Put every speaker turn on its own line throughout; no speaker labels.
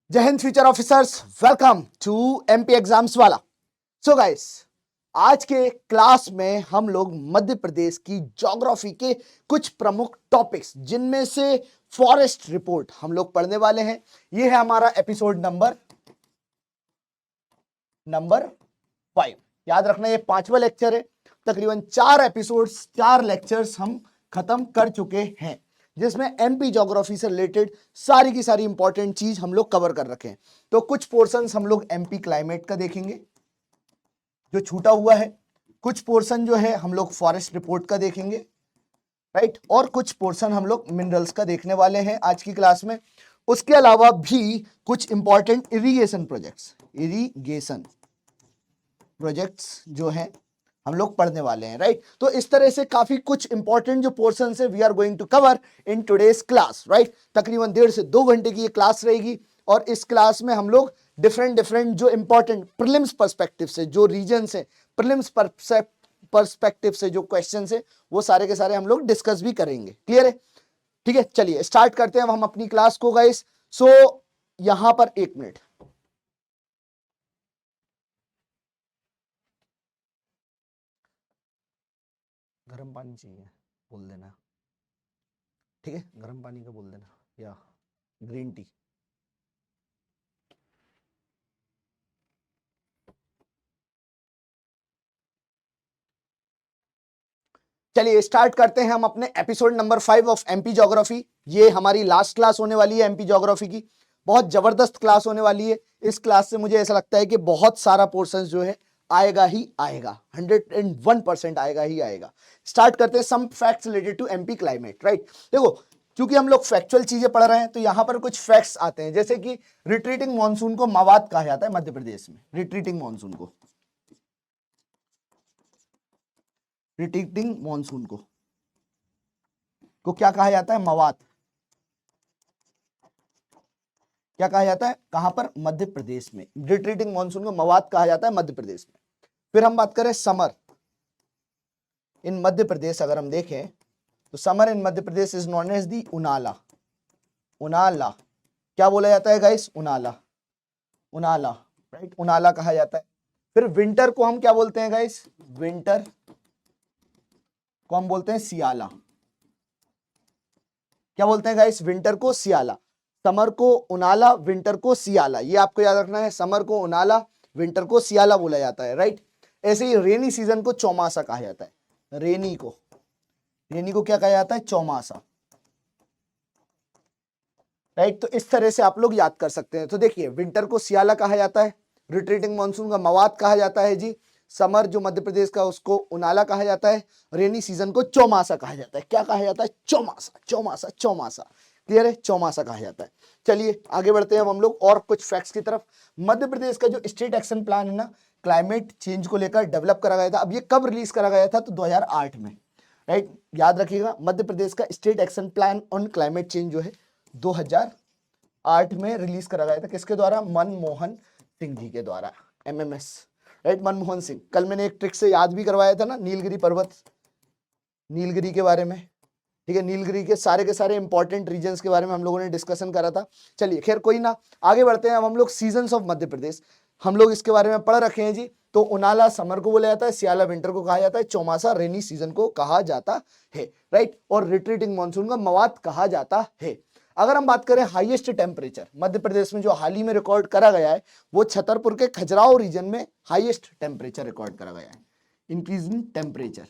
जय हिंद future officers, welcome to MP exams वाला। सो गाइस, आज के क्लास में हम लोग मध्य प्रदेश की ज्योग्राफी के कुछ प्रमुख टॉपिक्स जिनमें से फॉरेस्ट रिपोर्ट हम लोग पढ़ने वाले हैं। ये है हमारा एपिसोड नंबर 5। याद रखना, ये 5वां लेक्चर है। तकरीबन 4 एपिसोड्स 4 लेक्चर्स हम खत्म कर चुके हैं, जिसमें एमपी ज्योग्राफी से रिलेटेड सारी की सारी इंपॉर्टेंट चीज हम लोग कवर कर रखे हैं। तो कुछ पोर्शंस हम लोग एमपी क्लाइमेट का देखेंगे जो छूटा हुआ है, कुछ पोर्शन जो है हम लोग फॉरेस्ट रिपोर्ट का देखेंगे, राइट, और कुछ पोर्शन हम लोग मिनरल्स का देखने वाले हैं आज की क्लास में। उसके अलावा भी कुछ इंपॉर्टेंट इरिगेशन प्रोजेक्ट्स जो हैं हम लोग पढ़ने वाले हैं, राइट। तो इस तरह से काफी कुछ इंपॉर्टेंट जो पोर्शन है we are going to cover in today's class, right. तकरीबन 1.5 से 2 घंटे की ये क्लास रहेगी और इस क्लास में हम लोग डिफरेंट जो इंपॉर्टेंट प्रीलिम्स पर्सपेक्टिव से जो रीजन है, प्रीलिम्स पर्सपेक्टिव से जो क्वेश्चन है, वो सारे के सारे हम लोग डिस्कस भी करेंगे। क्लियर है? ठीक है, चलिए स्टार्ट करते हैं हम अपनी क्लास को गाइस। सो यहां पर 1 मिनट, गर्म पानी चाहिए बोल देना, ठीक है, गर्म पानी का बोल देना या ग्रीन टी। चलिए स्टार्ट करते हैं हम अपने episode number 5 of MP geography. ये हमारी लास्ट क्लास होने वाली है एमपी ज्योग्राफी की। बहुत जबरदस्त क्लास होने वाली है। इस क्लास से मुझे ऐसा लगता है कि बहुत सारा पोर्शन जो है आएगा ही आएगा, 101% आएगा ही आएगा। स्टार्ट करते हैं some facts related to MP climate, right. देखो, क्योंकि हम लोग फैक्चुअल चीजें पढ़ रहे हैं तो यहां पर कुछ फैक्ट्स आते हैं, जैसे कि रिट्रीटिंग मानसून को मवाद कहा जाता है मध्य प्रदेश में। रिट्रीटिंग मानसून को क्या कहा जाता है? मवाद। क्या कहा जाता है? कहां पर? मध्य प्रदेश में। रिट्रीटिंग मानसून को मवाद कहा जाता है मध्य प्रदेश में। फिर हम बात करें समर इन मध्य प्रदेश, अगर हम देखें तो summer in Madhya Pradesh is known as the unala. उनाला क्या बोला जाता है गाइस? उनाला, राइट, उनाला कहा जाता है। फिर विंटर को हम क्या बोलते हैं गाइस? विंटर को हम बोलते हैं सियाला। क्या बोलते हैं गाइस? विंटर को सियाला। समर को उनाला, विंटर को सियाला, ये आपको याद रखना है। समर को उनाला, विंटर को सियाला बोला जाता है, राइट। ऐसे ही रेनी सीजन को चौमासा कहा जाता है। रेनी को क्या कहा जाता है? चौमासा, राइट। तो इस तरह से आप लोग याद कर सकते हैं। तो देखिए, विंटर को सियाला कहा जाता है, रिट्रीटिंग मानसून का मवाद कहा जाता है जी, समर जो मध्य प्रदेश का उसको उनाला कहा जाता है, रेनी सीजन को चौमासा कहा जाता है। क्या कहा जाता है? चौमासा। क्लियर है? चौमासा कहा जाता है। चलिए आगे बढ़ते हैं हम लोग और कुछ फैक्ट्स की तरफ। मध्य प्रदेश का जो स्टेट एक्शन प्लान है ना, क्लाइमेट चेंज को लेकर डेवलप करा गया था। अब ये कब रिलीज करा गया था? तो 2008 में, राइट। याद रखिएगा, मध्य प्रदेश का state action plan on climate change जो है 2008 में रिलीज करा गया था। किसके द्वारा? मनमोहन सिंह जी के द्वारा, MMS, राइट, मनमोहन सिंह। कल मैंने एक ट्रिक से याद भी करवाया था ना, नीलगिरी पर्वत, नीलगिरी के बारे में, ठीक है। नीलगिरी के सारे इंपॉर्टेंट रीजन्स के बारे में हम लोगों ने डिस्कशन करा था। चलिए खैर कोई ना, आगे बढ़ते हैं। अब हम लोग सीजन्स ऑफ मध्य प्रदेश हम लोग इसके बारे में पढ़ रखे हैं जी। तो उनाला समर को बोला जाता है, सियाला विंटर को कहा जाता है, चौमासा रेनी सीजन को कहा जाता है, राइट, और रिट्रीटिंग मानसून का मवाद कहा जाता है। अगर हम बात करें हाईएस्ट टेम्परेचर मध्य प्रदेश में जो हाल ही में रिकॉर्ड करा गया है, वो छतरपुर के खजुराहो रीजन में हाईएस्ट टेम्परेचर रिकॉर्ड करा गया है। इंक्रीज इन टेम्परेचर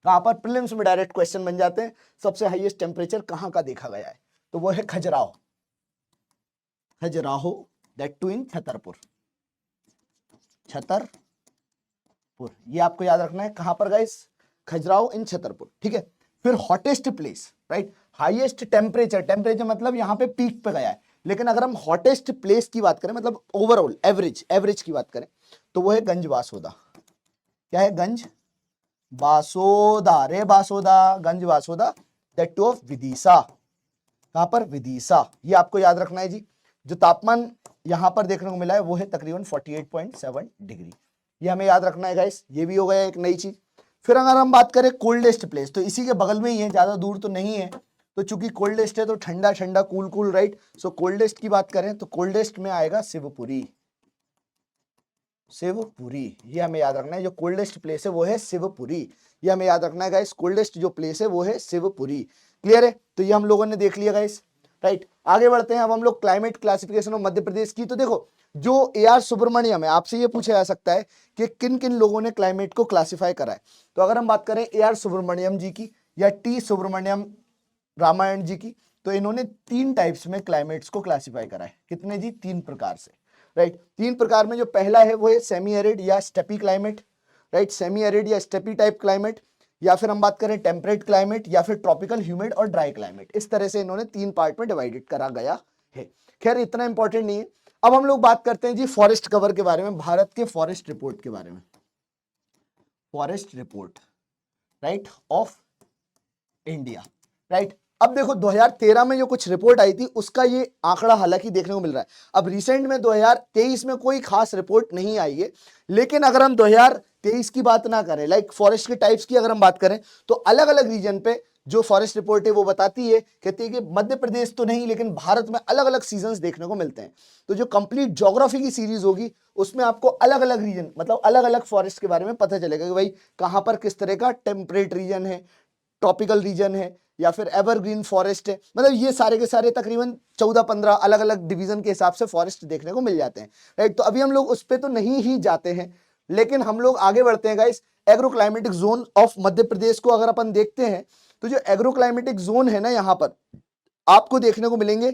कहां पर? प्रीलिम्स में डायरेक्ट क्वेश्चन बन जाते हैं। सबसे हाईएस्ट टेम्परेचर कहां का देखा गया है? तो वो है खजुराहो, दैट टू इन छतरपुर। ये आपको याद रखना है। कहां पर गाइस? खजुराहो इन छतरपुर, ठीक है। फिर hottest place, right, highest temperature मतलब यहां पे पीक पे गया है, लेकिन अगर हम हॉटेस्ट प्लेस की बात करें, मतलब ओवरऑल एवरेज की बात करें, तो वो है गंजबासोदा। क्या है? Ganjbasoda, that two of Vidisha. कहां पर? विदिशा। ये आपको याद रखना है जी। जो तापमान यहां पर देखने को मिला है वो है तकरीबन 48.7 डिग्री। ये हमें याद रखना है गाइस। ये भी हो गया एक नई चीज। फिर अगर हम बात करें कोल्डेस्ट प्लेस, तो इसी के बगल में ही है, ज्यादा दूर तो नहीं है। तो चूंकि कोल्डेस्ट है तो ठंडा ठंडा कूल कूल, राइट। सो कोल्डेस्ट की बात करें तो कोल्डेस्ट में आएगा शिवपुरी। शिवपुरी, ये हमें याद रखना है, जो कोल्डेस्ट प्लेस है वो है शिवपुरी, ये हमें याद रखना है गाइस। कोल्डेस्ट जो प्लेस है वो है शिवपुरी। क्लियर है, तो ये हम लोगों ने देख लिया गाइस, राइट। आगे बढ़ते हैं, अब हम लोग क्लाइमेट क्लासिफिकेशन ऑफ मध्य प्रदेश की। तो देखो जो ए आर सुब्रमण्यम है, आपसे ये पूछा जा सकता है कि किन किन लोगों ने क्लाइमेट को क्लासिफाई करा है। तो अगर हम बात करें ए आर सुब्रमण्यम जी की या टी सुब्रमण्यम रामायण जी की, तो इन्होंने 3 टाइप्स में क्लाइमेट्स को क्लासिफाई करा है। कितने जी? 3 प्रकार से, राइट। 3 प्रकार में जो पहला है वो है सेमी एरिड या steppe climate, right. Semi arid या स्टेपी टाइप क्लाइमेट, या फिर हम बात करें टेम्परेट क्लाइमेट, या फिर ट्रॉपिकल ह्यूमिड और ड्राई क्लाइमेट। इस तरह से इन्होंने 3 पार्ट में डिवाइडेड करा गया है। खैर इतना इंपॉर्टेंट नहीं है। अब हम लोग बात करते हैं जी फॉरेस्ट कवर के बारे में, भारत के फॉरेस्ट रिपोर्ट के बारे में। Forest report, right, of India, right. अब देखो 2013 में जो कुछ रिपोर्ट आई थी उसका ये आंकड़ा हालांकि देखने को मिल रहा है। अब रिसेंट में 2023 में कोई खास रिपोर्ट नहीं आई है, लेकिन अगर हम 2023 की बात ना करें, लाइक फॉरेस्ट के टाइप्स की अगर हम बात करें, तो अलग अलग रीजन पे जो फॉरेस्ट रिपोर्ट है वो बताती है, कहती है कि मध्य प्रदेश तो नहीं लेकिन भारत में अलग अलग सीजन्स देखने को मिलते हैं। तो जो कंप्लीट ज्योग्राफी की सीरीज होगी उसमें आपको अलग अलग रीजन, मतलब अलग अलग फॉरेस्ट के बारे में पता चलेगा कि भाई कहां पर किस तरह का टेम्परेट रीजन है, ट्रॉपिकल रीजन है, या फिर एवरग्रीन फॉरेस्ट है। मतलब ये सारे के सारे तकरीबन 14-15 अलग अलग डिवीजन के हिसाब से फॉरेस्ट देखने को मिल जाते हैं, राइट। तो अभी हम लोग उस पर तो नहीं ही जाते हैं, लेकिन हम लोग आगे बढ़ते हैं guys. Agroclimatic zone of Madhya प्रदेश को अगर अपन देखते हैं, तो जो एग्रोक्लाइमेटिक जोन है ना, यहां पर आपको देखने को मिलेंगे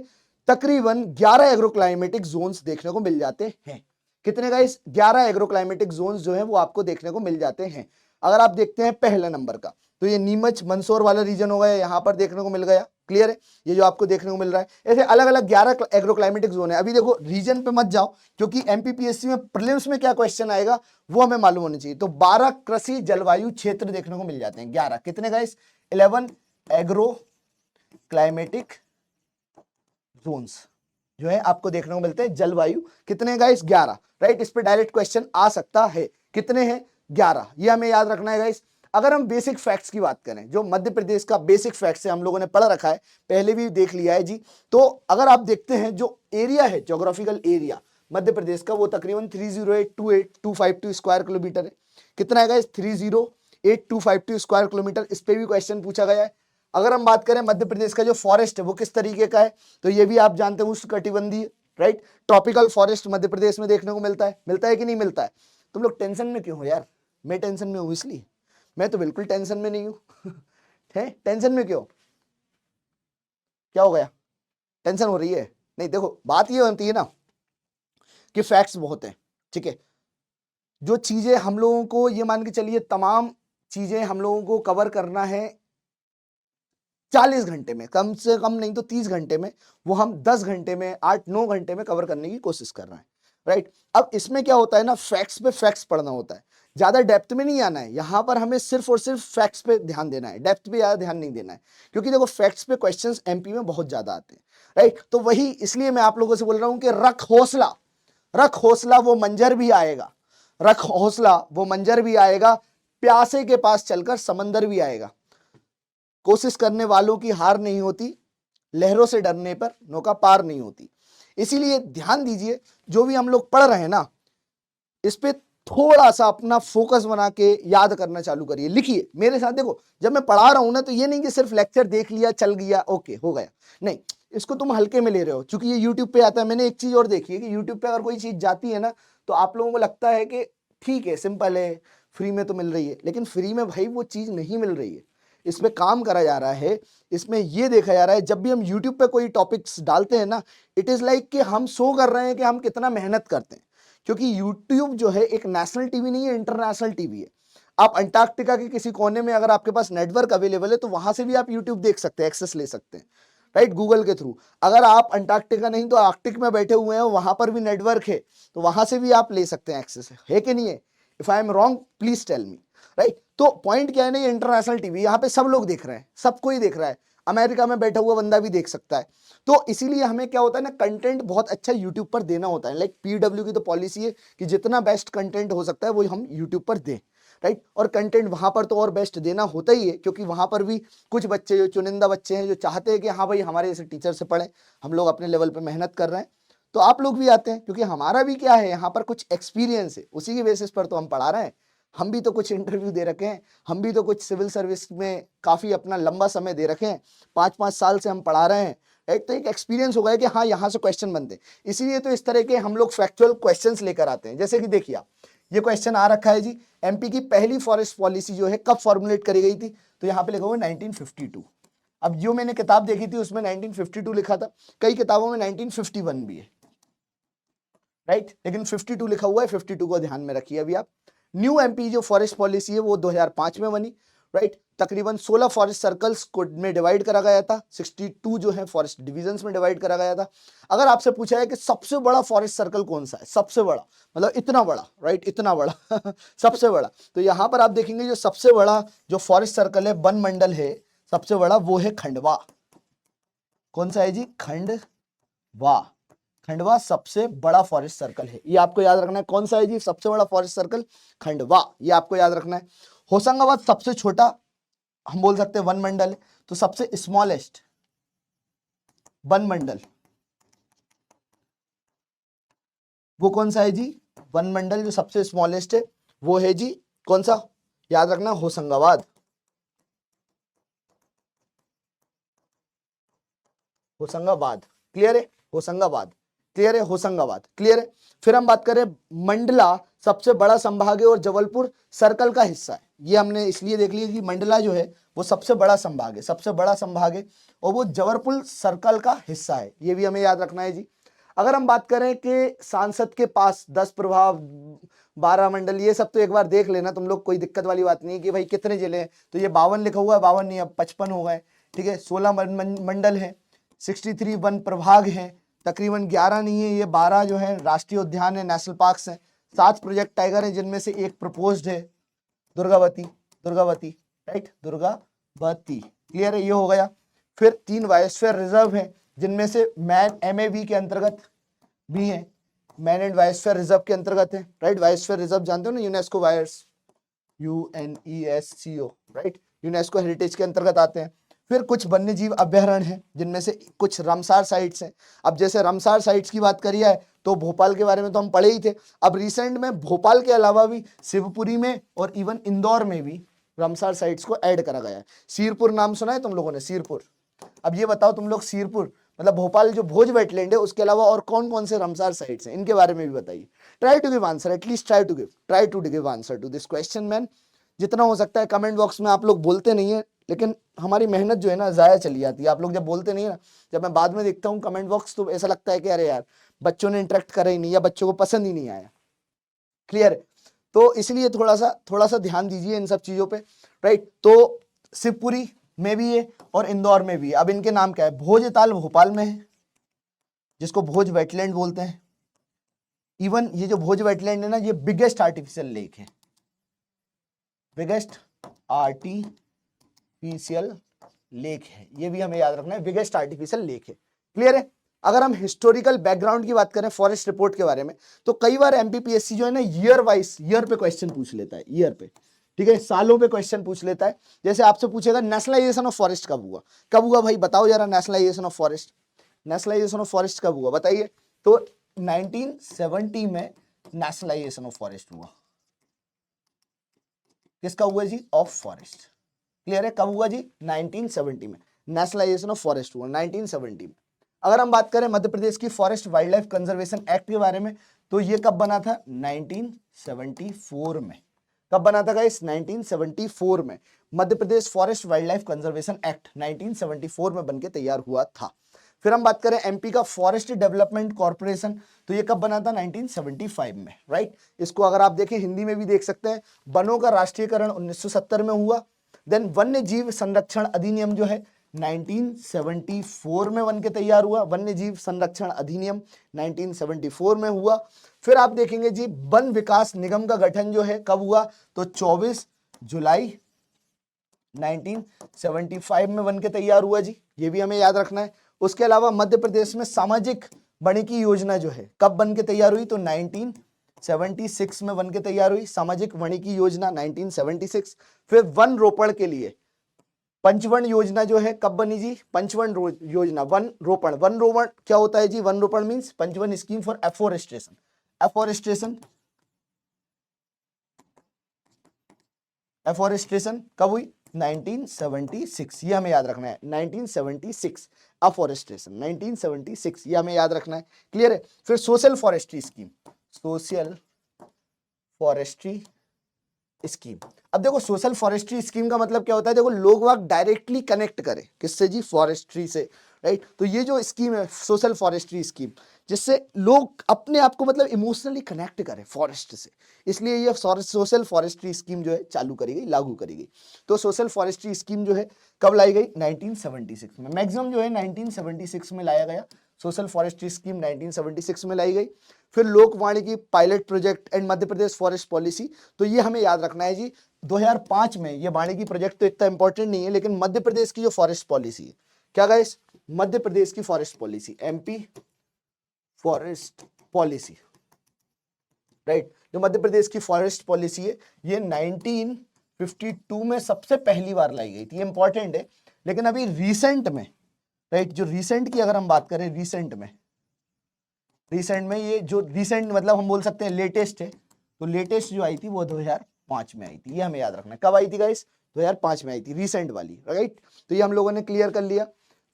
तकरीबन 11 एग्रोक्लाइमेटिक जोन्स देखने को मिल जाते हैं। कितने गाइस? 11 एग्रोक्लाइमेटिक जोन्स जो है वो आपको देखने को मिल जाते हैं। अगर आप देखते हैं पहले नंबर का, तो ये नीमच मंदसौर वाला रीजन हो गया, यहां पर देखने को मिल गया। क्लियर है, ये जो आपको देखने को मिल रहा है। ऐसे अलग अलग 11 एग्रोक्लाइमेटिक जोन है। अभी देखो रीजन पे मत जाओ, क्योंकि एमपीपीएससी में प्रीलिम्स में क्या क्वेश्चन आएगा वो हमें मालूम होनी चाहिए। तो 12 कृषि जलवायु क्षेत्र देखने को मिल जाते हैं। 11 कितने गाइस? 11 एग्रो क्लाइमेटिक जोन्स जो है आपको देखने को मिलते हैं। जलवायु कितने गाइस? 11, राइट। इस पे डायरेक्ट क्वेश्चन आ सकता है। कितने हैं? 11, ये हमें याद रखना है गाइस। अगर हम बेसिक फैक्ट्स की बात करें, जो मध्य प्रदेश का बेसिक फैक्ट्स है हम लोगों ने पढ़ रखा है, पहले भी देख लिया है जी। तो अगर आप देखते हैं जो एरिया है, ज्योग्राफिकल एरिया मध्य प्रदेश का, वो तकरीबन 308252 स्क्वायर किलोमीटर है। कितना है गाइस? 308252 square kilometre. इस पे भी क्वेश्चन पूछा गया है। अगर हम बात करें मध्य प्रदेश का जो फॉरेस्ट है वो किस तरीके का है, तो ये भी आप जानते हैं उष्णकटिबंधीय, राइट। ट्रॉपिकल फॉरेस्ट मध्य प्रदेश में देखने को मिलता है कि नहीं मिलता है? तुम लोग टेंशन में क्यों हो यार? मैं टेंशन में हूं इसलिए? मैं तो बिल्कुल टेंशन में नहीं हूं। है टेंशन में क्यों? क्या हो गया? टेंशन हो रही है? नहीं, देखो बात ये होती है ना कि फैक्ट्स बहुत हैं, ठीक है। जो चीजें हम लोगों को, ये मान के चलिए तमाम चीजें हम लोगों को कवर करना है 40 घंटे में, कम से कम नहीं तो 30 घंटे में, वो हम 10 घंटे में, 8-9 घंटे में कवर करने की कोशिश कर रहे हैं, राइट। अब इसमें क्या होता है ना, फैक्ट्स पे फैक्ट्स पढ़ना होता है, ज्यादा डेप्थ में नहीं आना है। यहां पर हमें सिर्फ और सिर्फ फैक्ट्स पे ध्यान देना है, डेप्थ पे ज्यादा ध्यान नहीं देना है, क्योंकि देखो फैक्ट्स पे क्वेश्चंस एमपी में बहुत ज्यादा आते हैं, राइट। तो वही इसलिए मैं आप लोगों से बोल रहा हूं कि रख हौसला, रख हौसला, वो मंजर भी आएगा, रख हौसला वो मंजर भी आएगा, प्यासे के पास चलकर समंदर भी आएगा। कोशिश करने वालों की हार नहीं होती, लहरों से डरने पर नौका पार नहीं होती। इसीलिए ध्यान दीजिए, जो भी हम लोग पढ़ रहे हैं ना, इस पे थोड़ा सा अपना फोकस बना के याद करना चालू करिए, लिखिए मेरे साथ। देखो जब मैं पढ़ा रहा हूं ना, तो ये नहीं कि सिर्फ लेक्चर देख लिया चल गया ओके हो गया, नहीं, इसको तुम हल्के में ले रहे हो। चूंकि ये यूट्यूब पे आता है, मैंने एक चीज और देखी है कि यूट्यूब पे अगर कोई चीज जाती है ना, तो आप लोगों को लगता है कि ठीक है सिंपल है, फ्री में तो मिल रही है, लेकिन फ्री में भाई वो चीज नहीं मिल रही है। इसमें काम करा जा रहा है, इसमें ये देखा जा रहा है, जब भी हम यूट्यूब पे कोई टॉपिक्स डालते हैं ना, इट इज लाइक कि हम शो कर रहे हैं कि हम कितना मेहनत करते हैं। क्योंकि यूट्यूब जो है एक नेशनल टीवी नहीं है, इंटरनेशनल टीवी है। आप अंटार्कटिका के किसी कोने में अगर आपके पास नेटवर्क अवेलेबल है, तो वहां से भी आप यूट्यूब देख सकते हैं, एक्सेस ले सकते हैं, राइट, गूगल के थ्रू। अगर आप अंटार्कटिका नहीं तो आर्कटिक में बैठे हुए हैं, वहां पर भी नेटवर्क है, तो वहां से भी आप ले सकते हैं, एक्सेस है कि नहीं है? If I am wrong please tell me, right. तो पॉइंट क्या है ना, ये इंटरनेशनल टीवी, यहाँ पे सब लोग देख रहे हैं, सबको ही देख रहा है, अमेरिका में बैठा हुआ बंदा भी देख सकता है। तो इसीलिए हमें क्या होता है ना, कंटेंट बहुत अच्छा यूट्यूब पर देना होता है। लाइक पीडब्ल्यू की तो पॉलिसी है कि जितना बेस्ट कंटेंट हो सकता है वो हम यूट्यूब पर दें, राइट। और कंटेंट वहां पर तो और बेस्ट देना होता ही है, क्योंकि वहां पर भी कुछ बच्चे जो चुनिंदा बच्चे हैं जो चाहते हैं कि हाँ भाई हमारे जैसे टीचर से पढ़ें, हम लोग अपने लेवल पे मेहनत कर रहे हैं, तो आप लोग भी आते हैं, क्योंकि हमारा भी क्या है यहाँ पर कुछ एक्सपीरियंस है, उसी की बेसिस पर तो हम पढ़ा रहे हैं। हम भी तो कुछ इंटरव्यू दे रखे हैं, हम भी तो कुछ सिविल सर्विस में काफी अपना लंबा समय दे रखे हैं, 5-5 साल से हम पढ़ा रहे हैं, एक तो एक एक्सपीरियंस हो गया कि हाँ यहाँ से क्वेश्चन बनते हैं। इसीलिए तो इस तरह के हम लोग फैक्चुअल क्वेश्चंस लेकर आते हैं। जैसे कि देखिए ये क्वेश्चन आ रखा है जी, एमपी की पहली फॉरेस्ट पॉलिसी जो है कब फॉर्मुलेट करी गई थी, तो यहाँ पे लिखा हुआ 1952। अब जो मैंने किताब देखी थी उसमें 1952 लिखा था, कई किताबों में 1951 भी है, राइट, लेकिन 52 लिखा हुआ है, 52 को ध्यान में रखिए। अभी आप न्यू एमपी जो फॉरेस्ट पॉलिसी है वो 2005 में बनी, राइट। तकरीबन 16 फॉरेस्ट सर्कल्स को में डिवाइड करा गया था, 62 जो है फॉरेस्ट डिविजन्स में डिवाइड करा गया था। अगर आपसे पूछा है कि सबसे बड़ा फॉरेस्ट सर्कल कौन सा है, सबसे बड़ा मतलब इतना बड़ा, राइट, इतना बड़ा सबसे बड़ा, तो यहाँ पर आप देखेंगे जो सबसे बड़ा जो फॉरेस्ट सर्कल है, वन मंडल है सबसे बड़ा, वो है खंडवा। कौन सा है जी, खंडवा। खंडवा सबसे बड़ा फॉरेस्ट सर्कल है, ये आपको याद रखना है। कौन सा है जी सबसे बड़ा फॉरेस्ट सर्कल, खंडवा, ये आपको याद रखना है। होशंगाबाद सबसे छोटा हम बोल सकते हैं वन मंडल है, तो सबसे स्मॉलेस्ट वन मंडल वो कौन सा है जी, वन मंडल जो सबसे स्मॉलेस्ट है वो है जी कौन सा, याद रखना होशंगाबाद। होशंगाबाद क्लियर है, होशंगाबाद क्लियर है, होशंगाबाद क्लियर है। फिर हम बात करें मंडला सबसे बड़ा संभाग है और जबलपुर सर्कल का हिस्सा है। ये हमने इसलिए देख लिया कि मंडला जो है वो सबसे बड़ा संभाग है, सबसे बड़ा संभाग है और वो जबलपुर सर्कल का हिस्सा है, ये भी हमें याद रखना है जी। अगर हम बात करें कि सांसद के पास 10 प्रभाव 12 मंडल, ये सब तो एक बार देख लेना तुम लोग, कोई दिक्कत वाली बात नहीं है कि भाई कितने जिले हैं, तो ये 52 लिखा हुआ है, 52 नहीं अब 55 हो गए, ठीक है। 16 मंडल है, 63 वन प्रभाग हैं, तकरीबन 11 नहीं है, ये 12 जो है राष्ट्रीय उद्यान है, नेशनल पार्क्स हैं, 7 प्रोजेक्ट टाइगर हैं जिनमें से एक प्रपोज्ड है, दुर्गावती, दुर्गावती, राइट, दुर्गावती क्लियर है, ये हो गया। फिर 3 बायोस्फीयर रिजर्व हैं जिनमें से मैन MAB के अंतर्गत भी है, मैन एंड बायोस्फीयर रिजर्व के अंतर्गत है, राइट। बायोस्फीयर रिजर्व जानते हो ना, UNESCO wires, UNESCO, right, UNESCO heritage के अंतर्गत आते हैं। फिर कुछ वन्य जीव अभ्यारण्य हैं जिनमें से कुछ रामसार साइट्स हैं। अब जैसे रामसार साइट्स की बात करी है तो भोपाल के बारे में तो हम पढ़े ही थे, अब रिसेंट में भोपाल के अलावा भी शिवपुरी में और इवन इंदौर में भी रामसार साइट्स को ऐड करा गया है। सिरपुर नाम सुना है तुम लोगों ने, सिरपुर? अब ये बताओ तुम लोग, सिरपुर मतलब भोपाल जो भोज वेटलैंड है उसके अलावा और कौन कौन से रामसार साइट्स हैं, इनके बारे में भी बताइए। Try to give answer, at least try to give answer to this question man, जितना हो सकता है। कमेंट बॉक्स में आप लोग बोलते नहीं है, लेकिन हमारी मेहनत जो है ना जाया चली जाती है। आप लोग जब बोलते नहीं है ना, जब मैं बाद में देखता हूँ कमेंट बॉक्स, तो ऐसा लगता है कि अरे यार बच्चों ने इंटरेक्ट करा ही नहीं या बच्चों को पसंद ही नहीं आया, क्लियर है। तो इसलिए थोड़ा सा ध्यान दीजिए इन सब चीजों पे, राइट। तो शिवपुरी में भी है और इंदौर में भी है। अब इनके नाम क्या है, भोजताल भोपाल में है जिसको भोज वेटलैंड बोलते हैं। इवन ये जो भोज वेटलैंड है ना, ये बिगेस्ट आर्टिफिशियल लेक है, बिगेस्ट आर्टिफिशियल लेक है, ये भी हमें याद रखना है, बिगेस्ट आर्टिफिशियल लेक है, क्लियर है। अगर हम हिस्टोरिकल बैकग्राउंड की बात करें फॉरेस्ट रिपोर्ट के बारे में, तो कई बार MPPSC जो है ना ईयर वाइज, ईयर पे क्वेश्चन पूछ लेता है, ईयर पे, ठीक है, सालों पे क्वेश्चन पूछ लेता है। जैसे आपसे पूछेगा नेशनलाइजेशन ऑफ फॉरेस्ट कब हुआ, कब हुआ भाई बताओ जरा, nationalisation of forest, nationalisation of forest कब हुआ बताइए। तो 1970 में नेशनलाइजेशन ऑफ फॉरेस्ट हुआ। किसका हुआ जी, ऑफ फॉरेस्ट, क्लियर है, कब हुआ जी, 1970 में नेशनलाइजेशन ऑफ फॉरेस्ट हुआ, 1970 में। अगर हम बात करें मध्य प्रदेश की forest wildlife conservation act के बारे में, तो ये कब बना था, 1974 में। कब बना था गाइस, 1974 में। Madhya Pradesh forest wildlife conservation act 1974 में बनके तैयार हुआ था। फिर हम बात करें MP का फॉरेस्ट डेवलपमेंट कॉर्पोरेशन, तो ये कब बना था, 1975 में, राइट। इसको अगर आप देखें हिंदी में भी देख सकते हैं। वनों का राष्ट्रीयकरण 1970 में हुआ। देन वन्य जीव संरक्षण अधिनियम जो है 1974 में बन के तैयार हुआ, वन्य जीव संरक्षण अधिनियम 1974 में हुआ। फिर आप देखेंगे जी वन विकास निगम का गठन जो है कब हुआ, तो 24 जुलाई 1975 में बन के तैयार हुआ जी, ये भी हमें याद रखना है। उसके अलावा मध्य प्रदेश में सामाजिक वानिकी योजना जो है कब बन के तैयार हुई, तो 19 76 में बन के तैयार हुई। सामाजिक वानिकी योजना 1976। फिर वन रोपण के लिए पंचवर्ण योजना जो है कब बनी जी? पंचवर्ण योजना, वन रोपण। वन रोपण क्या होता है जी? वन रोपण means Panchvarn scheme for afforestation. Afforestation कब हुई? 1976, ये हमें याद रखना है। 1976 एफोरेस्टेशन 1976, ये हमें याद रखना है। क्लियर है? फिर social forestry scheme, social forestry scheme. अब देखो सोशल फॉरेस्ट्री स्कीम का मतलब क्या होता है? देखो लोग वाग डायरेक्टली कनेक्ट करें किससे जी? फॉरेस्ट्री से, राइट। तो ये जो स्कीम है सोशल फॉरेस्ट्री स्कीम, जिससे लोग अपने आप को मतलब इमोशनली कनेक्ट करें फॉरेस्ट से, इसलिए ये सोशल फॉरेस्ट्री स्कीम जो है चालू करी गई, लागू करी गई। तो सोशल फॉरेस्ट्री स्कीम जो है कब लाई गई? 1976 में। मैक्सिमम जो है 1976 में लाया गया। सोशल फॉरेस्ट्री स्कीम 1976 में लाई गई। फिर लोकवाणी की pilot project and Madhya Pradesh forest policy, तो ये हमें याद रखना है जी। 2005 में ये वाणिकी प्रोजेक्ट तो इतना इंपॉर्टेंट नहीं है, लेकिन मध्य प्रदेश की जो फॉरेस्ट पॉलिसी है, क्या गाइस? मध्य प्रदेश की forest policy, MP forest policy, right. जो मध्य प्रदेश की फॉरेस्ट पॉलिसी है ये 1952 में सबसे पहली बार लाई गई थी। इंपॉर्टेंट है। लेकिन अभी रिसेंट में, राइट, जो रिसेंट की अगर हम बात करें, रिसेंट में ये जो रिसेंट मतलब हम बोल सकते हैं लेटेस्ट है, तो लेटेस्ट जो आई थी वो 2005 में आई थी। ये हमें याद रखना है। कब आई थी गाइस? 2005 में आई थी, रिसेंट वाली, राइट। तो ये हम लोगों ने क्लियर कर लिया।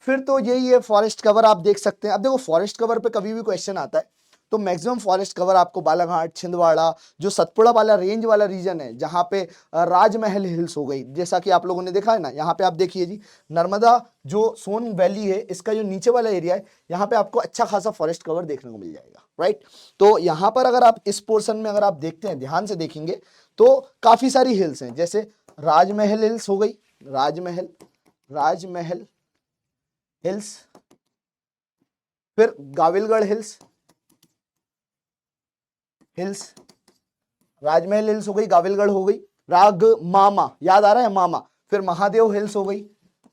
फिर तो यही है फॉरेस्ट कवर, आप देख सकते हैं। अब देखो फॉरेस्ट कवर पे कभी भी क्वेश्चन आता है तो मैक्सिमम फॉरेस्ट कवर आपको बालाघाट, छिंदवाड़ा, जो सतपुड़ा वाला रेंज वाला रीजन है, जहाँ पे राजमहल हिल्स हो गई, जैसा कि आप लोगों ने देखा है ना। यहाँ पे आप देखिए जी, नर्मदा जो सोन वैली है, इसका जो नीचे वाला एरिया है, यहाँ पे आपको अच्छा खासा फॉरेस्ट कवर देखने को मिल जाएगा, राइट। तो यहाँ पर अगर आप इस पोर्शन में अगर आप देखते हैं, ध्यान से देखेंगे तो काफी सारी हिल्स हैं। जैसे राजमहल हिल्स हो गई, राजमहल हिल्स। फिर गाविलगढ़ हिल्स, राजमहल हिल्स हो गई, गाविलगढ़ हो गई। राग मामा, याद आ रहा है? मामा। फिर महादेव हिल्स हो गई,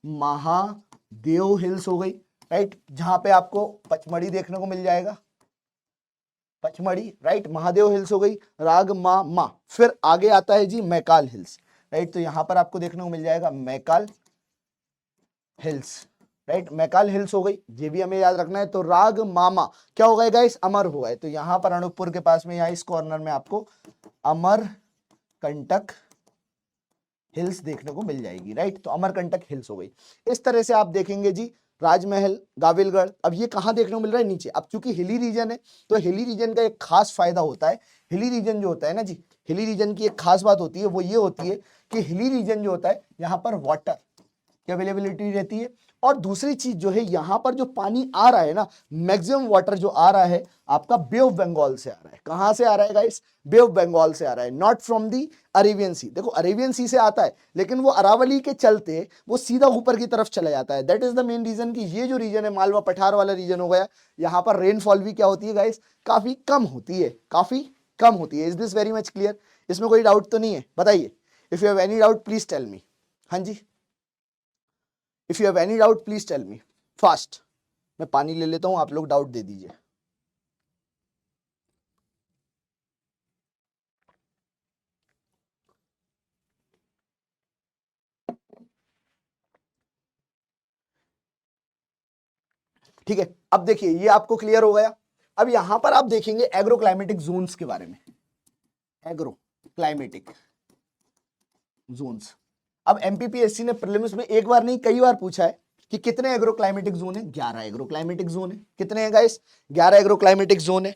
महादेव हिल्स हो गई, राइट, जहां पे आपको पचमढ़ी देखने को मिल जाएगा, पचमढ़ी, राइट। महादेव हिल्स हो गई, राग मामा। फिर आगे आता है जी मैकाल हिल्स, राइट। तो यहां पर आपको देखने को मिल जाएगा Maikal hills, right. Maikal hills हो गई, ये भी हमें याद रखना है। तो राग मामा क्या हो गए गाइस? अमर हो गए। तो यहां पर अनूपपुर के पास में, यहाँ इस कॉर्नर में आपको अमरकंटक हिल्स देखने को मिल जाएगी, राइट। तो अमरकंटक हिल्स हो गई। इस तरह से आप देखेंगे जी राजमहल, गाविलगढ़। अब ये कहाँ देखने को मिल रहा है? नीचे। अब चूंकि हिली रीजन है, तो हिली रीजन का एक खास फायदा होता है। हिली रीजन जो होता है ना जी, हिली रीजन की एक खास बात होती है, वो ये होती है कि हिली रीजन जो होता है, यहाँ पर वाटर की अवेलेबिलिटी रहती है। और दूसरी चीज जो है, यहां पर जो पानी आ रहा है ना, मैक्सिमम वाटर जो आ रहा है आपका बे ऑफ बंगाल से आ रहा है। कहां से आ रहा है गाइस? बे ऑफ बंगाल से आ रहा है, नॉट फ्रॉम दी अरेबियन सी। देखो अरेबियन सी से आता है, लेकिन वो अरावली के चलते वो सीधा ऊपर की तरफ चला जाता है। That is the main reason कि ये जो रीजन है, मालवा पठार वाला रीजन हो गया, यहाँ पर रेनफॉल भी क्या होती है गाइस? काफी कम होती है, काफी कम होती है। Is this very much clear? इसमें कोई डाउट तो नहीं है? बताइए, if you have any doubt please tell me. हाँ जी, if you have any doubt please tell me fast. मैं पानी ले लेता हूं, आप लोग डाउट दे दीजिए। ठीक है, अब देखिए ये आपको क्लियर हो गया। अब यहां पर आप देखेंगे एग्रो क्लाइमेटिक जोन्स के बारे में। Agro climatic zones. अब एमपीपीएससी ने प्रीलिम्स में एक बार नहीं कई बार पूछा है कि कितने एग्रो क्लाइमेटिक जोन है? 11 एग्रो क्लाइमेटिक जोन है। कितने हैं गाइस? 11 एग्रो क्लाइमेटिक जोन है।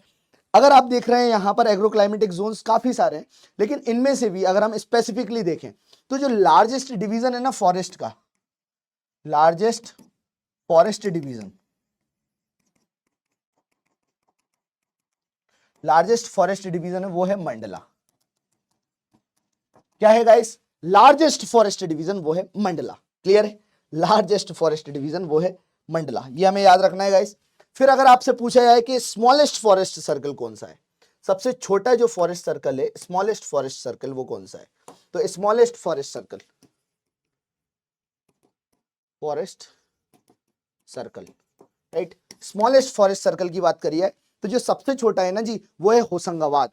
अगर आप देख रहे हैं यहां पर एग्रो क्लाइमेटिक जोन्स काफी सारे हैं, लेकिन इनमें से भी अगर हम स्पेसिफिकली देखें तो जो लार्जेस्ट डिवीजन है ना फॉरेस्ट का, largest forest division, largest forest division है वो है मंडला। क्या है गाइस? लार्जेस्ट फॉरेस्ट डिवीजन वो है मंडला। क्लियर है? लार्जेस्ट फॉरेस्ट डिवीजन वो है मंडला, ये हमें याद रखना है गाइस। फिर अगर आपसे पूछा जाए कि स्मॉलेस्ट फॉरेस्ट सर्कल कौन सा है, सबसे छोटा जो फॉरेस्ट सर्कल है, स्मॉलेस्ट फॉरेस्ट सर्कल वो कौन सा है? तो smallest forest circle, forest circle, right. Smallest forest circle की बात करिए तो जो सबसे छोटा है ना जी, वो है होशंगाबाद।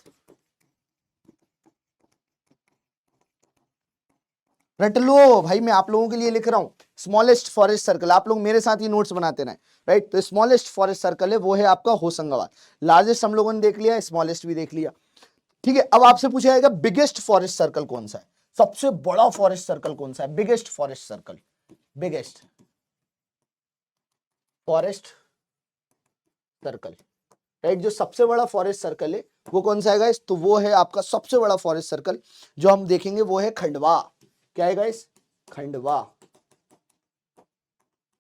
रट लो भाई, मैं आप लोगों के लिए लिख रहा हूं। स्मॉलेस्ट फॉरेस्ट सर्कल, आप लोग मेरे साथ ही नोट्स बनाते रहे, राइट। तो स्मॉलेस्ट फॉरेस्ट सर्कल है वो है आपका होशंगाबाद। लार्जेस्ट हम लोगों ने देख लिया, स्मॉलेस्ट भी देख लिया, ठीक है। अब आपसे पूछा जाएगा बिगेस्ट फॉरेस्ट सर्कल कौन सा है, सबसे बड़ा फॉरेस्ट सर्कल कौन सा है, biggest forest circle, biggest forest circle, right. जो सबसे बड़ा फॉरेस्ट सर्कल है वो कौन सा है गाइस, तो वो है आपका सबसे बड़ा फॉरेस्ट सर्कल जो हम देखेंगे वो है खंडवा। क्या है गाइस, खंडवा।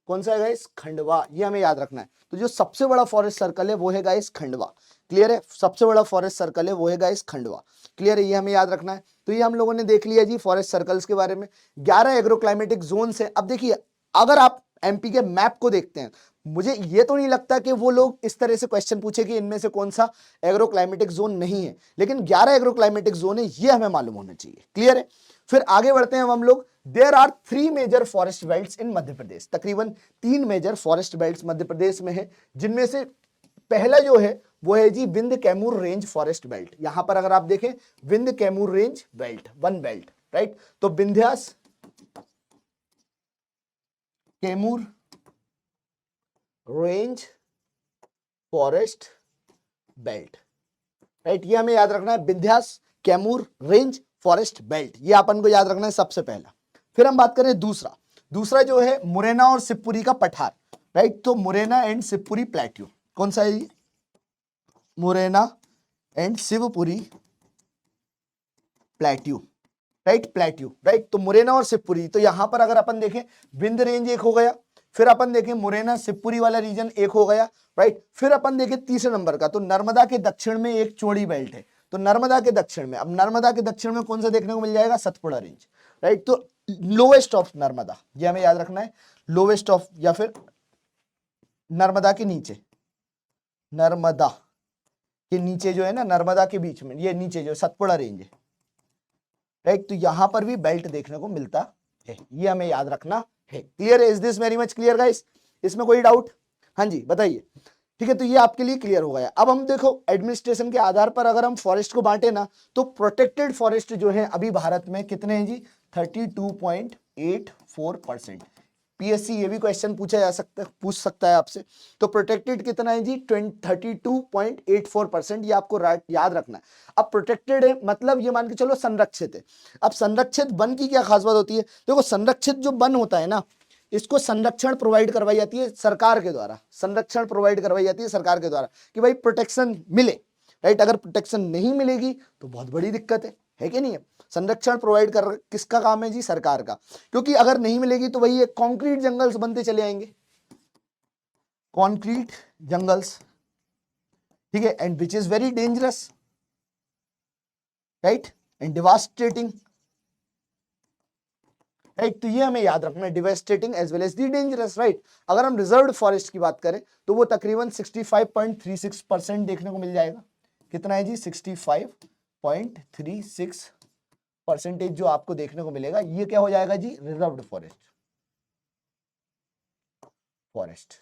कौन सा है गाइस, खंडवा, ये हमें याद रखना है। तो जो सबसे बड़ा फॉरेस्ट सर्कल है वो है गाइस खंडवा, क्लियर है। सबसे बड़ा फॉरेस्ट सर्कल है वो है गाइस खंडवा, क्लियर है, ये हमें याद रखना है। तो ये हम लोगों ने देख लिया जी फॉरेस्ट सर्कल्स के बारे में। 11 एग्रोक्लाइमेटिक जोन है। अब देखिए, अगर आप एमपी के मैप को देखते हैं, मुझे ये तो नहीं लगता कि वो लोग इस तरह से क्वेश्चन पूछे कि इनमें से कौन सा एग्रोक्लाइमेटिक जोन नहीं है, लेकिन 11 एग्रोक्लाइमेटिक जोन है, ये हमें मालूम होना चाहिए, क्लियर है। फिर आगे बढ़ते हैं हम लोग। There are 3 major forest belts in Madhya Pradesh. तकरीबन 3 major forest belts Madhya Pradesh में है, जिनमें से पहला जो है वो है जी Vindhya Kaimur range forest belt. यहां पर अगर आप देखें, विंध्य कैमूर रेंज बेल्ट, वन बेल्ट, राइट। तो Vindhyas Kaimur range forest belt, right, ये हमें याद रखना है, Vindhyas Kaimur range forest belt, ये अपन को याद रखना है सबसे पहला। फिर हम बात करें दूसरा जो है मुरैना और शिवपुरी का पठार, राइट। तो मुरैना एंड शिवपुरी प्लेट्यू, कौन सा है ये, Morena and Shivpuri plateau, right, plateau, right. तो मुरैना और शिवपुरी, तो यहां पर अगर अपन देखें विंध्य रेंज एक हो गया, फिर अपन देखें मुरैना शिवपुरी वाला रीजन एक हो गया, राइट। फिर अपन देखें तीसरे नंबर का, तो नर्मदा के दक्षिण में एक चौड़ी बेल्ट है, तो नर्मदा के दक्षिण में, अब नर्मदा के दक्षिण में कौन सा देखने को मिल जाएगा, सतपुड़ा रेंज, राइट। तो लोवेस्ट ऑफ नर्मदा, ये हमें याद रखना है, लोवेस्ट ऑफ, या फिर नर्मदा के नीचे, नर्मदा के नीचे जो है ना, नर्मदा के बीच में ये नीचे जो सतपुड़ा रेंज है, राइट। तो यहां पर भी बेल्ट देखने को मिलता है, ये हमें याद रखना है, क्लियर है। Is this very much clear guys, इसमें कोई डाउट, हाँ जी बताइए, ठीक है। तो ये आपके लिए क्लियर हो गया। अब हम देखो एडमिनिस्ट्रेशन के आधार पर अगर हम फॉरेस्ट को बांटे ना, तो प्रोटेक्टेड फॉरेस्ट जो है अभी भारत में कितने हैं जी, 32.84%। पीएससी ये भी क्वेश्चन पूछ सकता है आपसे। तो प्रोटेक्टेड कितना है जी, 32.84%, ये आपको याद रखना है। अब प्रोटेक्टेड है मतलब ये मान के चलो संरक्षित है। अब संरक्षित वन की क्या खास बात होती है, देखो संरक्षित जो वन होता है ना, इसको संरक्षण प्रोवाइड करवाई जाती है सरकार के द्वारा, संरक्षण प्रोवाइड करवाई जाती है सरकार के द्वारा कि भाई प्रोटेक्शन मिले, राइट। अगर प्रोटेक्शन नहीं मिलेगी तो बहुत बड़ी दिक्कत है कि नहीं है। संरक्षण प्रोवाइड कर किसका काम है जी, सरकार का, क्योंकि अगर नहीं मिलेगी तो वही एक कॉन्क्रीट जंगल्स बनते चले आएंगे, कॉन्क्रीट जंगल्स, ठीक है, and which is very dangerous, right, and devastating, right. तो ये हमें याद रखना है, devastating as well as the dangerous, right. अगर हम रिजर्व्ड फॉरेस्ट की बात करें तो वो तकरीबन 65.36% देखने को मिल जाएगा। कितना है जी, 65.36% जो आपको देखने को मिलेगा, ये क्या हो जाएगा जी, रिजर्व्ड फॉरेस्ट,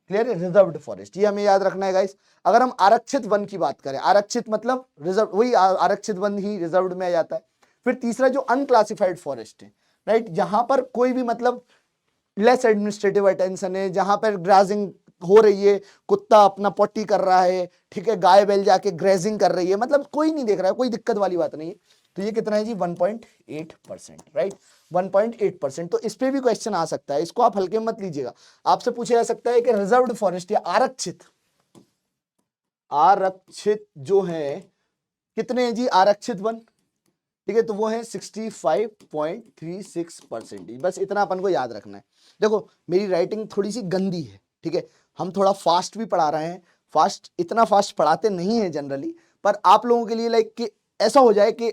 क्लियर है, रिजर्व्ड फॉरेस्ट, ये हमें याद रखना है गाइस। अगर हम आरक्षित वन की बात करें, आरक्षित मतलब रिजर्व, वही आरक्षित वन ही रिजर्व्ड में आ जाता है। फिर तीसरा जो अनक्लासिफाइड फॉरेस्ट है, राइट, जहां पर कोई भी मतलब लेस एडमिनिस्ट्रेटिव अटेंशन है, जहां पर ग्राजिंग हो रही है, कुत्ता अपना पॉटी कर रहा है, ठीक है, गाय बैल जाके ग्रेजिंग कर रही है, मतलब कोई नहीं देख रहा है, कोई दिक्कत वाली बात नहीं है। तो ये कितना है जी, 1.8%, राइट, 1.8%। तो इस पे भी क्वेश्चन आ सकता है, इसको आप हल्के मत लीजिएगा। आपसे पूछा जा सकता है कि रिजर्व्ड फॉरेस्ट या आरक्षित जो है कितने हैं जी, आरक्षित वन, ठीक है, तो वो है 65.36%। बस इतना अपन को याद रखना है। देखो मेरी राइटिंग थोड़ी सी गंदी है, ठीक है, हम थोड़ा फास्ट भी पढ़ा रहे हैं, फास्ट इतना फास्ट पढ़ाते नहीं है जनरली, पर आप लोगों के लिए लाइक कि ऐसा हो जाए कि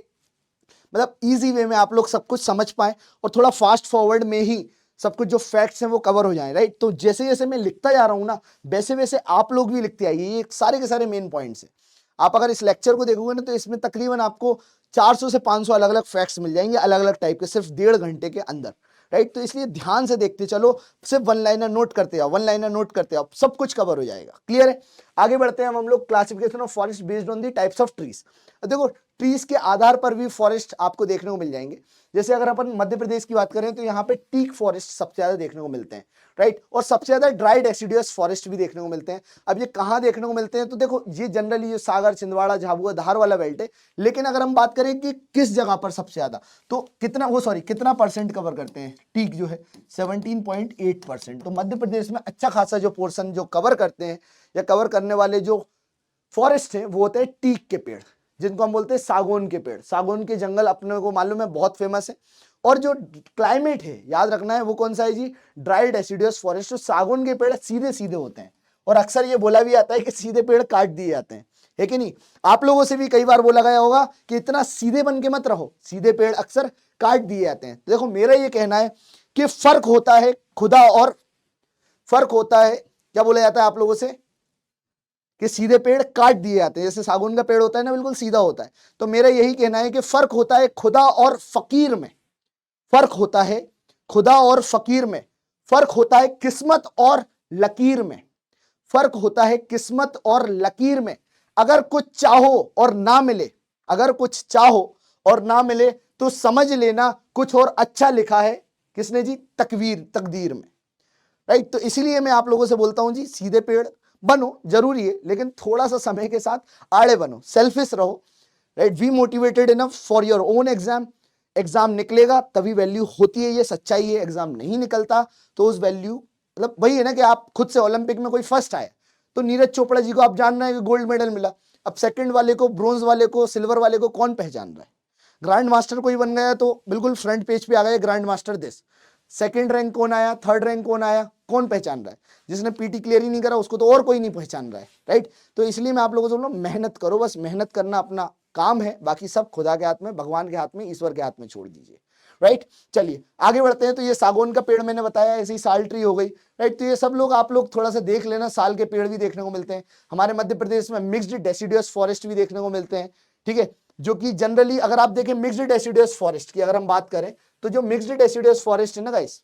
मतलब इजी वे में आप लोग सब कुछ समझ पाए और थोड़ा फास्ट फॉरवर्ड में ही सब कुछ जो फैक्ट्स हैं वो कवर हो जाएं, राइट। तो जैसे जैसे मैं लिखता जा रहा हूं ना, वैसे वैसे आप लोग भी लिखते आइए, ये सारे के सारे मेन पॉइंट्स हैं। आप अगर इस लेक्चर को देखोगे ना, तो इसमें तकरीबन आपको 400 से 500 अलग अलग फैक्ट्स मिल जाएंगे, अलग अलग टाइप के, सिर्फ 1.5 घंटे के अंदर, राइट। तो इसलिए ध्यान से देखते चलो, सिर्फ वन लाइनर नोट करते आओ, वन लाइनर नोट करते आओ, सब कुछ कवर हो जाएगा, क्लियर है। आगे बढ़ते हैं हम लोग classification of forest based on the types of trees. देखो ट्रीज के आधार पर भी फॉरेस्ट आपको देखने को मिल जाएंगे। जैसे अगर अपन मध्य प्रदेश की बात करें तो यहाँ पे टीक फॉरेस्ट सबसे ज्यादा देखने को मिलते हैं, राइट, और सबसे ज्यादा ड्राई डेसिडुअस फॉरेस्ट भी देखने को मिलते हैं। अब ये कहाँ देखने को मिलते हैं, तो देखो ये जनरली ये सागर, छिंदवाड़ा, झाबुआ, धार वाला बेल्ट है, लेकिन अगर हम बात करें कि किस जगह पर सबसे ज्यादा, तो कितना परसेंट कवर करते हैं टीक जो है 17.8%। तो मध्य प्रदेश में अच्छा खासा जो पोर्शन जो कवर करते हैं या कवर करने वाले जो फॉरेस्ट है वो होते हैं टीक के पेड़, जिनको हम बोलते हैं सागौन के पेड़। सागौन के जंगल अपने को मालूम है बहुत फेमस है। और जो क्लाइमेट है याद रखना है वो कौन सा है जी, ड्राई डेसिडुअस फॉरेस्ट। तो सागौन के पेड़ सीधे सीधे होते हैं और अक्सर ये बोला भी आता है कि सीधे पेड़ काट दिए जाते हैं, है कि नहीं। आप लोगों से भी कई बार बोला गया होगा कि इतना सीधे बन के मत रहो, सीधे पेड़ अक्सर काट दिए जाते हैं। तो देखो मेरा ये कहना है कि फर्क होता है क्या बोला जाता है आप लोगों से, कि सीधे पेड़ काट दिए जाते हैं। जैसे सागौन का पेड़ होता है ना बिल्कुल सीधा होता है। तो मेरा यही कहना है कि फर्क होता है खुदा और फकीर में, फर्क होता है खुदा और फकीर में, फर्क होता है किस्मत और लकीर में, फर्क होता है किस्मत और लकीर में। अगर कुछ चाहो और ना मिले, अगर कुछ चाहो और ना मिले तो समझ लेना कुछ और अच्छा लिखा है किसने जी, तकदीर में, राइट। तो इसीलिए मैं आप लोगों से बोलता हूं जी सीधे पेड़ बनो, जरूरी है, लेकिन थोड़ा सा समय के साथ आड़े बनो, सेल्फिश रहो, right. Be motivated enough for your own exam. Exam निकलेगा तभी वैल्यू होती है, ये सच्चाई है। एग्जाम नहीं निकलता तो उस वैल्यू, मतलब वही है ना कि आप खुद से ओलंपिक में कोई फर्स्ट आए तो नीरज चोपड़ा जी को आप जान रहे हैं कि गोल्ड मेडल मिला, अब सेकंड वाले को, ब्रोंज वाले को, सिल्वर वाले को कौन पहचान रहा है। ग्रैंड मास्टर कोई बन गया तो बिल्कुल फ्रंट पेज पे आ गया ग्रैंड मास्टर देश। सेकंड रैंक कौन आया, थर्ड रैंक कौन आया, कौन पहचान रहा है। जिसने पीटी क्लियर ही नहीं करा उसको तो और कोई नहीं पहचान रहा है, राइट। तो इसलिए मैं आप लोगों से बोल रहा हूं मेहनत करो, बस मेहनत करना अपना काम है, बाकी सब खुदा के हाथ में, भगवान के हाथ में, ईश्वर के हाथ में छोड़ दीजिए, राइट। चलिए आगे बढ़ते हैं। तो ये सागौन का पेड़ मैंने बताया, ऐसे ही साल ट्री हो गई, राइट। तो ये सब लोग आप लोग थोड़ा सा देख लेना, साल के पेड़ भी देखने को मिलते हैं। हमारे मध्य प्रदेश में मिक्स्ड डेसिडुअस फॉरेस्ट भी देखने को मिलते हैं, ठीक है, जो कि जनरली अगर आप देखें मिक्स्ड डेसिडुअस फॉरेस्ट की अगर हम बात करें तो जो मिक्स्ड डेसिडुअस फॉरेस्ट है ना गाइस,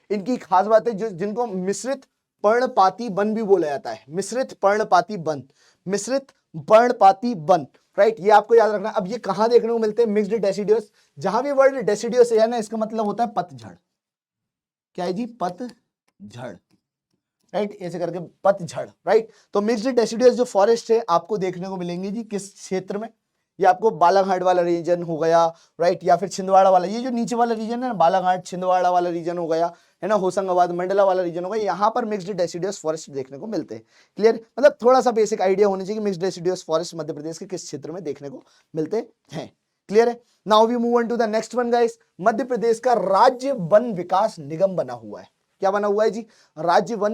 इनकी खास बात है जो जिनको मिश्रित पर्णपाती वन भी बोला जाता है, मिश्रित पर्णपाती वन, मिश्रित पर्णपाती वन, राइट। ये आपको याद रखना। अब ये कहां देखने को मिलते हैं मिक्स्ड डेसिडुअस, जहां भी वर्ड डेसिडुअस है ना इसका मतलब होता है पतझड़। क्या है जी, पतझड़, राइट, ऐसे करके पतझड़, राइट। तो मिक्स्ड डेसिडुअस जो फॉरेस्ट है आपको देखने को मिलेंगी जी किस क्षेत्र में, ये आपको बालाघाट वाला रीजन हो गया, राइट, या फिर छिंदवाड़ा वाला, ये जो नीचे वाला रीजन है ना, बालाघाट छिंदवाड़ा वाला रीजन हो गया, है ना, होशंगाबाद मंडला वाला रीजन हो गया, यहाँ पर मिक्स्ड डेसिडुअस फॉरेस्ट देखने को मिलते हैं। क्लियर, मतलब थोड़ा सा बेसिक आइडिया होना चाहिए कि mixed deciduous forest Madhya Pradesh के किस क्षेत्र में देखने को मिलते हैं। क्लियर है। Now we move on to the next one guys. Madhya Pradesh का राज्य वन विकास निगम बना हुआ है। क्या बना हुआ है जी, राज्य वन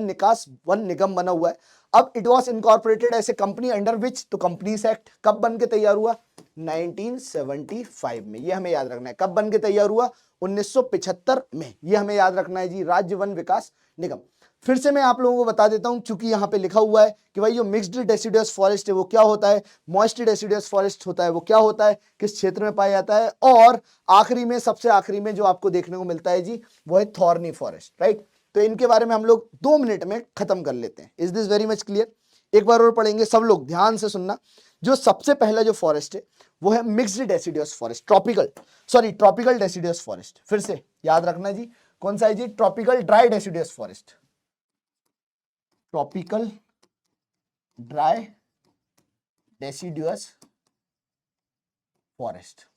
निगम बना हुआ है। अब it was incorporated as a company under which, तो कंपनीज एक्ट कब बन के तैयार हुआ, 1975 में। ये हमें याद रखना है, कब बन के तैयार हुआ, 1975 में। ये हमें याद रखना है जी, राज्य वन विकास निगम। फिर से मैं आप लोगों को बता देता हूं, क्योंकि यहाँ पे लिखा हुआ है कि भाई जो मिक्स्ड डेसिडुअस फॉरेस्ट है वो क्या होता है, मॉइस्ट डेसिडुअस फॉरेस्ट होता है वो क्या होता है, किस क्षेत्र में पाया जाता है, और आखिरी में, सबसे आखिरी में जो आपको देखने को मिलता है जी वो है थॉर्नी फॉरेस्ट, राइट। तो इनके बारे में हम लोग 2 मिनट में खत्म कर लेते हैं। Is this very much clear. एक बार और पढ़ेंगे, सब लोग ध्यान से सुनना। जो सबसे पहला जो फॉरेस्ट है वो है mixed deciduous forest, tropical deciduous forest. फिर से याद रखना जी, कौन सा है जी, tropical dry deciduous forest, tropical dry deciduous forest.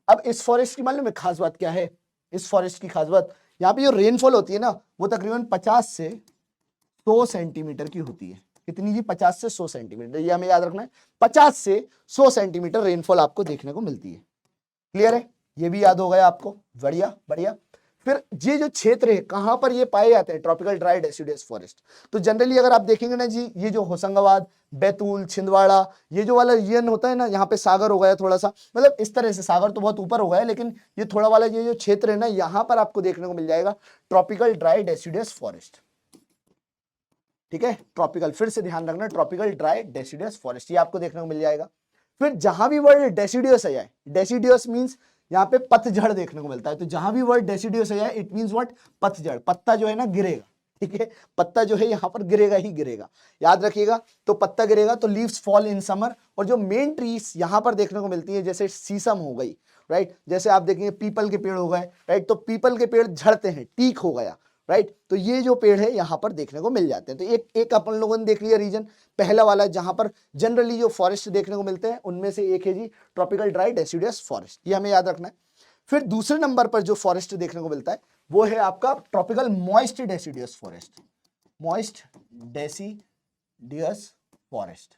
अब इस फॉरेस्ट की मालूम है खास बात क्या है, इस फॉरेस्ट की खास बात, यहाँ पे जो रेनफॉल होती है ना वो तकरीबन 50 से 100 सेंटीमीटर की होती है। कितनी जी, 50 से 100 सेंटीमीटर, ये हमें याद रखना है, 50 से 100 सेंटीमीटर रेनफॉल आपको देखने को मिलती है। क्लियर है, ये भी याद हो गया आपको, बढ़िया बढ़िया। फिर ये जो क्षेत्र है कहां पर ये पाए जाते हैं, ट्रॉपिकल ड्राई डेसिडुअस फॉरेस्ट। तो जनरली अगर आप देखेंगे ना जी, ये जो होशंगाबाद, बैतूल, छिंदवाड़ा, ये जो वाला रीजन होता है ना, यहाँ पे सागर हो गया थोड़ा सा, मतलब इस तरह से, सागर तो बहुत ऊपर हो गया है, लेकिन ये थोड़ा वाला ये जो क्षेत्र है ना, यहाँ पर आपको देखने को मिल जाएगा ट्रॉपिकल ड्राई डेसिडुअस फॉरेस्ट। ठीक है, ट्रॉपिकल, फिर से ध्यान रखना, ट्रॉपिकल ड्राई डेसिडुअस फॉरेस्ट, ये आपको देखने को मिल जाएगा। फिर जहां भी वर्ड डेसिडुअस आ जाए, डेसिडुअस मींस यहाँ पे पतझड़ देखने को मिलता है, तो जहां भी वर्ड डेसिडुअस आ जाए इट मींस व्हाट, पतझड़, पत्ता जो है ना गिरेगा, ठीक है, पत्ता जो है यहाँ पर गिरेगा ही गिरेगा, याद रखिएगा। तो पत्ता गिरेगा तो लीव्स फॉल इन समर। और जो मेन ट्रीज यहाँ पर देखने को मिलती है, जैसे शीशम हो गई, राइट, जैसे आप देखेंगे पीपल के पेड़ हो गए, राइट, तो पीपल के पेड़ झड़ते हैं, टीक हो गया, राइट, तो ये जो पेड़ है यहाँ पर देखने को मिल जाते हैं। तो एक एक अपन लोगों ने देख लिया रीजन, पहला वाला जहां पर जनरली जो फॉरेस्ट देखने को मिलते हैं उनमें से एक है जी ट्रॉपिकल ड्राई डेसिडुअस फॉरेस्ट, ये हमें याद रखना है। फिर दूसरे नंबर पर जो फॉरेस्ट देखने को मिलता है वो है आपका tropical moist deciduous forest, moist deciduous forest,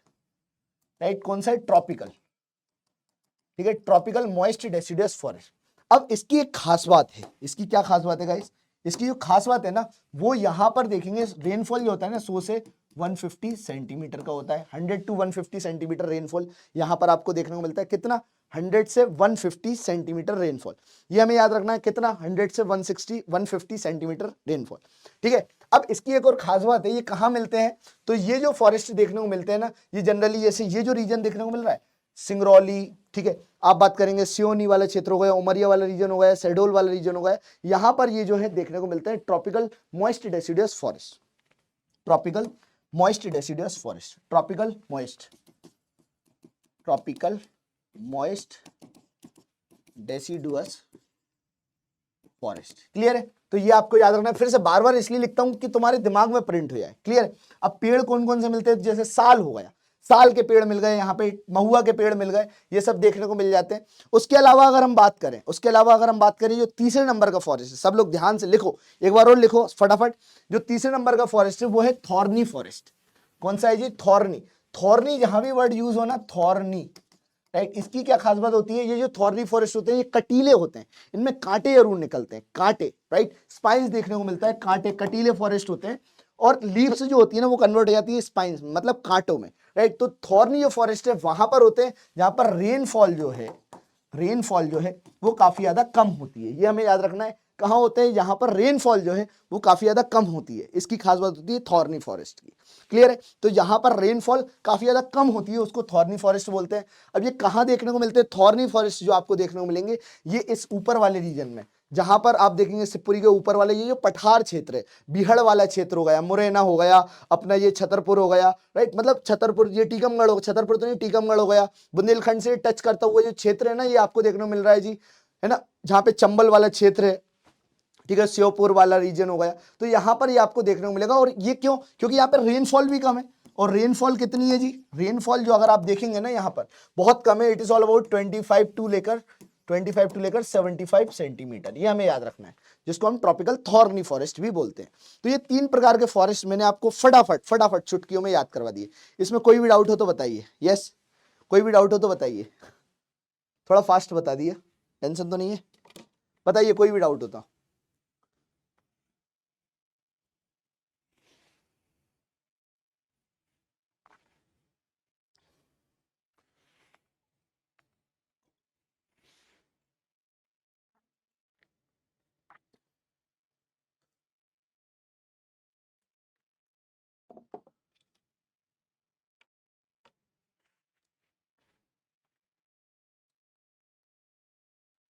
right, कौन सा है, ट्रॉपिकल, ठीक है, ट्रॉपिकल मॉइस्ट डेसिडुअस फॉरेस्ट। अब इसकी एक खास बात है, इसकी क्या खास बात है गाइस, इसकी जो खास बात है ना वो यहां पर देखेंगे रेनफॉल जो होता है ना 100 से 150 सेंटीमीटर का होता है, 100 टू 150 सेंटीमीटर रेनफॉल यहां पर आपको देखने को मिलता है। कितना, 100 से 150 सेंटीमीटर रेनफॉल, ये हमें याद रखना है, कितना, 100 से 150 सेंटीमीटर रेनफॉल, ठीक है। अब इसकी एक और खास बात है, ये कहाँ मिलते हैं, तो ये जो फॉरेस्ट देखने को मिलते हैं ना, ये जनरली जैसे ये जो रीजन देखने को मिल रहा है सिंगरौली, ठीक है, आप बात करेंगे सियोनी वाला क्षेत्र हो गया, उमरिया वाला रीजन हो गया, शहडोल वाला रीजन हो गया, यहां पर ये जो है देखने को मिलता है tropical moist deciduous forest, tropical moist deciduous forest, tropical moist deciduous forest, clear है। तो ये आपको याद रखना है, फिर से बार बार इसलिए लिखता हूं कि तुम्हारे दिमाग में प्रिंट हो जाए, क्लियर है। अब पेड़ कौन कौन से मिलते हैं, जैसे साल हो गया, साल के पेड़ मिल गए, यहाँ पे महुआ के पेड़ मिल गए, ये सब देखने को मिल जाते हैं। उसके अलावा अगर हम बात करें जो तीसरे नंबर का फॉरेस्ट है, सब लोग ध्यान से लिखो, एक बार और लिखो फटाफट, जो तीसरे नंबर का फॉरेस्ट है वो है थॉर्नी फॉरेस्ट। कौन सा है जी, थॉर्नी, थॉर्नी जहां भी वर्ड यूज हो ना, थॉर्नी, राइट, इसकी क्या खास बात होती है, ये जो थॉर्नी फॉरेस्ट होते हैं ये कटीले होते हैं, इनमें कांटे जरूर निकलते हैं, कांटे, राइट, स्पाइंस देखने को मिलता है, कांटे, कटीले फॉरेस्ट होते हैं, और लीव्स जो होती है ना वो कन्वर्ट हो जाती है स्पाइंस, मतलब कांटों में, राइट। तो थॉर्नी जो फॉरेस्ट है वहां पर होते हैं जहां पर रेनफॉल जो है वो काफी ज्यादा कम होती है, ये हमें याद रखना है। कहाँ होते हैं, यहाँ पर रेनफॉल जो है वो काफी ज्यादा कम होती है, इसकी खास बात होती है थॉर्नी फॉरेस्ट की, क्लियर है। तो यहाँ पर रेनफॉल काफी ज्यादा कम होती है, उसको थॉर्नी फॉरेस्ट बोलते हैं। अब ये कहाँ देखने को मिलते हैं, थॉर्नी फॉरेस्ट जो आपको देखने को मिलेंगे ये इस ऊपर वाले रीजन में, जहां पर आप देखेंगे शिवपुरी के ऊपर वाले ये जो पठार क्षेत्र है, बिहड़ वाला क्षेत्र हो गया, मुरैना हो गया, अपना ये छतरपुर हो गया, राइट, मतलब छतरपुर, ये टीकमगढ़ हो, छतरपुर तो नहीं, टीकमगढ़ हो गया, बुंदेलखंड से टच करता हुआ जो क्षेत्र है ना ये आपको देखने को मिल रहा है जी, है ना, जहाँ पे चंबल वाला क्षेत्र है, ठीक है, श्योपुर वाला रीजन हो गया, तो यहाँ पर ये आपको देखने को मिलेगा। और ये क्यों, क्योंकि यहाँ पर रेनफॉल भी कम है, और रेनफॉल कितनी है जी, रेनफॉल जो अगर आप देखेंगे ना यहाँ पर बहुत कम है, it is all about 25 to लेकर 75 सेंटीमीटर, ये हमें याद रखना है, जिसको हम ट्रॉपिकल थॉर्नी फॉरेस्ट भी बोलते हैं। तो ये 3 प्रकार के फॉरेस्ट मैंने आपको फटाफट चुटकियों में याद करवा दिए। इसमें कोई भी डाउट हो तो बताइए, यस, कोई भी डाउट हो तो बताइए, थोड़ा फास्ट बता दिए, टेंशन तो नहीं है, बताइए कोई भी डाउट होता।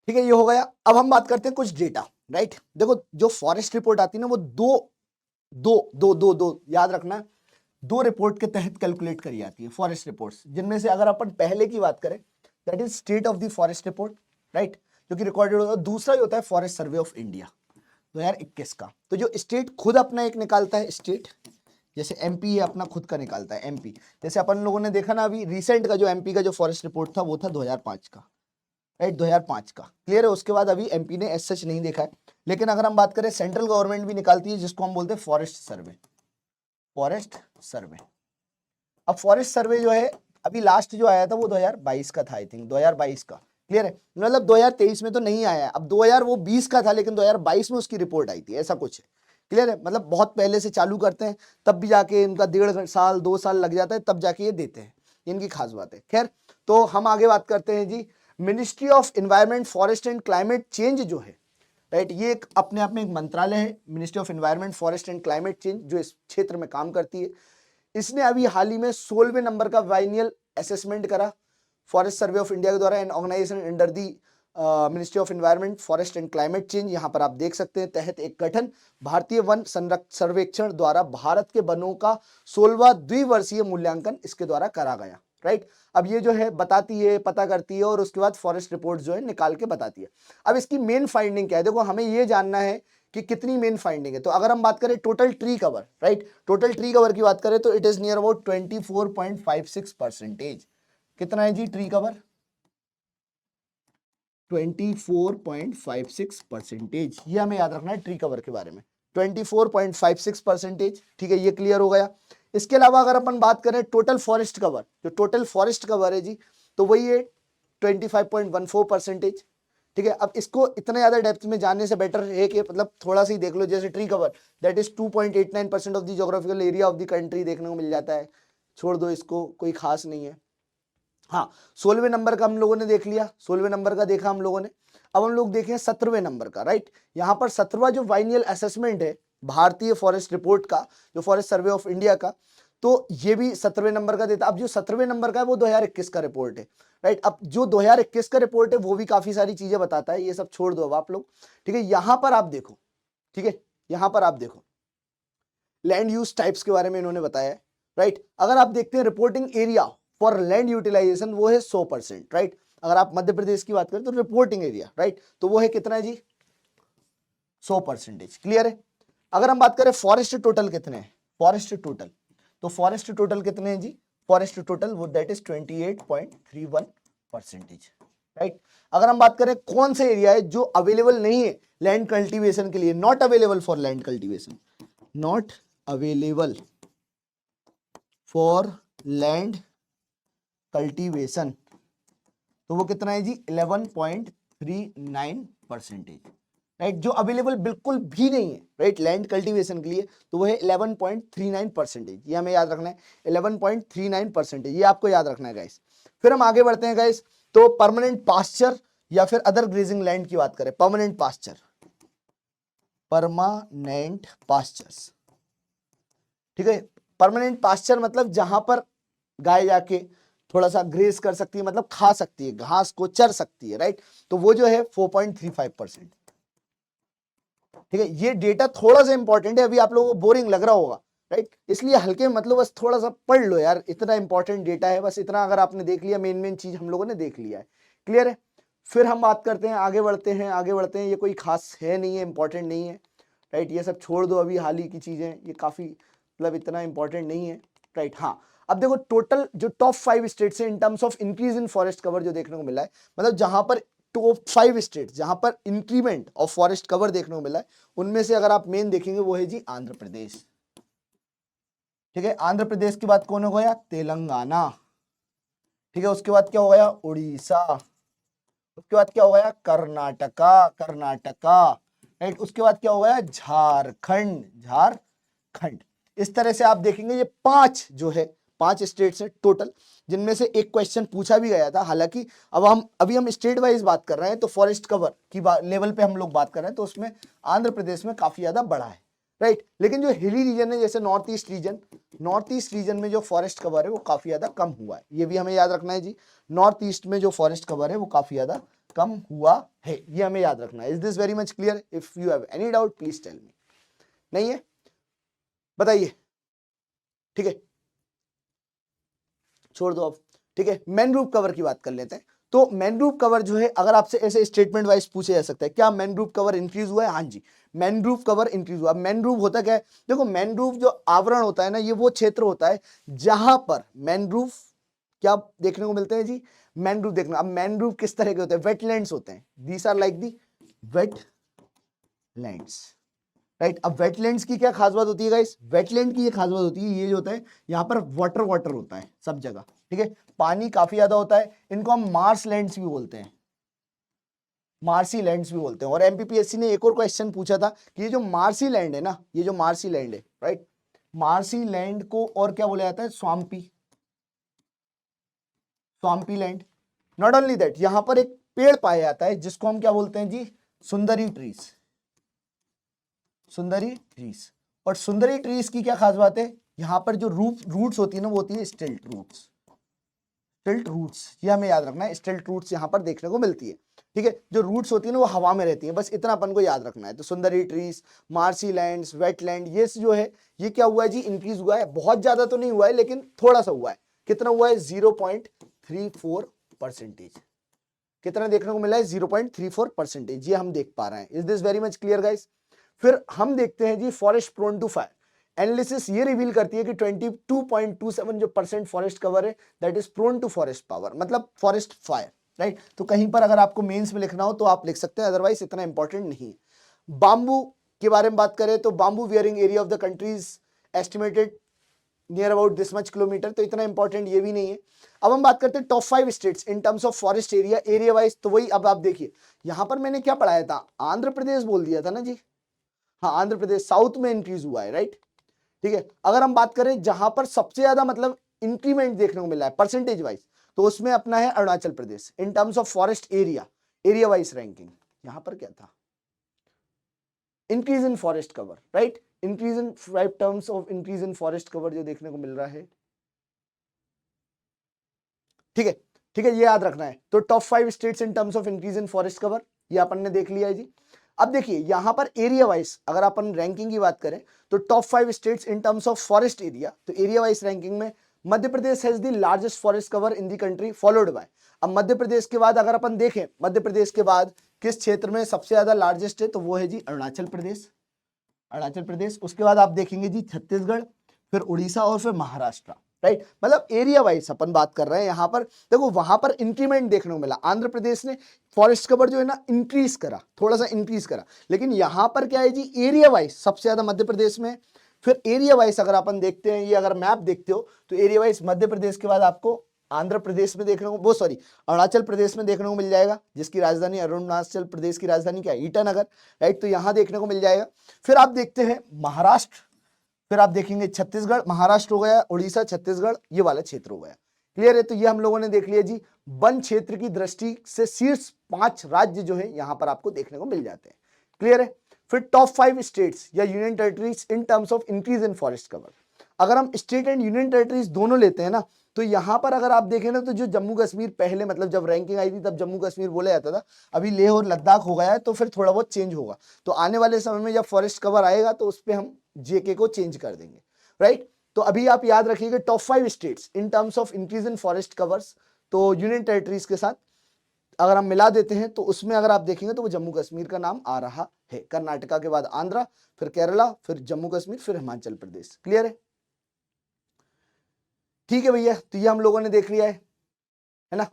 ठीक है, ये हो गया। अब हम बात करते हैं कुछ डेटा, राइट। देखो जो फॉरेस्ट रिपोर्ट आती है ना वो दो दो दो दो दो याद रखना, 2 रिपोर्ट के तहत कैलकुलेट करी जाती है फॉरेस्ट रिपोर्ट्स, जिनमें से अगर अपन पहले की बात करें that is state of the forest report, right, जो कि रिकॉर्डेड होता है। दूसरा होता है फॉरेस्ट सर्वे ऑफ इंडिया 2021 का। तो जो स्टेट खुद अपना एक निकालता है, स्टेट जैसे एमपी है अपना खुद का निकालता है, एमपी जैसे अपन लोगों ने देखा ना अभी रिसेंट का जो एमपी का जो फॉरेस्ट रिपोर्ट था वो था 2005 का, राइट, 2005 का, क्लियर है। उसके बाद अभी एमपी ने एज सच नहीं देखा है, लेकिन अगर हम बात करें सेंट्रल गवर्नमेंट भी निकालती है जिसको हम बोलते हैं फॉरेस्ट सर्वे, फॉरेस्ट सर्वे। अब फॉरेस्ट सर्वे जो है अभी लास्ट जो आया था वो 2022 का था, आई थिंक 2022 का, क्लियर है, मतलब 2023 में तो नहीं आया, अब 2020 का था लेकिन 2022 में उसकी रिपोर्ट आई थी, ऐसा कुछ है, क्लियर है। मतलब बहुत पहले से चालू करते हैं तब भी जाके इनका 1.5 साल 2 साल लग जाता है, तब जाके ये देते हैं, इनकी खास बात है। खैर तो हम आगे बात करते हैं जी, ministry of environment forest and climate change जो है, राइट, ये एक अपने आप में एक मंत्रालय है, ministry of environment forest and climate change, जो इस क्षेत्र में काम करती है। इसने अभी हाल ही में 16वें नंबर का बाइनियल असेसमेंट करा फॉरेस्ट सर्वे ऑफ इंडिया के द्वारा, and organization under the ministry of environment forest and climate change, यहाँ पर आप देख सकते हैं, तहत एक गठन भारतीय वन सर्वेक्षण द्वारा भारत के वनों का 16वां द्विवर्षीय मूल्यांकन इसके द्वारा करा गया। राइट, अब ये जो है बताती है, पता करती है और उसके बाद फॉरेस्ट रिपोर्ट जो है निकाल के बताती है। अब इसकी मेन फाइंडिंग क्या है, देखो हमें ये जानना है कि कितनी मेन फाइंडिंग है। तो अगर हम बात करें total tree cover, right, total tree cover की बात करें तो इट इज नियर अबाउट 24.56%। कितना है जी ट्री कवर? 24.56%। ये हमें याद रखना है ट्री कवर के बारे में, 24.56%। ठीक है, ये क्लियर हो गया। इसके अलावा अगर अपन बात करें टोटल फॉरेस्ट कवर, जो टोटल फॉरेस्ट कवर है जी, तो वही है 25.14%। ठीक है, अब इसको इतना ज्यादा डेप्थ में जानने से बेटर है कि मतलब थोड़ा सा ही देख लो। जैसे tree cover that is 2.89% of the geographical area of the country देखने को मिल जाता है। छोड़ दो इसको, कोई खास नहीं है। हाँ, 16वें नंबर का हम लोगों ने देख लिया, 16वें नंबर का देखा हम लोगों ने। अब हम लोग देखें 17वें नंबर का। राइट, यहाँ पर 17वां जो बाइनियल असेसमेंट है भारतीय फॉरेस्ट रिपोर्ट का, जो फॉरेस्ट सर्वे ऑफ इंडिया का, तो ये भी 17वें नंबर का देता। अब जो 17वें नंबर का है वो 2021 का रिपोर्ट है। राइट, अब जो 2021 का रिपोर्ट है वो भी काफी सारी चीजें बताता है, ये सब छोड़ दो अब आप लोग। ठीक है, यहां पर आप देखो, ठीक है, यहां पर आप देखो लैंड यूज टाइप्स के बारे में इन्होंने बताया है। राइट, अगर आप देखते हैं reporting area for land utilization वो है 100%। राइट, अगर आप मध्य प्रदेश की बात करें तो रिपोर्टिंग एरिया, राइट, तो वो है कितना है जी? 100%। क्लियर है। अगर हम बात करें फॉरेस्ट टोटल कितने हैं, फॉरेस्ट टोटल, तो फॉरेस्ट टोटल कितने हैं जी? फॉरेस्ट टोटल वो दैट इज 28.31%। राइट, अगर हम बात करें कौन से एरिया है जो अवेलेबल नहीं है लैंड कल्टीवेशन के लिए, not available for land cultivation, not available for land cultivation, तो वो कितना है जी? 11.39%। राइट, जो अवेलेबल बिल्कुल भी नहीं है राइट लैंड कल्टीवेशन के लिए, तो वो है 11.39%। ये हमें याद रखना है, 11.39%, ये आपको याद रखना है गाइस। फिर हम आगे बढ़ते हैं गाइस, तो परमानेंट पास्चर या फिर अदर ग्रेजिंग लैंड की बात करें। परमानेंट पास्चर, परमानेंट पास्चर्स, ठीक है, परमानेंट पास्चर मतलब जहां पर गाय जाके थोड़ा सा ग्रेस कर सकती है, मतलब खा सकती है, घास को चर सकती है। राइट, तो वो जो है 4.35%। ठीक है, ये डेटा थोड़ा सा इंपॉर्टेंट है, अभी आप लोगों को बोरिंग लग रहा होगा, राइट, इसलिए हल्के मतलब बस थोड़ा सा पढ़ लो यार, इतना इंपॉर्टेंट डेटा है, बस इतना अगर आपने देख लिया, मेन मेन चीज हम लोगों ने देख लिया है। क्लियर है। फिर हम बात करते हैं, आगे बढ़ते हैं, आगे बढ़ते हैं। ये कोई खास है नहीं है, इंपॉर्टेंट नहीं है। राइट, ये सब छोड़ दो, अभी हाल ही की चीजें, ये काफी मतलब इतना इंपॉर्टेंट नहीं है। राइट, हाँ, अब देखो टोटल जो टॉप 5 स्टेट्स हैं इन terms of increase in forest cover जो देखने को मिला है, मतलब जहां पर टॉप 5 स्टेट जहां पर इंक्रीमेंट ऑफ फॉरेस्ट कवर देखने को मिला है, उनमें से अगर आप मेन देखेंगे वो है जी आंध्र प्रदेश। ठीक है, आंध्र प्रदेश के बाद कौन हो गया? तेलंगाना। ठीक है, उसके बाद क्या हो गया? उड़ीसा। उसके बाद क्या हो गया? कर्नाटका, कर्नाटका। राइट, उसके बाद क्या हो गया? झारखंड, झारखंड। इस तरह से आप देखेंगे ये 5 जो है 5 स्टेट्स हैं टोटल, जिनमें से एक क्वेश्चन पूछा भी गया था। हालांकि अभी हम स्टेट वाइज बात कर रहे हैं, तो फॉरेस्ट कवर की लेवल पे हम लोग बात कर रहे हैं, तो उसमें आंध्र प्रदेश में काफी ज्यादा बड़ा है। राइट, लेकिन जो हिली रीजन है जैसे नॉर्थ ईस्ट रीजन में जो फॉरेस्ट कवर है वो काफी ज्यादा कम हुआ है, ये भी हमें याद रखना है जी। नॉर्थ ईस्ट में जो फॉरेस्ट कवर है वो काफी ज्यादा कम हुआ है, ये हमें याद रखना है। Is this very much clear? If you have any doubt please tell me. नहीं है, बताइए। ठीक है, छोड़ दो अब। ठीक है, मैनग्रोव कवर की बात कर लेते हैं। तो मैनग्रोव कवर जो है, अगर आपसे ऐसे स्टेटमेंट वाइज पूछे जा सकता है, क्या मैनग्रोव कवर इंक्रीज हुआ है? हाँ जी, मैनग्रोव कवर इंक्रीज हुआ। मैनग्रोव होता क्या है? देखो, मैनग्रोव जो आवरण होता है ना, ये वो क्षेत्र होता है जहां पर मैनग्रोव क्या देखने को मिलते हैं जी? मैनग्रोव देखना। अब मैनग्रोव किस तरह के होते हैं? वेटलैंड्स होते हैं। These are like the wetlands. Right, अब वेटलैंड्स की क्या खास बात होती है गाइस? वेटलैंड की ये खास बात होती है, ये जो होता है यहाँ पर वाटर होता है सब जगह। ठीक है, पानी काफी ज्यादा होता है, इनको हम मार्श लैंड्स भी बोलते हैं, मार्सी लैंड्स भी बोलते हैं। और एमपीपीएससी ने एक और क्वेश्चन पूछा था कि ये जो मार्सी लैंड है ना, ये जो मार्सी लैंड है, राइट, मार्सी लैंड को और क्या बोला जाता है? स्वाम्पी लैंड। नॉट ओनली दैट, यहां पर एक पेड़ पाया जाता है जिसको हम क्या बोलते हैं जी? सुंदरी ट्रीज, सुंदरी ट्रीज। और सुंदरी ट्रीज की क्या खास बात है? यहां पर जो रूट्स होती है ना, वो होती है स्टिल्ट रूट्स, स्टिल्ट रूट्स, ये हमें याद रखना है, स्टिल्ट रूट्स यहां पर देखने को मिलती है। ठीक है, जो रूट्स होती है ना वो हवा में रहती है, बस इतना अपन को याद रखना है। तो सुंदरी ट्रीज, मार्सी लैंड्स, वेटलैंड, ये जो है ये क्या हुआ है जी, इंक्रीज हुआ है। बहुत ज्यादा तो नहीं हुआ है लेकिन थोड़ा सा हुआ है। कितना हुआ है, 0.34%। कितना देखने को मिला है, 0.34%। ये हम देख पा रहे हैं। Is this very much clear guys? फिर हम देखते हैं जी forest prone to fire. Analysis ये रिवील करती है कि 22.27 जो परसेंट फॉरेस्ट कवर है that is prone to forest power, मतलब फॉरेस्ट फायर, राइट। तो कहीं पर अगर आपको मेंस में लिखना हो तो आप लिख सकते हैं, अदरवाइज इतना इंपॉर्टेंट नहीं है। बांबू के बारे में बात करें तो bamboo wearing area of the countries estimated near about this much kilometre, तो इतना इंपॉर्टेंट ये भी नहीं है। अब हम बात करते हैं top 5 states in terms of forest area, area wise. तो वही अब आप देखिए, यहां पर मैंने क्या पढ़ाया था, आंध्र प्रदेश बोल दिया था ना जी, हाँ आंध्र प्रदेश साउथ में इंक्रीज हुआ है, राइट। ठीक है, अगर हम बात करें जहां पर सबसे ज्यादा मतलब इंक्रीमेंट देखने को मिला है परसेंटेज वाइज, तो उसमें अपना है Arunachal Pradesh in terms of forest area, area wise ranking. यहां पर क्या था, increase in forest cover, right. Increase in 5 terms of increase in forest cover जो देखने को मिल रहा है, ठीक है। ठीक है, ये याद रखना है। तो top 5 states in terms of increase in forest cover ये अपन ने देख लिया है जी। अब देखिए यहां पर एरिया वाइज अगर अपन रैंकिंग की बात करें तो top 5 states in terms of forest area, तो एरिया वाइज रैंकिंग में Madhya Pradesh has the largest forest cover in the country followed by. अब मध्य प्रदेश के बाद अगर अपन देखें, मध्य प्रदेश के बाद किस क्षेत्र में सबसे ज्यादा लार्जेस्ट है, तो वो है जी अरुणाचल प्रदेश, अरुणाचल प्रदेश। उसके बाद आप देखेंगे जी छत्तीसगढ़, फिर उड़ीसा और फिर महाराष्ट्र, राइट। मतलब एरिया वाइज अपन बात कर रहे हैं। यहां पर देखो वहां पर इंक्रीमेंट देखने को मिला, आंध्र प्रदेश ने फॉरेस्ट कवर जो है ना इंक्रीज करा, थोड़ा सा इंक्रीज करा, लेकिन यहां पर क्या है जी, एरिया वाइज सबसे ज्यादा मध्य प्रदेश में। फिर एरिया वाइज अगर अपन देखते हैं, ये अगर मैप देखते हो तो एरिया वाइज मध्य प्रदेश के बाद आपको आंध्र प्रदेश में देखने को, वो सॉरी अरुणाचल प्रदेश में देखने को मिल जाएगा, जिसकी राजधानी अरुणाचल प्रदेश की राजधानी क्या है, ईटानगर, राइट। तो यहां देखने को मिल जाएगा। फिर आप देखते हैं महाराष्ट्र, फिर आप देखेंगे छत्तीसगढ़, महाराष्ट्र हो गया, उड़ीसा, छत्तीसगढ़, ये वाला क्षेत्र हो गया। क्लियर है? तो ये हम लोगों ने देख लिया जी, वन क्षेत्र की दृष्टि से शीर्ष 5 राज्य जो है यहां पर आपको देखने को मिल जाते हैं। क्लियर है? फिर टॉप 5 स्टेट्स या union territories in terms of increase in forest cover. अगर हम स्टेट एंड यूनियन टेरिटरीज दोनों लेते हैं ना, तो यहां पर अगर आप देखें ना, तो जो जम्मू कश्मीर पहले मतलब जब रैंकिंग आई थी तब जम्मू कश्मीर बोला जाता था, अभी लेह और लद्दाख हो गया है, तो फिर थोड़ा बहुत चेंज होगा। तो आने वाले समय में जब फॉरेस्ट कवर आएगा तो उस पर हम जेके को चेंज कर देंगे, राइट। तो अभी आप याद रखिएगा top 5 states in terms of increase in forest covers, तो यूनियन टेरिटरीज के साथ अगर हम मिला देते हैं तो उसमें अगर आप देखेंगे तो वो जम्मू कश्मीर का नाम आ रहा है। कर्नाटका के बाद आंध्रा, फिर केरला, फिर जम्मू कश्मीर, फिर हिमाचल प्रदेश। क्लियर है? ठीक है भैया, तो ये हम लोगों ने देख लिया है ना।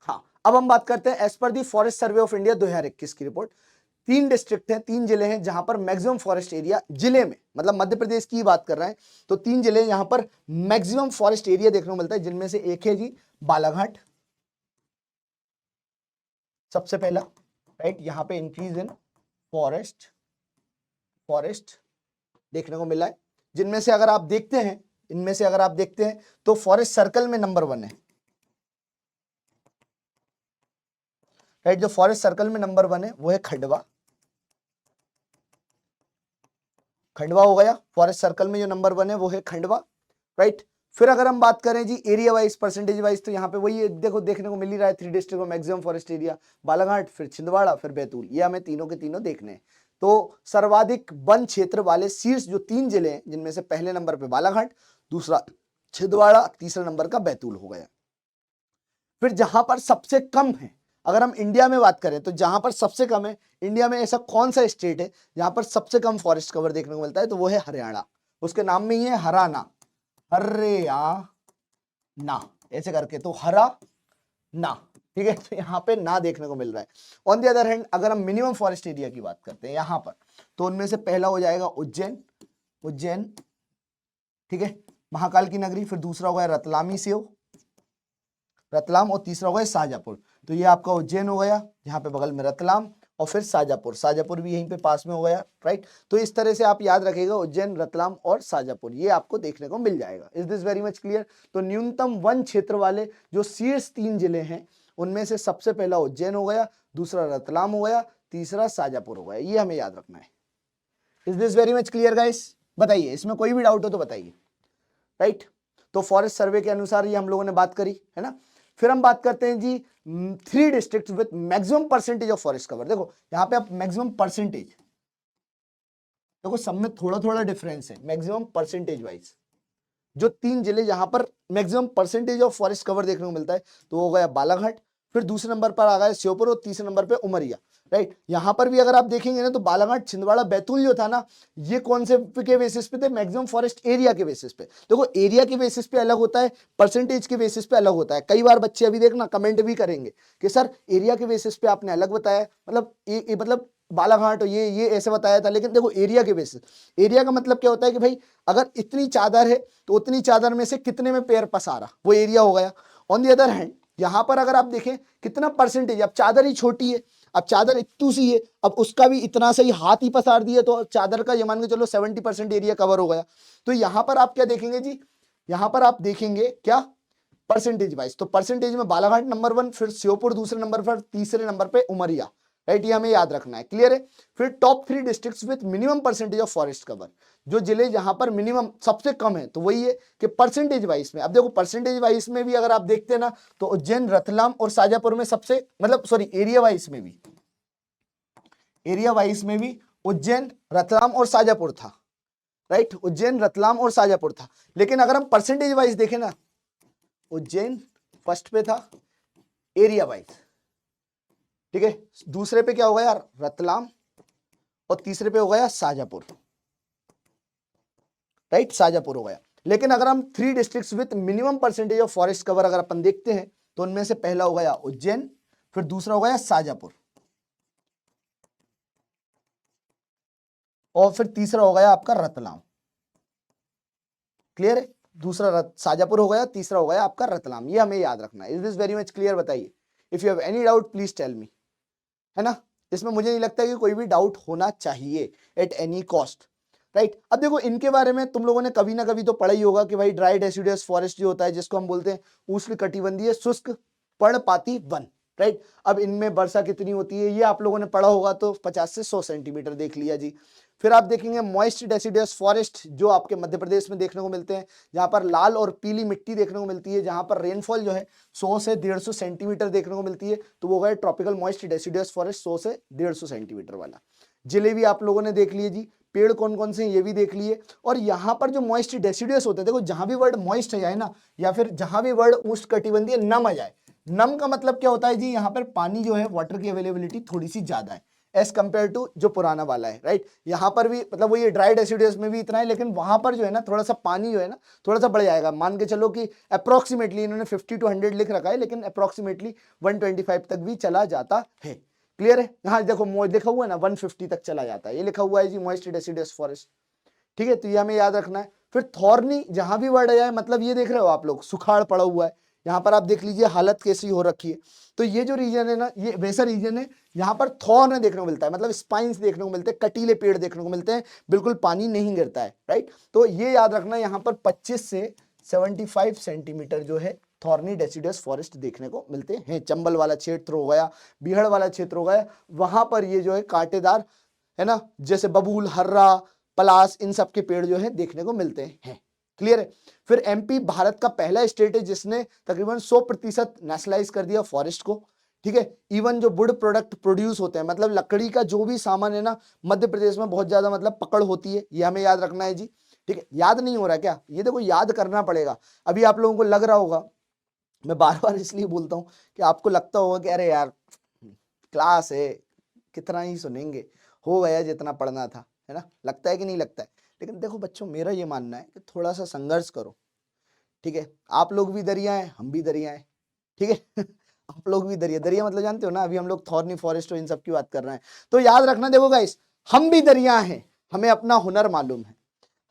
हाँ, अब हम बात करते हैं एज पर the forest survey of India 2021 की रिपोर्ट। 3 डिस्ट्रिक्ट हैं, 3 जिले हैं जहां पर मैक्सिमम फॉरेस्ट एरिया, जिले में मतलब मध्य प्रदेश की बात कर रहे हैं, तो 3 जिले यहां पर मैक्सिमम फॉरेस्ट एरिया देखने को मिलता है, जिनमें से एक है जी बालाघाट, सबसे पहला, राइट। यहां पे इंक्रीज इन फॉरेस्ट देखने को मिला है। जिनमें से अगर आप देखते हैं, इनमें से अगर आप देखते हैं तो फॉरेस्ट सर्कल में नंबर 1 है, राइट। जो फॉरेस्ट सर्कल में नंबर 1 है वो है खंडवा, खंडवा हो गया। फॉरेस्ट सर्कल में जो नंबर 1 है वो है खंडवा, राइट। फिर अगर हम बात करें जी एरिया वाइज, परसेंटेज वाइज, तो यहाँ पे वही देखो देखने को मिल ही रहा है, 3 डिस्ट्रिक्ट में मैक्सिमम फॉरेस्ट एरिया, बालाघाट, फिर छिंदवाड़ा, फिर बैतूल, ये हमें तीनों के तीनों देखने हैं। तो सर्वाधिक वन क्षेत्र वाले शीर्ष जो 3 जिले हैं, जिनमें से पहले नंबर पे बालाघाट, दूसरा छिंदवाड़ा, तीसरा नंबर का बैतूल हो गया। फिर जहां पर सबसे कम है, अगर हम इंडिया में बात करें तो जहां पर सबसे कम है इंडिया में, ऐसा कौन सा स्टेट है जहां पर सबसे कम फॉरेस्ट कवर देखने को मिलता है, तो वो है हरियाणा। उसके नाम में ही है हराना, हरियाणा ऐसे करके, तो हरा ना, ठीक है। तो यहाँ पे ना देखने को मिल रहा है। ऑन द अदर हैंड अगर हम मिनिमम फॉरेस्ट एरिया की बात करते हैं यहाँ पर, तो उनमें से पहला हो जाएगा उज्जैन, ठीक है, महाकाल की नगरी। फिर दूसरा हो गया रतलाम, और तीसरा हो गया शाहजहाँपुर। तो ये आपका उज्जैन हो गया, यहाँ पे बगल में रतलाम, और फिर शाहजहाँपुर भी यहीं पे पास में हो गया, राइट। तो इस तरह से आप याद रखिएगा उज्जैन, रतलाम और शाहजहाँपुर, ये आपको देखने को मिल जाएगा। Is this very much clear? तो न्यूनतम वन क्षेत्र वाले जो शीर्ष 3 जिले हैं, उनमें से सबसे पहला उज्जैन हो गया, दूसरा रतलाम हो गया, तीसरा शाहजहाँपुर हो गया। ये हमें याद रखना है। Is this very much clear guys? बताइए, इसमें कोई भी डाउट हो तो बताइए। राइट। तो फॉरेस्ट सर्वे के अनुसार ये हम लोगों ने बात करी है ना। फिर हम बात करते हैं जी 3 district with maximum percentage of forest cover. देखो यहाँ पे आप मैक्सिमम परसेंटेज, देखो सब में थोड़ा थोड़ा डिफरेंस है मैक्सिमम परसेंटेज वाइज। जो 3 जिले जहां पर maximum percentage of forest cover देखने को मिलता है तो वो गया बालाघाट, फिर दूसरे नंबर पर आ गया श्योपुर और तीसरे नंबर पे उमरिया, राइट। यहां पर भी अगर आप देखेंगे ना तो बालाघाट, छिंदवाड़ा, बैतूल जो था ना, ये कौन से के बेसिस पे थे? मैक्सिमम फॉरेस्ट एरिया के बेसिस पे। देखो एरिया के बेसिस पे अलग होता है, परसेंटेज के बेसिस पे अलग होता है। कई बार बच्चे अभी देखना कमेंट भी करेंगे कि सर एरिया के बेसिस पे आपने अलग बताया, मतलब मतलब बालाघाट ये ऐसे बताया था, लेकिन देखो एरिया के बेसिस, एरिया का मतलब क्या होता है कि भाई अगर इतनी चादर है तो उतनी चादर में से कितने में पैर पसारा, वो एरिया हो गया। ऑन दी अदर हैंड यहां पर अगर आप देखें कितना परसेंटेज, अब चादर ही छोटी है, अब चादर इतू सी है, अब उसका भी इतना सही हाथ ही पसार दिया तो चादर का ये मान के चलो 70% एरिया कवर हो गया। तो यहां पर आप क्या देखेंगे जी, यहां पर आप देखेंगे क्या? Percentage wise. तो परसेंटेज में बालाघाट नंबर 1, फिर श्योपुर दूसरे नंबर पर, तीसरे नंबर पे उमरिया, राइट। ये हमें याद रखना है, क्लियर है। फिर top 3 districts with minimum percentage of forest cover, जो जिले जहां पर मिनिमम सबसे कम है तो वही है कि परसेंटेज वाइज में। अब देखो परसेंटेज वाइज में भी अगर आप देखते हैं ना तो उज्जैन, रतलाम और शाजापुर में सबसे, मतलब सॉरी एरिया वाइज में भी, एरिया वाइज में भी उज्जैन, रतलाम और शाजापुर था, राइट। उज्जैन, रतलाम और शाजापुर था। लेकिन अगर हम परसेंटेज वाइज देखें ना, उज्जैन फर्स्ट पे था एरिया वाइज, ठीक है। दूसरे पे क्या हो गया? रतलाम, और तीसरे पे हो गया शाजापुर, राइट, शाजापुर हो गया। लेकिन अगर हम 3 districts with minimum percentage of forest cover अगर अपन देखते हैं तो उनमें से पहला हो गया उज्जैन, फिर दूसरा हो गया शाजापुर, और फिर तीसरा हो गया आपका रतलाम। क्लियर है? दूसरा शाजापुर हो गया, तीसरा हो गया आपका रतलाम। ये हमें याद रखना है। Is this very much clear? बताइए, if you have any doubt please tell me, है ना। इसमें मुझे नहीं लगता कि कोई भी डाउट होना चाहिए एट एनी कॉस्ट, राइट। अब देखो इनके बारे में तुम लोगों ने कभी ना कभी तो पढ़ा ही होगा कि भाई ड्राई डेसिडुअस फॉरेस्ट जो होता है, जिसको हम बोलते हैं उष्ण कटिबंधीय शुष्क पर्णपाती वन, राइट। अब इनमें वर्षा कितनी होती है ये आप लोगों ने पढ़ा होगा, तो 50 से 100 सेंटीमीटर देख लिया जी। फिर आप देखेंगे मॉइस्ट डेसिडुअस फॉरेस्ट जो आपके मध्य प्रदेश में देखने को मिलते हैं, जहां पर लाल और पीली मिट्टी देखने को मिलती है, जहां पर रेनफॉल जो है 100 से 150 सेंटीमीटर देखने को मिलती है, तो वो गए ट्रॉपिकल मॉइस्ट डेसिडुअस फॉरेस्ट 100 से 150 सेंटीमीटर वाला। जिले भी आप लोगों ने देख लिए जी, पेड़ कौन कौन से हैं ये भी देख लिए। और यहाँ पर जो मॉइस्ट डेसिडुअस होते हैं, देखो जहां भी वर्ड मॉइस्ट है ना, या फिर जहां भी वर्ड उष्ण कटिबंधीय नम आ जाए, नम का मतलब क्या होता है जी, यहाँ पर पानी जो है वाटर की अवेलेबिलिटी थोड़ी सी ज्यादा है एज कंपेयर टू जो पुराना वाला है, राइट। यहाँ पर भी मतलब वो ये ड्राई डेसिडुअस में भी इतना है, लेकिन वहां पर जो है ना थोड़ा सा पानी जो है ना थोड़ा सा बढ़ जाएगा। मान के चलो कि अप्रोक्सीमेटली इन्होंने 50 to 100 लिख रखा है, लेकिन अप्रोक्सीमेटली 125 तक भी चला जाता है। क्लियर है? हाँ देखो लिखा हुआ है ना 150 तक चला जाता है, ये लिखा हुआ है जी मॉइस्ट डेसिडुअस फॉरेस्ट, ठीक है। तो ये हमें याद रखना है। फिर थॉर्नी जहां भी वर्ड आ जाए, मतलब ये देख रहे हो आप लोग सुखाड़ पड़ा हुआ है, यहाँ पर आप देख लीजिए हालत कैसी हो रखी है। तो ये जो रीजन है ना, ये वैसा रीजन है यहाँ पर थॉर्न देखने को मिलता है, मतलब स्पाइंस देखने को मिलते हैं, कटीले पेड़ देखने को मिलते हैं, बिल्कुल पानी नहीं गिरता है, राइट। तो ये याद रखना, यहाँ पर 25 से 75 सेंटीमीटर जो है थॉर्नी डेसिडुअस फॉरेस्ट देखने को मिलते हैं। चंबल वाला क्षेत्र हो गया, बीहड़ वाला क्षेत्र हो गया, वहां पर ये जो है कांटेदार है ना, जैसे बबूल, हर्रा, पलास, इन सब के पेड़ जो है देखने को मिलते हैं। क्लियर है? फिर एमपी भारत का पहला स्टेट है जिसने तकरीबन 100% नेशनलाइज कर दिया फॉरेस्ट को, ठीक है। इवन जो वुड प्रोडक्ट प्रोड्यूस होते हैं, मतलब लकड़ी का जो भी सामान है ना, मध्य प्रदेश में बहुत ज्यादा मतलब पकड़ होती है, ये हमें याद रखना है जी, ठीक है। याद नहीं हो रहा क्या? ये देखो याद करना पड़ेगा। अभी आप लोगों को लग रहा होगा, मैं बार बार इसलिए बोलता हूं कि आपको लगता होगा कि अरे यार क्लास है, कितना ही सुनेंगे, हो गया जितना पढ़ना था, है ना। लगता है कि नहीं लगता है? लेकिन देखो बच्चों, मेरा ये मानना है कि थोड़ा सा संघर्ष करो, ठीक है। आप लोग भी दरिया हैं, हम भी दरिया हैं, ठीक है। आप लोग भी दरिया, दरिया मतलब जानते हो ना, अभी हम लोग थॉर्नी फॉरेस्ट और इन सब की बात कर रहे हैं। तो याद रखना, देखो गाइस, हम भी दरिया हैं, हमें अपना हुनर मालूम है।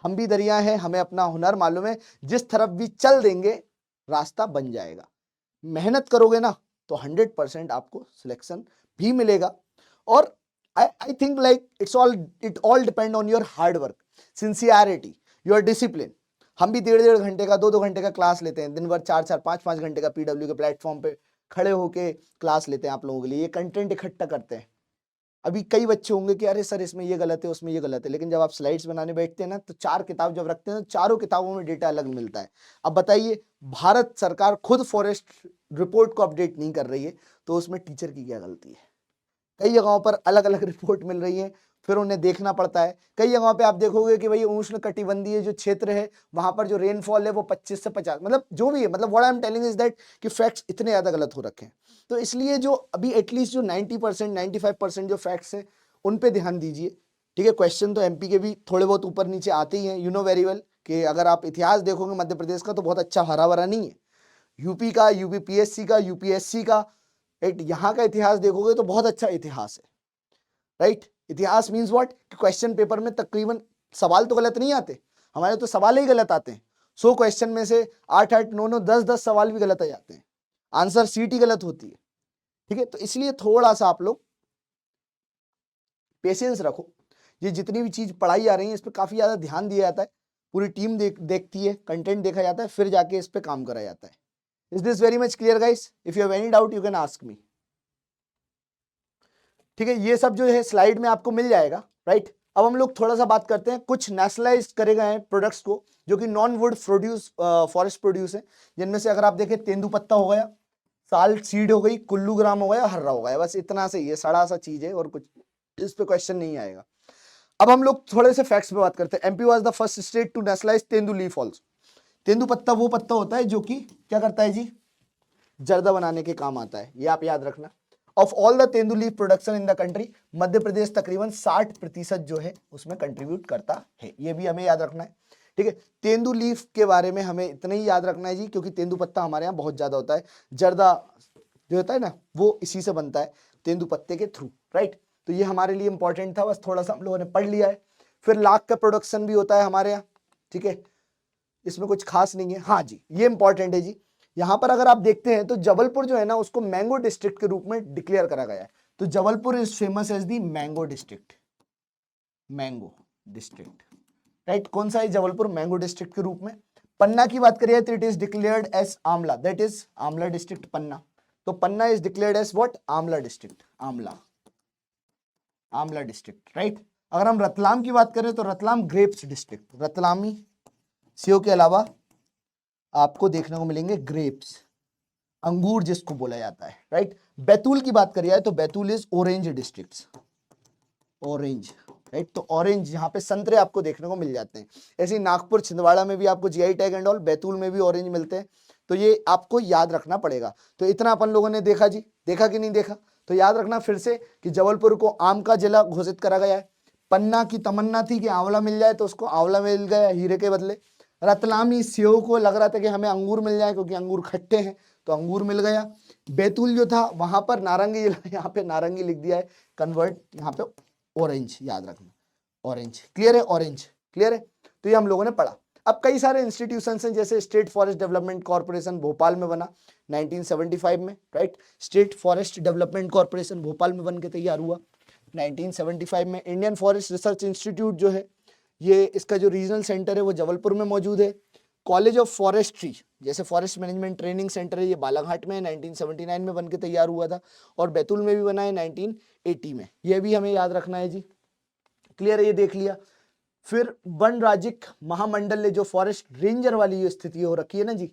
हम भी दरिया हैं, हमें अपना हुनर मालूम है। जिस तरफ भी चल देंगे रास्ता बन जाएगा। मेहनत करोगे ना तो 100% आपको सिलेक्शन भी मिलेगा। और I think like it all depend on your hard work, sincerity, your discipline. हम भी 1.5 घंटे का 2-2 घंटे का क्लास लेते हैं, दिन भर 4-4 5-5 घंटे का पीडब्ल्यू के प्लेटफॉर्म पे खड़े होके क्लास लेते हैं आप लोगों के लिए, ये कंटेंट इकट्ठा करते हैं। अभी कई बच्चे होंगे कि अरे सर इसमें ये गलत है उसमें ये गलत है, लेकिन जब आप स्लाइड्स बनाने बैठते हैं ना तो 4 किताब जब रखते हैं तो चारों किताबों में डेटा अलग मिलता है। अब बताइए भारत सरकार खुद फॉरेस्ट रिपोर्ट को अपडेट नहीं कर रही है तो उसमें टीचर की क्या गलती है? कई जगहों पर अलग अलग रिपोर्ट मिल रही है, फिर उन्हें देखना पड़ता है। कई जगहों पे आप देखोगे कि भाई उष्ण कटिबंधीय जो क्षेत्र है वहां पर जो रेनफॉल है वो 25 से 50, मतलब जो भी है, मतलब what I am telling is that कि फैक्ट्स इतने ज्यादा गलत हो रखे हैं। तो इसलिए जो अभी एटलीस्ट जो 90% 95% जो फैक्ट्स हैं उन पे ध्यान दीजिए। ठीक है, क्वेश्चन तो एमपी के भी थोड़े बहुत ऊपर नीचे आते ही हैं, यू नो वेरी वेल कि अगर आप इतिहास देखोगे मध्य प्रदेश का तो बहुत अच्छा हरा भरा नहीं है। यूपी का, यूपीपीएससी का, यूपीएससी का, राइट, यहाँ का इतिहास देखोगे तो बहुत अच्छा इतिहास है, राइट। इतिहास मीन्स व्हाट, क्वेश्चन पेपर में तकरीबन सवाल तो गलत नहीं आते, हमारे तो सवाल ही गलत आते हैं। 100 क्वेश्चन में से 8-8 9-9 10-10 सवाल भी गलत आ जाते हैं, आंसर सीट ही गलत होती है। ठीक है, तो इसलिए थोड़ा सा आप लोग पेशेंस रखो। ये जितनी भी चीज पढ़ाई आ रही है इस पर काफी ज्यादा ध्यान दिया जाता है, पूरी टीम देखती है, कंटेंट देखा जाता है, फिर जाके इस पे काम करा जाता है। Is this very much clear guys? If you have any doubt you can ask me. ठीक है, ये सब जो है स्लाइड में आपको मिल जाएगा, राइट। अब हम लोग थोड़ा सा बात करते हैं कुछ नेशनलाइज करे गए हैं प्रोडक्ट्स को जो कि non would produce forest produce है, जिनमें से अगर आप देखें तेंदुपत्ता हो गया, साल्ट सीड हो गई, कुल्लू ग्राम हो गया, हर्रा हो गया, बस इतना से ही है, सड़ा सा चीज है और कुछ इस पे क्वेश्चन नहीं आएगा। अब हम लोग थोड़े से फैक्ट्स पे बात करते हैं। MP was the first state to nationalize tendu leaf also. तेंदुपत्ता वो पत्ता होता है जो कि क्या करता है जी, जर्दा बनाने के काम आता है, ये आप याद रखना। Of all the tendu leaf production in the country, Madhya Pradesh तकरीबन 60% जो है उसमें कंट्रीब्यूट करता है, ये भी हमें याद रखना है। ठीक है, तेंदू लीफ के बारे में हमें इतना ही याद रखना है जी, क्योंकि तेंदू पत्ता हमारे यहाँ बहुत ज्यादा होता है, जर्दा जो होता है ना वो इसी से बनता है, तेंदू पत्ते के थ्रू, राइट। तो ये हमारे लिए इंपॉर्टेंट था, बस थोड़ा सा हम लोगों ने पढ़ लिया है। फिर लाख का प्रोडक्शन भी होता है हमारे यहाँ, ठीक है, इसमें कुछ खास नहीं है। हाँ जी, ये इंपॉर्टेंट है जी, यहाँ पर अगर आप देखते हैं तो जबलपुर जो है ना उसको मैंगो डिस्ट्रिक्ट के रूप में डिक्लेयर करा गया है। तो Jabalpur is famous as the mango district, mango district, right. कौन सा है जबलपुर? मैंगो डिस्ट्रिक्ट के रूप में। पन्ना की बात करिए तो it is declared as amla, that is amla district Panna. तो Panna is declared as what? Amla district, amla, amla district, right. अगर हम रतलाम की बात करें तो रतलाम ग्रेप्स डिस्ट्रिक्ट, रतलामी सेव के अलावा आपको देखने को मिलेंगे ग्रेप्स, अंगूर जिसको बोला जाता है, राइट। बैतूल की बात करिए तो Betul is orange district, orange, right. तो ऑरेंज यहाँ पे संतरे आपको देखने को मिल जाते हैं। ऐसे ही नागपुर छिंदवाड़ा में भी आपको GI tag and all, Betul में भी ऑरेंज मिलते हैं। तो ये आपको याद रखना पड़ेगा। तो इतना अपन लोगों ने देखा जी, देखा कि नहीं देखा? तो याद रखना फिर से कि जबलपुर को आम का जिला घोषित करा गया है। पन्ना की तमन्ना थी कि आंवला मिल जाए तो उसको आंवला मिल गया हीरे के बदले। रतलामी सेव को लग रहा था कि हमें अंगूर मिल जाए क्योंकि अंगूर खट्टे हैं, तो अंगूर मिल गया। बैतूल जो था वहां पर नारंगी, यहाँ पे नारंगी लिख दिया है, कन्वर्ट यहाँ पे ऑरेंज, याद रखना ऑरेंज, क्लियर है? ऑरेंज क्लियर है? तो ये हम लोगों ने पढ़ा। अब कई सारे इंस्टीट्यूशंस हैं, जैसे state forest development corporation Bhopal में बना 1975 में, right. State forest development corporation Bhopal में बन के तैयार हुआ 1975 में। इंडियन फॉरेस्ट रिसर्च इंस्टीट्यूट जो है ये, इसका जो रीजनल सेंटर है वो जबलपुर में मौजूद है। कॉलेज ऑफ फॉरेस्ट्री जैसे फॉरेस्ट मैनेजमेंट ट्रेनिंग सेंटर है, ये बालाघाट में 1979 में बन के तैयार हुआ था, और बैतूल में भी बना है 1980 में, ये भी हमें याद रखना है जी, क्लियर है? ये देख लिया। फिर वन राज्यिक महामंडल ने जो फॉरेस्ट रेंजर वाली जो स्थिति हो रखी है ना जी,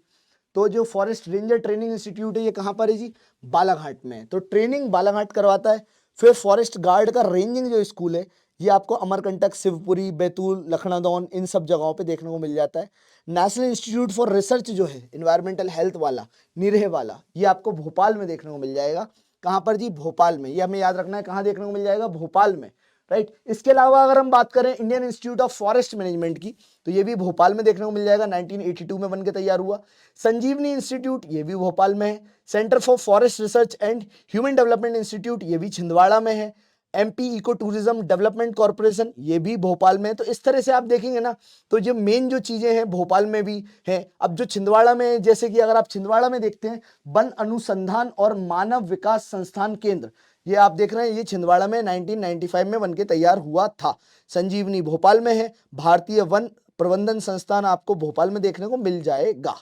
तो जो फॉरेस्ट रेंजर ट्रेनिंग इंस्टीट्यूट है ये कहाँ पर है जी? बालाघाट में। तो ट्रेनिंग बालाघाट करवाता है। फिर फॉरेस्ट गार्ड का रेंजिंग जो स्कूल है ये आपको अमरकंटक, शिवपुरी, बैतूल, लखनादौन, इन सब जगहों पे देखने को मिल जाता है। नेशनल इंस्टीट्यूट फॉर रिसर्च जो है इन्वायरमेंटल हेल्थ वाला, निरह वाला, ये आपको भोपाल में देखने को मिल जाएगा। कहाँ पर जी? भोपाल में। ये हमें याद रखना है, कहाँ देखने को मिल जाएगा? भोपाल में, राइट। इसके अलावा अगर हम बात करें Indian institute of forest management की, तो ये भी भोपाल में देखने को मिल जाएगा, 1982 में बनके तैयार हुआ। संजीवनी इंस्टीट्यूट ये भी भोपाल में है। Centre for forest research and human development institute ये भी छिंदवाड़ा में है। MP ecotourism development corporation ये भी भोपाल में है। तो इस तरह से आप देखेंगे ना, तो जो मेन जो चीजें हैं भोपाल में भी है। अब जो छिंदवाड़ा में, जैसे कि अगर आप छिंदवाड़ा में देखते हैं, वन अनुसंधान और मानव विकास संस्थान केंद्र, ये आप देख रहे हैं, ये छिंदवाड़ा में 1995 में बनके तैयार हुआ था। संजीवनी भोपाल में है। भारतीय वन प्रबंधन संस्थान आपको भोपाल में देखने को मिल जाएगा,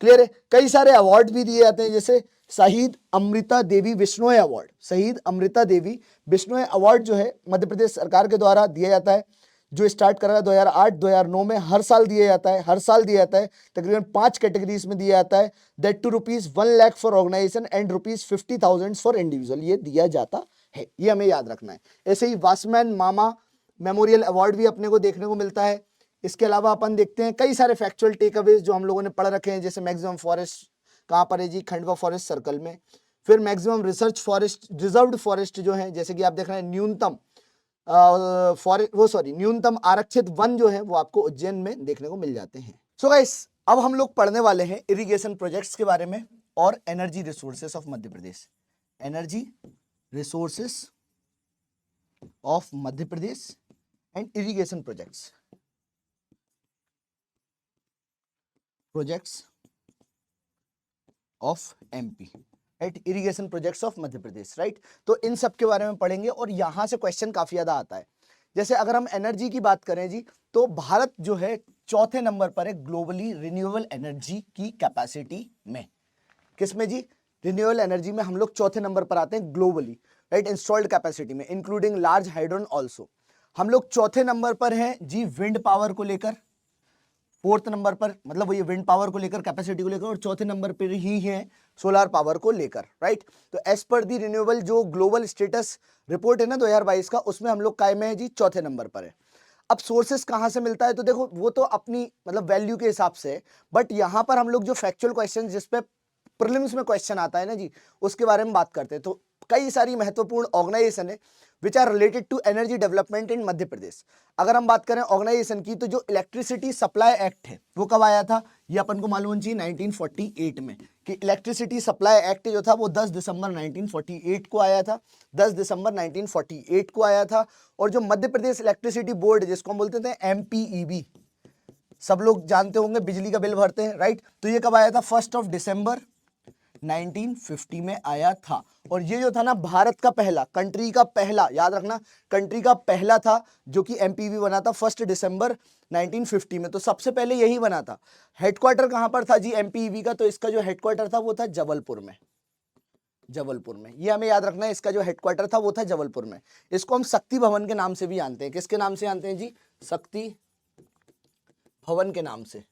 क्लियर है? कई सारे अवार्ड भी दिए जाते हैं, जैसे शहीद अमृता देवी बिश्नोई अवार्ड, शहीद अमृता देवी बिश्नोई अवार्ड जो है मध्य प्रदेश सरकार के द्वारा दिया जाता है, जो स्टार्ट करा 2008-2009 में, हर साल दिया जाता है, हर साल दिया जाता है, तकरीबन 5 कैटेगरीज में दिया जाता है, that too ₹1 lakh for organisation and ₹50,000 for individual, ये दिया जाता है, ये हमें याद रखना है। ऐसे ही वासमैन मामा मेमोरियल अवार्ड भी अपने को देखने को मिलता है। इसके अलावा अपन देखते हैं कई सारे फैक्चुअल टेकअवेज जो हम लोगों ने पढ़ रखे हैं, जैसे मैक्सिमम फॉरेस्ट कहाँ पर है जी, खंडवा फॉरेस्ट सर्कल में। फिर maximum research forest, reserved forest जो है, जैसे कि आप देख रहे हैं न्यूनतम न्यूनतम आरक्षित वन जो है वो आपको उज्जैन में देखने को मिल जाते हैं। सो गाइस, अब हम लोग पढ़ने वाले हैं इरिगेशन प्रोजेक्ट्स के बारे में और energy resources of Madhya Pradesh, energy resources of Madhya Pradesh and irrigation projects of MP, right, irrigation projects of Madhya Pradesh, right. तो इन सब के बारे में पढ़ेंगे और यहां से क्वेश्चन काफी ज्यादा आता है। जैसे अगर हम एनर्जी की बात करें जी, तो भारत जो है चौथे नंबर पर है ग्लोबली रिन्यूएबल एनर्जी की कैपेसिटी में। किसमें जी? रिन्यूएबल एनर्जी में हम लोग चौथे नंबर पर आते हैं ग्लोबली, राइट, इंस्टॉल्ड कैपेसिटी में, इंक्लूडिंग लार्ज हाइड्रोन ऑल्सो। हम लोग चौथे नंबर पर हैं जी विंड पावर को लेकर, फोर्थ नंबर पर, मतलब वो ये विंड पावर को लेकर, कैपेसिटी को लेकर, और चौथे नंबर पर ही है सोलर पावर को लेकर, राइट। तो एज पर दी रिन्यूएबल जो ग्लोबल स्टेटस रिपोर्ट है ना 2022 का, उसमें हम लोग कायम है जी चौथे नंबर पर है। अब सोर्सेस कहां से मिलता है, तो देखो वो तो अपनी मतलब वैल्यू के हिसाब से, बट यहां पर हम लोग जो फैक्चुअल क्वेश्चन जिसपे प्रीलिम्स में क्वेश्चन आता है ना जी, उसके बारे में बात करते हैं। तो कई सारी महत्वपूर्ण ऑर्गेनाइजेशन है which are related to energy development in Madhya Pradesh. अगर हम बात करें ऑर्गेनाइजेशन की, तो जो इलेक्ट्रिसिटी सप्लाई एक्ट है वो कब आया था, ये अपन को मालूम चाहिए 1948 में, कि इलेक्ट्रिसिटी सप्लाई एक्ट जो था वो 10 दिसंबर 1948 को आया था, 10 दिसंबर 1948 को आया था। और जो मध्य प्रदेश इलेक्ट्रिसिटी बोर्ड जिसको हम बोलते थे एमपीईबी, सब लोग जानते होंगे, बिजली का बिल भरते हैं, राइट। तो ये कब आया था? 1 दिसंबर 1950 में आया था। और ये जो था ना भारत का पहला, कंट्री का पहला, याद रखना, कंट्री का पहला था जो कि एमपीवी बना था 1 दिसंबर 1950 में। तो सबसे पहले यही बना था। हेडक्वार्टर कहां पर था जी एमपीवी का? तो इसका जो हेडक्वार्टर था वो था जबलपुर में, जबलपुर में, ये हमें याद रखना है, इसका जो हेडक्वार्टर था वो था जबलपुर में। इसको हम शक्ति भवन के नाम से भी जानते हैं। किसके नाम से जानते हैं जी? शक्ति भवन के नाम से,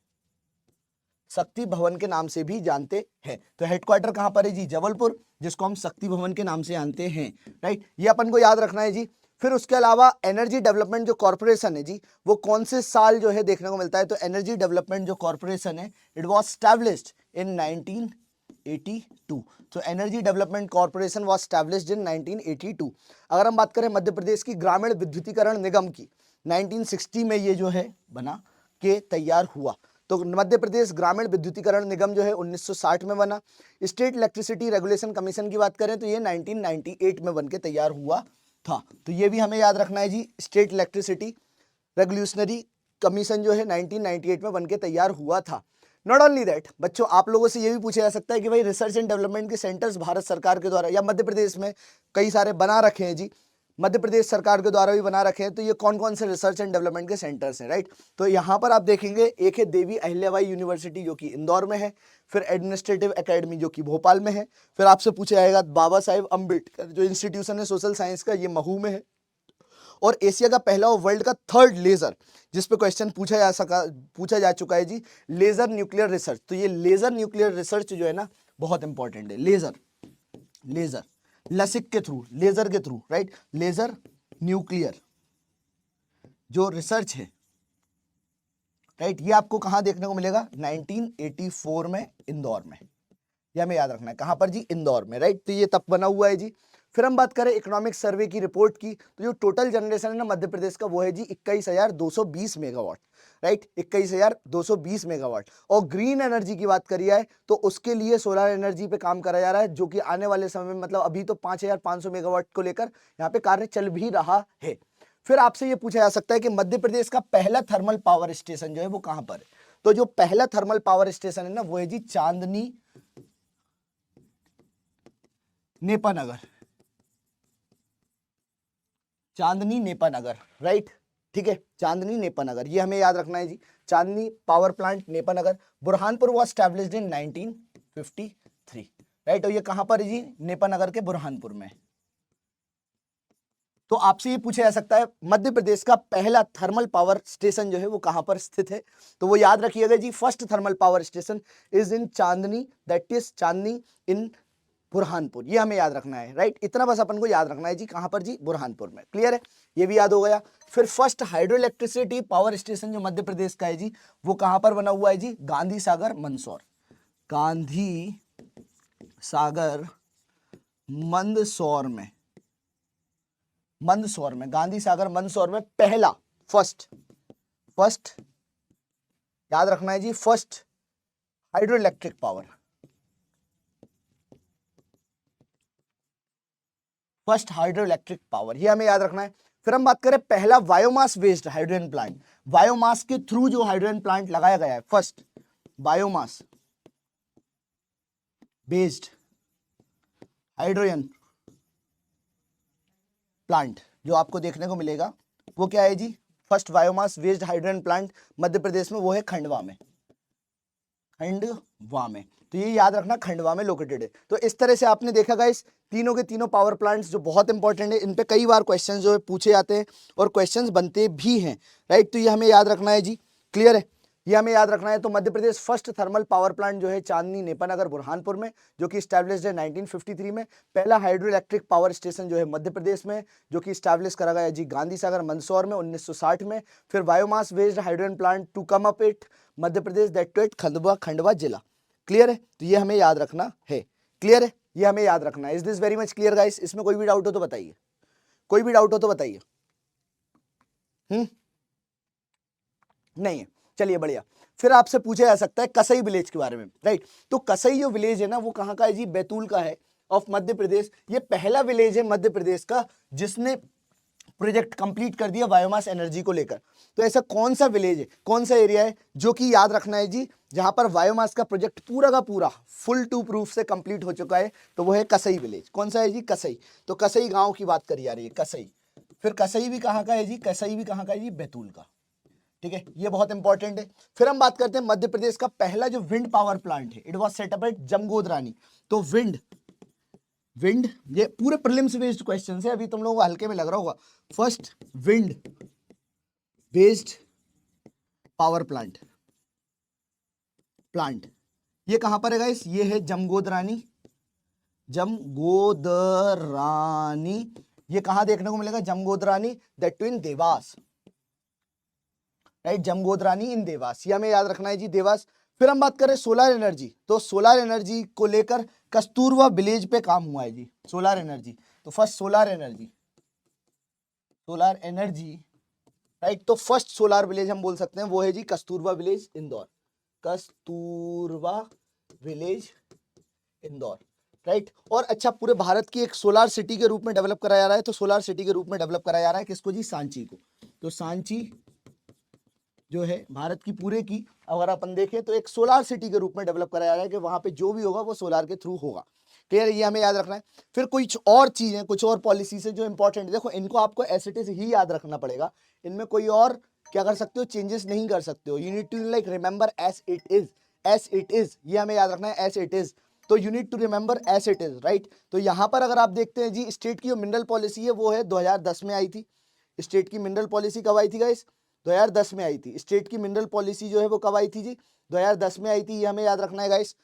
शक्ति भवन के नाम से भी जानते हैं। तो हेडक्वार्टर कहां पर है जी? जबलपुर, जिसको हम शक्ति भवन के नाम से जानते हैं, राइट। ये अपन को याद रखना है जी। फिर उसके अलावा एनर्जी डेवलपमेंट जो कॉर्पोरेशन है जी, वो कौन से साल जो है देखने को मिलता है? तो एनर्जी डेवलपमेंट जो कॉर्पोरेशन है, इट वाज एस्टैब्लिश्ड इन 1982। तो energy development corporation was established इन 1982। अगर हम बात करें मध्य प्रदेश की ग्रामीण विद्युतीकरण निगम की, 1960 में ये जो है बना के तैयार हुआ। तो मध्य प्रदेश ग्रामीण विद्युतीकरण निगम जो है 1960 में बना। स्टेट इलेक्ट्रिसिटी रेगुलेशन कमीशन की बात करें तो ये 1998 में बनके तैयार हुआ था। तो ये भी हमें याद रखना है जी, स्टेट इलेक्ट्रिसिटी रेगुलेशनरी कमीशन जो है 1998 में बनके तैयार हुआ था। नॉट ओनली दैट बच्चों, आप लोगों से ये भी पूछा जा सकता है कि भाई रिसर्च एंड डेवलपमेंट के सेंटर्स भारत सरकार के द्वारा या मध्य प्रदेश में कई सारे बना रखे हैं जी, मध्य प्रदेश सरकार के द्वारा भी बना रखे हैं। तो ये कौन कौन से रिसर्च एंड डेवलपमेंट के सेंटर्स हैं, राइट। तो यहाँ पर आप देखेंगे, एक है देवी अहिल्याबाई यूनिवर्सिटी जो कि इंदौर में है, फिर एडमिनिस्ट्रेटिव एकेडमी जो कि भोपाल में है, फिर आपसे पूछा जाएगा बाबा साहेब अम्बेडकर जो इंस्टीट्यूशन है सोशल साइंस का, ये महू में है। और एशिया का पहला और वर्ल्ड का थर्ड लेजर जिस पे क्वेश्चन पूछा जा चुका है जी, लेजर न्यूक्लियर रिसर्च। तो ये लेजर न्यूक्लियर रिसर्च जो है ना बहुत इंपॉर्टेंट है। लेजर लसिक के थ्रू, लेजर के थ्रू, राइट, लेजर न्यूक्लियर जो रिसर्च है, राइट, ये आपको कहां देखने को मिलेगा? 1984 में इंदौर में। ये हमें याद रखना है, कहां पर जी? इंदौर में, राइट। तो ये तब बना हुआ है जी। फिर हम बात करें इकोनॉमिक सर्वे की रिपोर्ट की, तो जो टोटल जनरेशन है ना मध्य प्रदेश का वो है जी 21,220 मेगावाट, राइट, 21,220 मेगावाट। और ग्रीन एनर्जी की बात करी जाए तो उसके लिए सोलर एनर्जी पे काम करा जा रहा है, जो कि आने वाले समय में, मतलब अभी तो 5,500 मेगावाट को लेकर यहाँ पे कार्य चल भी रहा है। फिर आपसे ये पूछा जा सकता है कि मध्य प्रदेश का पहला थर्मल पावर स्टेशन जो है वो कहां पर है? तो जो पहला थर्मल पावर स्टेशन है ना वो है जी चांदनी नेपानगर, चांदनी नेपानगर, राइट, ठीक है, चांदनी नेपानगर, ये हमें याद रखना है जी। Chandni power plant Nepanagar, Burhanpur was established in 1953, right. और ये कहां पर है जी, नेपानगर के बुरहानपुर में। तो आपसे ये पूछा जा सकता है मध्य प्रदेश का पहला थर्मल पावर स्टेशन जो है वो कहां पर स्थित है, तो वो याद रखिएगा जी, first thermal power station is in Chandni, that is Chandni in Burhanpur, ये हमें याद रखना है, राइट। इतना बस अपन को याद रखना है जी, कहां पर जी, बुरहानपुर में। क्लियर है, ये भी याद हो गया। फिर first hydro electricity power station जो मध्य प्रदेश का है जी, वो कहां पर बना हुआ है जी, गांधी सागर मंदसौर, गांधी सागर मंदसौर में, मंदसौर में, गांधी सागर मंदसौर में पहला, फर्स्ट याद रखना है जी, first hydroelectric power, first hydroelectric power, ये हमें याद रखना है। फिर हम बात करें पहला biomass based hydrogen plant, biomass के थ्रू जो हाइड्रोजन प्लांट लगाया गया है, first biomass based hydrogen plant जो आपको देखने को मिलेगा वो क्या है जी, first biomass based hydrogen plant Madhya Pradesh में वो है खंडवा में, खंडवा में। तो ये याद रखना, खंडवा में लोकेटेड है। तो इस तरह से आपने देखा गाइस, तीनों के तीनों पावर प्लांट्स जो बहुत इंपॉर्टेंट है, इन पे कई बार क्वेश्चंस जो है पूछे जाते हैं और क्वेश्चंस बनते भी हैं, राइट। तो ये हमें याद रखना है जी, क्लियर है, ये हमें याद रखना है। तो Madhya Pradesh first thermal power plant जो है चांदनी नेपानगर बुरहानपुर में, जो कि स्टैब्लिश्ड है 1953 में। पहला हाइड्रो इलेक्ट्रिक पावर स्टेशन जो है मध्य प्रदेश में, जो कि स्टैब्लिश करा गया जी गांधी सागर मंदसौर में 1960 में। फिर biomass based hydrogen plant to come up it Madhya Pradesh, that too it Khandwa जिला। क्लियर है, तो ये हमें याद रखना है, क्लियर है, ये हमें याद रखना है। Is this very much clear guys? इसमें कोई भी डाउट हो तो बताइए, कोई भी डाउट हो तो बताइए। नहीं है, चलिए बढ़िया। फिर आपसे पूछा जा सकता है कसई विलेज के बारे में, राइट। तो कसई जो विलेज है ना, वो कहाँ का है जी, बैतूल का है, ऑफ मध्य प्रदेश। ये पहला विलेज है मध्य प्रदेश का जिसने प्रोजेक्ट कंप्लीट कर दिया बायोमास एनर्जी को लेकर। तो ऐसा कौन सा विलेज है, कौन सा एरिया है जो कि याद रखना है जी, जहां पर बायोमास का प्रोजेक्ट पूरा का पूरा फुल टू प्रूफ से कंप्लीट हो चुका है, तो वो है कसई विलेज। कौन सा है जी, कसई। तो कसई गांव की बात करी जा रही है, कसई। फिर कसई भी कहाँ का है जी, कसई भी कहाँ का है जी, बैतूल का, ठीक है, ये बहुत इंपॉर्टेंट है। फिर हम बात करते हैं मध्य प्रदेश का पहला जो विंड पावर प्लांट है, इट वाज सेटअप एट जमगोदरानी। तो विंड, ये पूरे प्रीलिम्स बेस्ड क्वेश्चन है, अभी तुम लोगों को हल्के में लग रहा होगा। First wind based power plant, ये कहां पर है गाइस, ये है जमगोदरानी, ये कहां देखने को मिलेगा, Jamgodrani, that too in Dewas, right, Jamgodrani in Dewas, ये हमें याद रखना है जी, देवास। फिर हम बात करें सोलर एनर्जी, तो सोलर एनर्जी को लेकर कस्तूरबा विलेज पे काम हुआ है जी, सोलर एनर्जी। तो फर्स्ट सोलर एनर्जी, राइट। तो फर्स्ट सोलर विलेज हम बोल सकते हैं वो है जी Kasturba village Indore, Kasturba village Indore, right. और अच्छा, पूरे भारत की एक सोलर सिटी के रूप में डेवलप कराया जा रहा है, तो सोलर सिटी के रूप में डेवलप कराया जा रहा है किसको जी, सांची को। तो सांची जो है भारत की पूरे की, अगर अपन देखें तो एक सोलर सिटी के रूप में डेवलप कराया जा रहा है कि वहां पे जो भी होगा वो सोलर के थ्रू होगा। क्लियर, ये हमें याद रखना है। फिर कुछ और चीजें, कुछ और पॉलिसीज है जो इंपॉर्टेंट है, देखो इनको आपको एज इट इज ही याद रखना पड़ेगा, इनमें कोई और क्या कर सकते हो, चेंजेस नहीं कर सकते हो। You need to like remember as it is, ये हमें याद रखना है, एज इट इज। तो you need to remember as it is, right. तो यहाँ पर अगर आप देखते हैं जी, स्टेट की जो मिनरल पॉलिसी है वो है 2010 में आई थी। स्टेट की मिनरल पॉलिसी कब आई थी गाइस, 2010 में आई थी। स्टेट की मिनरल पॉलिसी जो है वो कब आई थी जी, 2010 में आई थी, ये हमें याद रखना है गाइस।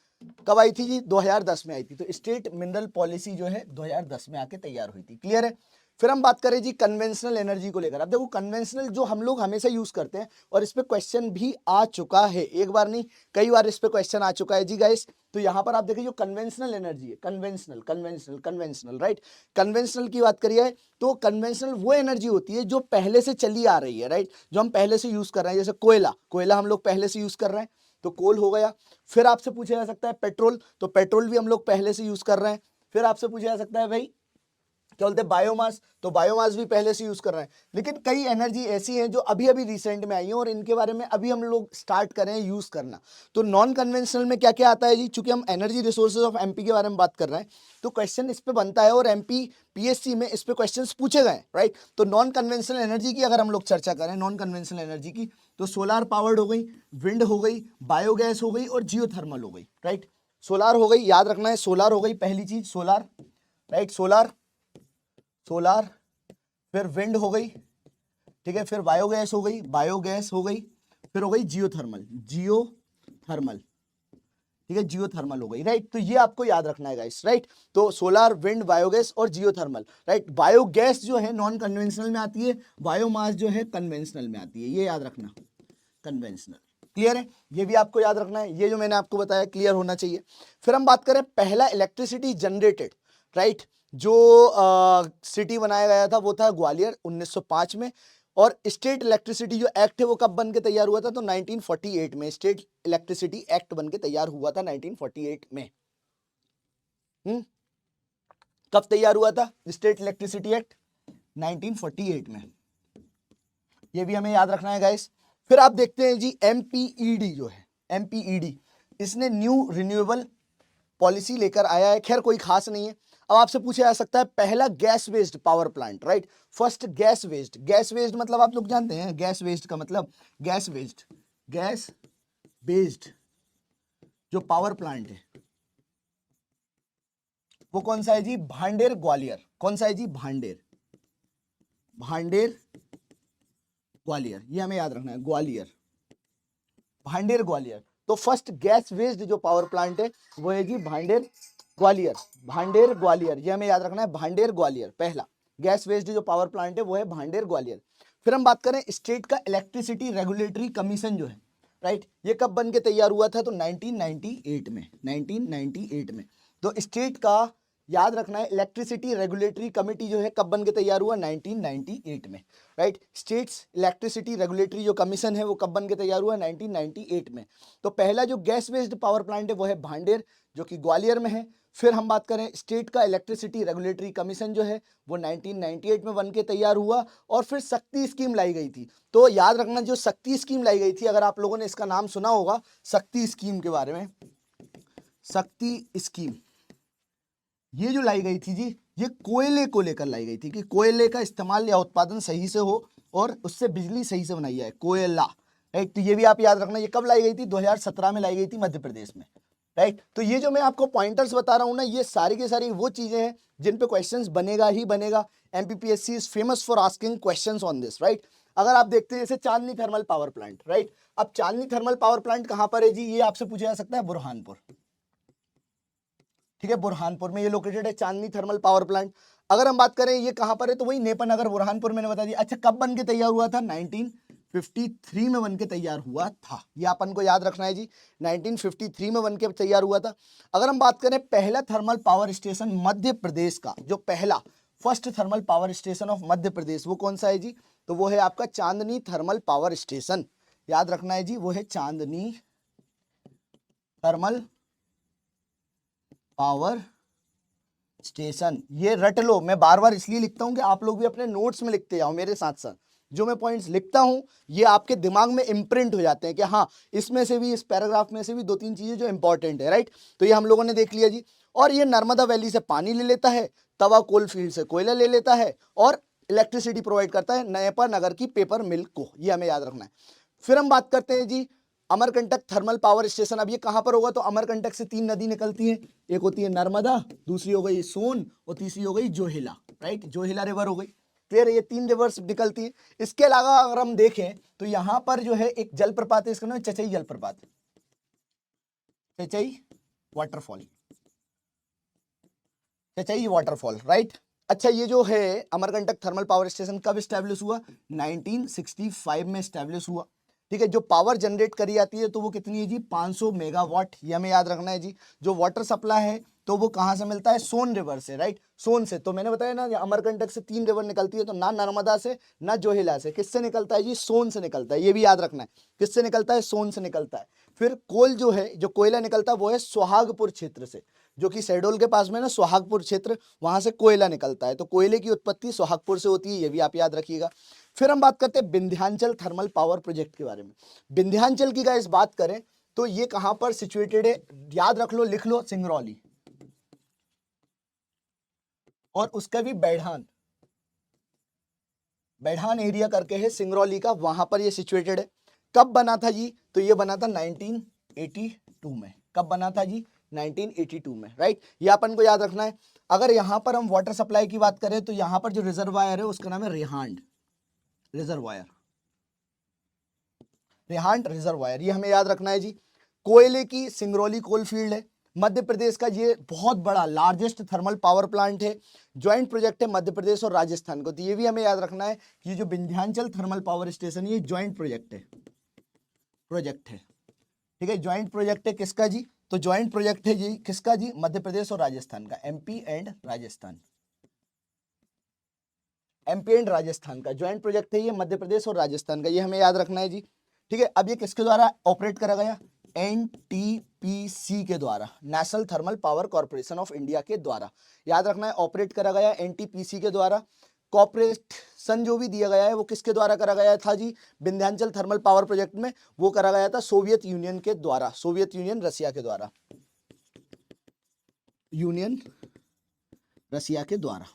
कब आई थी जी, 2010 में आई थी। तो स्टेट मिनरल पॉलिसी जो है 2010 में आके तैयार हुई थी। क्लियर है। फिर हम बात करें जी कन्वेंशनल एनर्जी को लेकर। अब देखो कन्वेंशनल जो हम लोग हमेशा यूज करते हैं, और इस पे क्वेश्चन भी आ चुका है, एक बार नहीं कई बार इस पे क्वेश्चन आ चुका है जी गाइस। तो यहाँ पर आप देखिए जो कन्वेंशनल एनर्जी है, कन्वेंशनल, राइट। कन्वेंशनल की बात करिए तो कन्वेंशनल वो एनर्जी होती है जो पहले से चली आ रही है, राइट, जो हम पहले से यूज कर रहे हैं। जैसे कोयला हम लोग पहले से यूज कर रहे हैं, तो कोल हो गया। फिर आपसे पूछा जा सकता है पेट्रोल, तो पेट्रोल भी हम लोग पहले से यूज कर रहे हैं। फिर आपसे पूछा जा सकता है भाई क्या बोलते हैं, बायोमास, तो बायोमास भी पहले से यूज कर रहे हैं। लेकिन कई एनर्जी ऐसी हैं जो अभी अभी रिसेंट में आई हैं और इनके बारे में अभी हम लोग स्टार्ट कर रहे हैं यूज करना। तो नॉन कन्वेंशनल में क्या क्या आता है जी, चूंकि हम एनर्जी रिसोर्सेज ऑफ एमपी के बारे में बात कर रहे हैं, तो क्वेश्चन इस पे बनता है और एमपी पीएससी में इस पे क्वेश्चन पूछे गए, राइट। तो नॉन कन्वेंशनल एनर्जी की अगर हम लोग चर्चा करें, नॉन कन्वेंशनल एनर्जी की, तो सोलर पावर्ड हो गई, विंड हो गई, बायोगैस हो गई और जियोथर्मल हो गई, राइट। सोलार हो गई, याद रखना है, सोलार हो गई पहली चीज, सोलार, राइट, सोलार, सोलार, फिर विंड हो गई, ठीक है, फिर बायोगैस हो गई, बायोगैस हो गई, फिर हो गई जियोथर्मल, जियोथर्मल, ठीक है, जियोथर्मल हो गई, राइट। तो ये आपको याद रखना है गाइस, राइट। तो सोलार, विंड, बायोगैस और जियोथर्मल, राइट। बायोगैस जो है नॉन कन्वेंशनल में आती है, बायोमास जो है कन्वेंशनल में आती है, ये याद रखना, कन्वेंशनल, क्लियर है, ये भी आपको याद रखना है, ये जो मैंने आपको बताया क्लियर होना चाहिए। फिर हम बात करें पहला इलेक्ट्रिसिटी जनरेटेड, राइट, जो सिटी बनाया गया था वो था ग्वालियर 1905 में, और स्टेट इलेक्ट्रिसिटी जो एक्ट है वो कब बन के तैयार हुआ था, तो 1948 में स्टेट इलेक्ट्रिसिटी एक्ट बन के तैयार हुआ था 1948 में। कब तैयार हुआ था स्टेट इलेक्ट्रिसिटी एक्ट, 1948 में, ये भी हमें याद रखना है गाइस। फिर आप देखते हैं जी एमपीईडी जो है, एमपीईडी, इसने न्यू रिन्यूएबल पॉलिसी लेकर आया है, खैर कोई खास नहीं है। अब आपसे पूछा जा सकता है पहला gas based power plant, right, first gas based, gas based मतलब आप लोग जानते हैं गैस बेस्ड का मतलब, गैस बेस्ड, गैस बेस्ड जो पावर प्लांट है वो कौन सा है जी, भांडेर ग्वालियर, कौन सा है जी, भांडेर, भांडेर ग्वालियर, ये हमें याद रखना है, ग्वालियर, भांडेर ग्वालियर। तो फर्स्ट गैस बेस्ड जो पावर प्लांट है वो है जी भांडेर ग्वालियर, भांडेर ग्वालियर, ये हमें याद रखना है, भांडेर ग्वालियर, पहला गैस बेस्ड जो पावर प्लांट है वो है भांडेर ग्वालियर। फिर हम बात करें स्टेट का इलेक्ट्रिसिटी रेगुलेटरी कमीशन जो है, राइट, ये कब बन के तैयार हुआ था, तो 1998 में, 1998 में। तो स्टेट का याद रखना है इलेक्ट्रिसिटी रेगुलेटरी कमेटी जो है कब बन के तैयार हुआ, 1998 में, राइट। स्टेट्स इलेक्ट्रिसिटी रेगुलेटरी जो कमीशन है वो कब बन के तैयार हुआ, 1998 में। तो पहला जो गैस बेस्ड पावर प्लांट है वो है भांडेर जो कि ग्वालियर में है। फिर हम बात करें स्टेट का इलेक्ट्रिसिटी रेगुलेटरी कमीशन जो है वो 1998 में बन के तैयार हुआ, और फिर शक्ति स्कीम लाई गई थी। तो याद रखना जो शक्ति स्कीम लाई गई थी, अगर आप लोगों ने इसका नाम सुना होगा शक्ति स्कीम के बारे में, शक्ति स्कीम, ये जो लाई गई थी जी, ये कोयले को लेकर लाई गई थी कि कोयले का इस्तेमाल या उत्पादन सही से हो और उससे बिजली सही से बनाई जाए, कोयला, राइट। तो ये भी आप याद रखना, ये कब लाई गई थी, 2017 में लाई गई थी मध्य प्रदेश में, राइट। तो ये जो मैं आपको पॉइंटर्स बता रहा हूं ना, ये सारी की सारी वो चीजें हैं जिन पे क्वेश्चंस बनेगा ही बनेगा। MPPSC is famous for asking questions on this, right. अगर आप देखते हैं जैसे चांदनी थर्मल पावर प्लांट, राइट, अब चांदनी थर्मल पावर प्लांट कहां पर है जी, ये आपसे पूछा जा सकता है, बुरहानपुर, ठीक है, बुरहानपुर में ये लोकेटेड है चांदनी थर्मल पावर प्लांट। अगर हम बात करें ये कहां पर है, तो वही नेपा नगर बुरहानपुर, मैंने बता दिया। अच्छा, कब बन के तैयार हुआ था, 1953 में बन के तैयार हुआ था, ये अपन को याद रखना है जी, 1953 में बन के तैयार हुआ था। अगर हम बात करें पहला thermal power station Madhya Pradesh का, जो पहला first thermal power station of Madhya Pradesh, वो कौन सा है जी, तो वो है आपका चांदनी थर्मल पावर स्टेशन, याद रखना है जी, वो है चांदनी थर्मल पावर स्टेशन। ये रट लो, मैं बार बार इसलिए लिखता हूं कि आप लोग भी अपने नोट्स में लिखते जाओ मेरे साथ साथ, जो मैं पॉइंट्स लिखता हूं ये आपके दिमाग में इम्प्रिंट हो जाते हैं कि हाँ, इसमें से भी, इस पैराग्राफ में से भी 2-3 चीजें जो इंपॉर्टेंट है, राइट। तो ये हम लोगों ने देख लिया जी। और ये नर्मदा वैली से पानी ले लेता है, तवा कोल फील्ड से कोयला ले लेता है, और इलेक्ट्रिसिटी प्रोवाइड करता है नेपा नगर की पेपर मिल को, ये हमें याद रखना है। फिर हम बात करते हैं जी अमरकंटक थर्मल पावर स्टेशन। अब ये कहां पर होगा, तो अमरकंटक से 3 नदी निकलती है, एक होती है नर्मदा, दूसरी हो गई सोन, और तीसरी हो गई जोहिला, राइट, जोहिला रिवर हो गई, क्लियर है, ये 3 रिवर्स निकलती हैं। इसके अलावा अगर हम देखें तो यहां पर जो है एक जलप्रपात है, इसका नाम चचई जलप्रपात, Chachai waterfall, Chachai waterfall, right. अच्छा, ये जो है अमरकंटक थर्मल पावर स्टेशन कब स्टैब्लिश हुआ, 1965 में स्टैब्लिश हुआ, ठीक है। जो पावर जनरेट करी जाती है तो वो कितनी है जी, 500 मेगावाट, ये हमें याद रखना है जी। जो वाटर सप्लाई है तो वो कहां से मिलता है, सोन रिवर से, राइट, सोन से। तो मैंने बताया ना अमरकंटक से 3 रिवर निकलती है, तो ना नर्मदा से ना जोहिला से, किससे निकलता है जी, सोन से निकलता है, ये भी याद रखना है, किससे निकलता है, सोन से निकलता है। फिर कोल जो है, जो कोयला निकलता है वो है सोहागपुर क्षेत्र से, जो कि शहडोल के पास में ना सोहागपुर क्षेत्र, वहां से कोयला निकलता है। तो कोयले की उत्पत्ति सोहागपुर से होती है, ये भी आप याद रखिएगा। फिर हम बात करते हैं विंध्याचल थर्मल पावर प्रोजेक्ट के बारे में। विंध्याचल की गाइस बात करें तो ये कहां पर सिचुएटेड है, याद रख लो, लिख लो, सिंगरौली, और उसका भी बैढ़ान, बैढ़ान एरिया करके है सिंगरौली का, वहां पर ये सिचुएटेड है। कब बना था जी, तो ये बना था 1982 में। कब बना था जी, 1982 में, राइट। ये अपन को याद रखना है। अगर यहां पर हम वाटर सप्लाई की बात करें तो यहां पर जो रिजर्वायर है उसका नाम है रेहांड रिजर्वायर, रेहांड रिजर्वायर, ये हमें याद रखना है जी। कोयले की सिंगरौली कोल फील्ड है मध्य प्रदेश का, ये बहुत बड़ा लार्जेस्ट थर्मल पावर प्लांट है, ज्वाइंट प्रोजेक्ट है मध्य प्रदेश और राजस्थान को। तो ये भी हमें याद रखना है कि ये जो विंध्याचल थर्मल पावर स्टेशन ये ज्वाइंट प्रोजेक्ट है, ठीक है, ज्वाइंट प्रोजेक्ट है किसका जी? तो ज्वाइंट प्रोजेक्ट है जी किसका जी? मध्य प्रदेश और राजस्थान का, एमपी एंड राजस्थान का ज्वाइंट प्रोजेक्ट है ये, मध्य प्रदेश और राजस्थान का, ये हमें याद रखना है जी, ठीक है। अब ये किसके द्वारा ऑपरेट करा गया? एनटीपीसी के द्वारा, national thermal power corporation of India के द्वारा, याद रखना है, ऑपरेट करा गया एनटीपीसी के द्वारा। कॉर्पोरेशन जो भी दिया गया है वो किसके द्वारा करा गया था जी? विंध्याचल थर्मल पावर प्रोजेक्ट में वो करा गया था सोवियत यूनियन के द्वारा, सोवियत यूनियन रसिया के द्वारा, रसिया के द्वारा,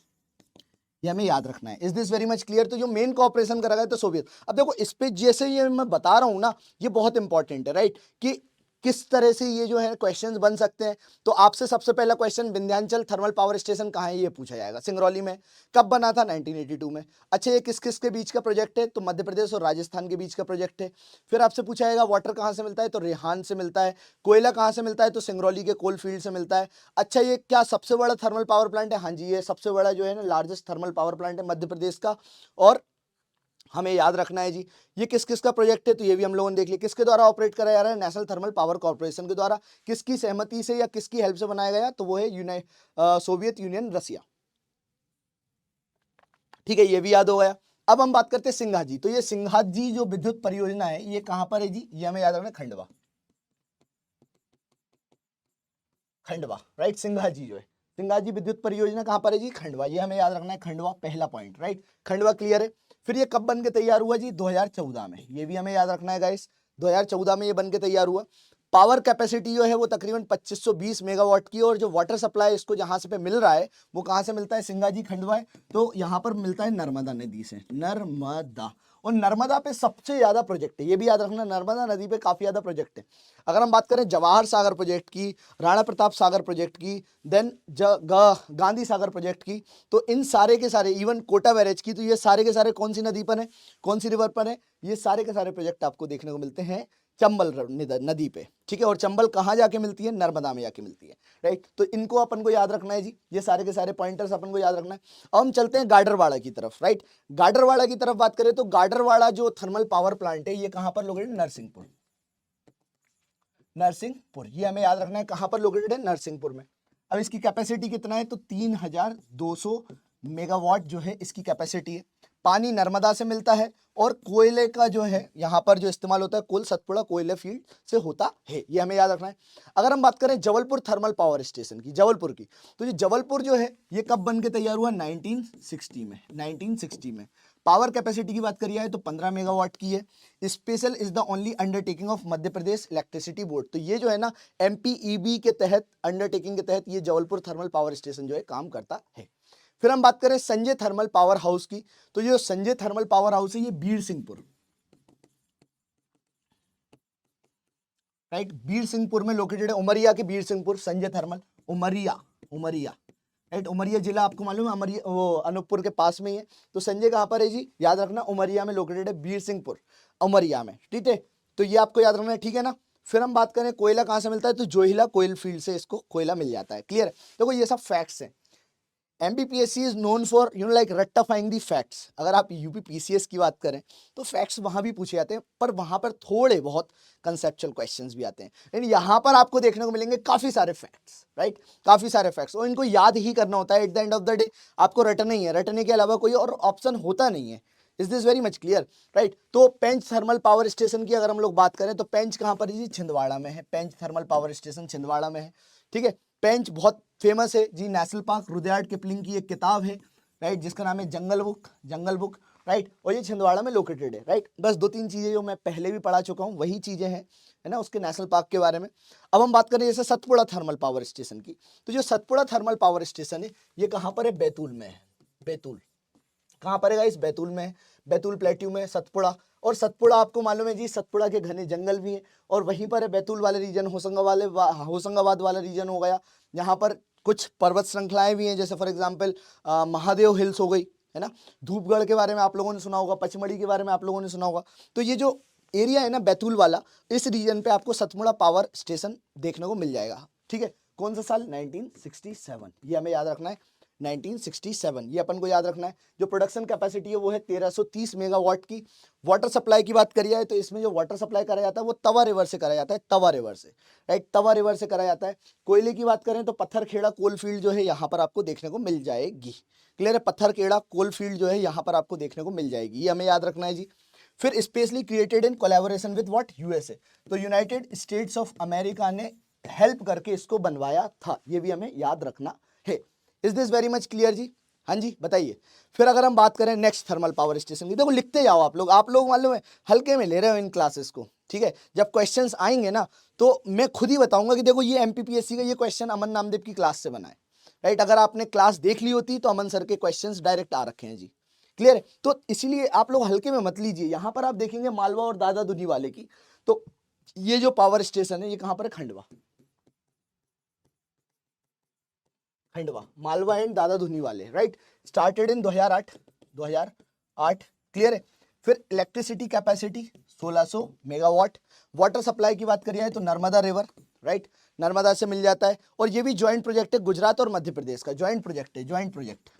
ये हमें याद रखना है। Is this very much clear? तो जो मेन कॉर्पोरेशन करा गया तो सोवियत। अब देखो इस पे जैसे ये मैं बता रहा हूं ना, ये बहुत इंपॉर्टेंट है, राइट, कि किस तरह से ये जो है क्वेश्चंस बन सकते हैं। तो आपसे सबसे पहला question Vindhyachal thermal power station कहाँ है ये पूछा जाएगा, सिंगरौली में। कब बना था? 1982 में। अच्छा ये किस किस के बीच का प्रोजेक्ट है? तो मध्य प्रदेश और राजस्थान के बीच का प्रोजेक्ट है। फिर आपसे पूछा जाएगा वाटर कहाँ से मिलता है? तो रेहान से मिलता है। कोयला कहाँ से मिलता है? तो सिंगरौली के कोल फील्ड से मिलता है। अच्छा ये क्या सबसे बड़ा थर्मल पावर प्लांट है? हाँ जी, ये सबसे बड़ा जो है ना लार्जेस्ट थर्मल पावर प्लांट है मध्य प्रदेश का। और हमें याद रखना है जी ये किस किस का प्रोजेक्ट है? तो ये भी हम लोगों ने देख लिया, किसके द्वारा ऑपरेट कराया जा रहा है? नेशनल थर्मल पावर कॉर्पोरेशन के द्वारा। किसकी सहमति से या किसकी हेल्प से बनाया गया? तो वो है सोवियत यूनियन रसिया, ठीक है, ये भी याद हो गया। अब हम बात करते हैं सिंघाजी। तो ये सिंघाजी जो विद्युत परियोजना है ये कहां पर है जी? ये हमें याद रखना है, खंडवा, राइट। सिंघाजी जो है, सिंघाजी विद्युत परियोजना कहां पर है जी? खंडवा, ये हमें याद रखना है, खंडवा पहला पॉइंट, राइट। खंडवा क्लियर है। फिर ये कब बन के तैयार हुआ जी? 2014 में, ये भी हमें याद रखना है गाइस, 2014 में ये बन के तैयार हुआ। पावर कैपेसिटी जो है वो तकरीबन 2520 मेगावाट की, और जो वाटर सप्लाई इसको जहां से पे मिल रहा है वो कहां से मिलता है? सिंघाजी खंडवा है, तो यहाँ पर मिलता है नर्मदा नदी से, नर्मदा। और नर्मदा पे सबसे ज्यादा प्रोजेक्ट है, ये भी याद रखना, नर्मदा नदी पे काफी ज्यादा प्रोजेक्ट है। अगर हम बात करें जवाहर सागर प्रोजेक्ट की, राणा प्रताप सागर प्रोजेक्ट की, देन गांधी सागर प्रोजेक्ट की, तो इन सारे के सारे, इवन कोटा बैरेज की, तो ये सारे के सारे कौन सी नदी पर है, कौन सी रिवर पर है? ये सारे के सारे प्रोजेक्ट आपको देखने को मिलते हैं चंबल नदी पे, ठीक है। और चंबल कहाँ जाके मिलती है? नर्मदा में जाके मिलती है, राइट। तो इनको अपन को याद रखना है जी, ये सारे के सारे पॉइंटर्स अपन को याद रखना है। अब हम चलते हैं गाडरवाड़ा की तरफ, राइट। गाडरवाड़ा की तरफ बात करें तो गाडरवाड़ा जो थर्मल पावर प्लांट है ये कहां पर लोकेटेड? नरसिंहपुर, ये हमें याद रखना है, कहां पर लोकेटेड है? नरसिंहपुर में। अब इसकी कैपेसिटी कितना है? तो 3200 मेगावाट जो है इसकी कैपेसिटी है। पानी नर्मदा से मिलता है, और कोयले का जो है यहाँ पर जो इस्तेमाल होता है कुल सतपुड़ा कोयले फील्ड से होता है, ये हमें याद रखना है। अगर हम बात करें जबलपुर थर्मल पावर स्टेशन की, जबलपुर की, तो ये जबलपुर जो है ये कब बन के तैयार हुआ? 1960 में। पावर कैपेसिटी की बात करिए है तो 15 मेगावाट की है। Special is the only undertaking of Madhya Pradesh electricity board, तो ये जो है ना एमपीईबी के तहत, अंडरटेकिंग के तहत ये जबलपुर थर्मल पावर स्टेशन जो है काम करता है। फिर हम बात करें संजय थर्मल पावर हाउस की, तो ये संजय थर्मल पावर हाउस है ये बीर सिंहपुर, राइट, बीर सिंहपुर में लोकेटेड है। उमरिया के बीर सिंहपुर, संजय थर्मल, उमरिया, राइट। उमरिया जिला आपको मालूम है, उमरिया वो अनूपपुर के पास में ही है। तो संजय कहां पर है जी? याद रखना उमरिया में लोकेटेड है, बीर सिंहपुर उमरिया में, ठीक है। तो ये आपको याद रखना है, ठीक है ना। फिर हम बात करें कोयला कहां से मिलता है, तो जोहिला कोयल फील्ड से इसको कोयला मिल जाता है, क्लियर है। देखो ये सब फैक्ट्स हैं। MPPSC is known for like rectifying the facts. अगर आप UPPCS की बात करें तो फैक्ट्स वहां भी पूछे जाते हैं, पर वहां पर थोड़े बहुत कंसेप्चुअल क्वेश्चंस भी आते हैं, लेकिन यहाँ पर आपको देखने को मिलेंगे काफी सारे फैक्ट्स, राइट, काफी सारे फैक्ट्स, और इनको याद ही करना होता है। At the end of the day आपको रटना ही है, रटने के अलावा कोई और ऑप्शन होता नहीं है। Is this very much clear, right. तो पेंच थर्मल पावर स्टेशन की अगर हम लोग बात करें तो पेंच कहाँ पर है जी? छिंदवाड़ा में है। पेंच थर्मल पावर स्टेशन छिंदवाड़ा में है, ठीक है। पेंच बहुत फेमस है जी, नेशनल पार्क, रुडयार्ड किपलिंग की एक किताब है, राइट, जिसका नाम है जंगल बुक, राइट, और ये छिंदवाड़ा में लोकेटेड है, राइट। बस 2-3 चीजें जो मैं पहले भी पढ़ा चुका हूँ वही चीजें हैं, है ना, उसके नेशनल पार्क के बारे में। अब हम बात करें जैसे सतपुड़ा थर्मल पावर स्टेशन की, तो जो सतपुड़ा थर्मल पावर स्टेशन है ये कहाँ पर है? बैतूल में है। बैतूल कहाँ पर है गाइस? बैतूल में है, बैतूल प्लेट्यू में सतपुड़ा। और सतपुड़ा आपको मालूम है जी, सतपुड़ा के घने जंगल भी हैं, और वहीं पर है बैतूल वाले रीजन, होशंगाबाद वाला रीजन हो गया, यहाँ पर कुछ पर्वत श्रृंखलाएं भी हैं, जैसे फॉर एग्जाम्पल महादेव हिल्स हो गई, है ना, धूपगढ़ के बारे में आप लोगों ने सुना होगा, पचमढ़ी के बारे में आप लोगों ने सुना होगा। तो ये जो एरिया है ना बैतूल वाला, इस रीजन पे आपको सतपुड़ा पावर स्टेशन देखने को मिल जाएगा। ठीक है, कौन सा साल? 1967, ये हमें याद रखना है, 1967 ये अपन को याद रखना है। जो प्रोडक्शन कैपेसिटी है वो है 1330 मेगावाट की। वाटर सप्लाई की बात करिए तो इसमें जो वाटर सप्लाई करा जाता है वो तवा रिवर से करा जाता है, तवा रिवर से, राइट, तवा रिवर से करा जाता है। कोयले की बात करें तो पत्थरखेड़ा कोल फील्ड जो है यहाँ पर आपको देखने को मिल जाएगी। क्लियर है, पत्थरखेड़ा कोल फील्ड जो है यहाँ पर आपको देखने को मिल जाएगी, ये हमें याद रखना है जी। फिर specially created in collaboration with what? USA, तो यूनाइटेड स्टेट्स ऑफ अमेरिका ने हेल्प करके इसको बनवाया था, ये भी हमें याद रखना है। Is this very much clear जी? हाँ जी, बताइए। फिर अगर हम बात करें नेक्स्ट थर्मल पावर स्टेशन की, देखो लिखते जाओ आप लोग मालूम है हल्के में ले रहे हो इन क्लासेस को, ठीक है। जब क्वेश्चंस आएंगे ना तो मैं खुद ही बताऊंगा कि देखो ये एमपीपीएससी का ये क्वेश्चन अमन नामदेव की क्लास से बना है, राइट। अगर आपने क्लास देख ली होती तो अमन सर के क्वेश्चंस डायरेक्ट आ रखे हैं जी। क्लियर है, तो इसीलिए आप लोग हल्के में मत लीजिए। यहां पर आप देखेंगे मालवा और दादा दुनी वाले की, तो ये जो पावर स्टेशन है ये कहां पर है? खंडवा, खंडवा, मालवा एंड दादा धुनी वाले, राइट। Started in 2008। क्लियर है। फिर electricity capacity 1600 megawatt. Water supply की बात करिए तो नर्मदा रिवर, राइट, नर्मदा से मिल जाता है। और ये भी ज्वाइंट प्रोजेक्ट है गुजरात और मध्य प्रदेश का, ज्वाइंट प्रोजेक्ट है। ज्वाइंट प्रोजेक्ट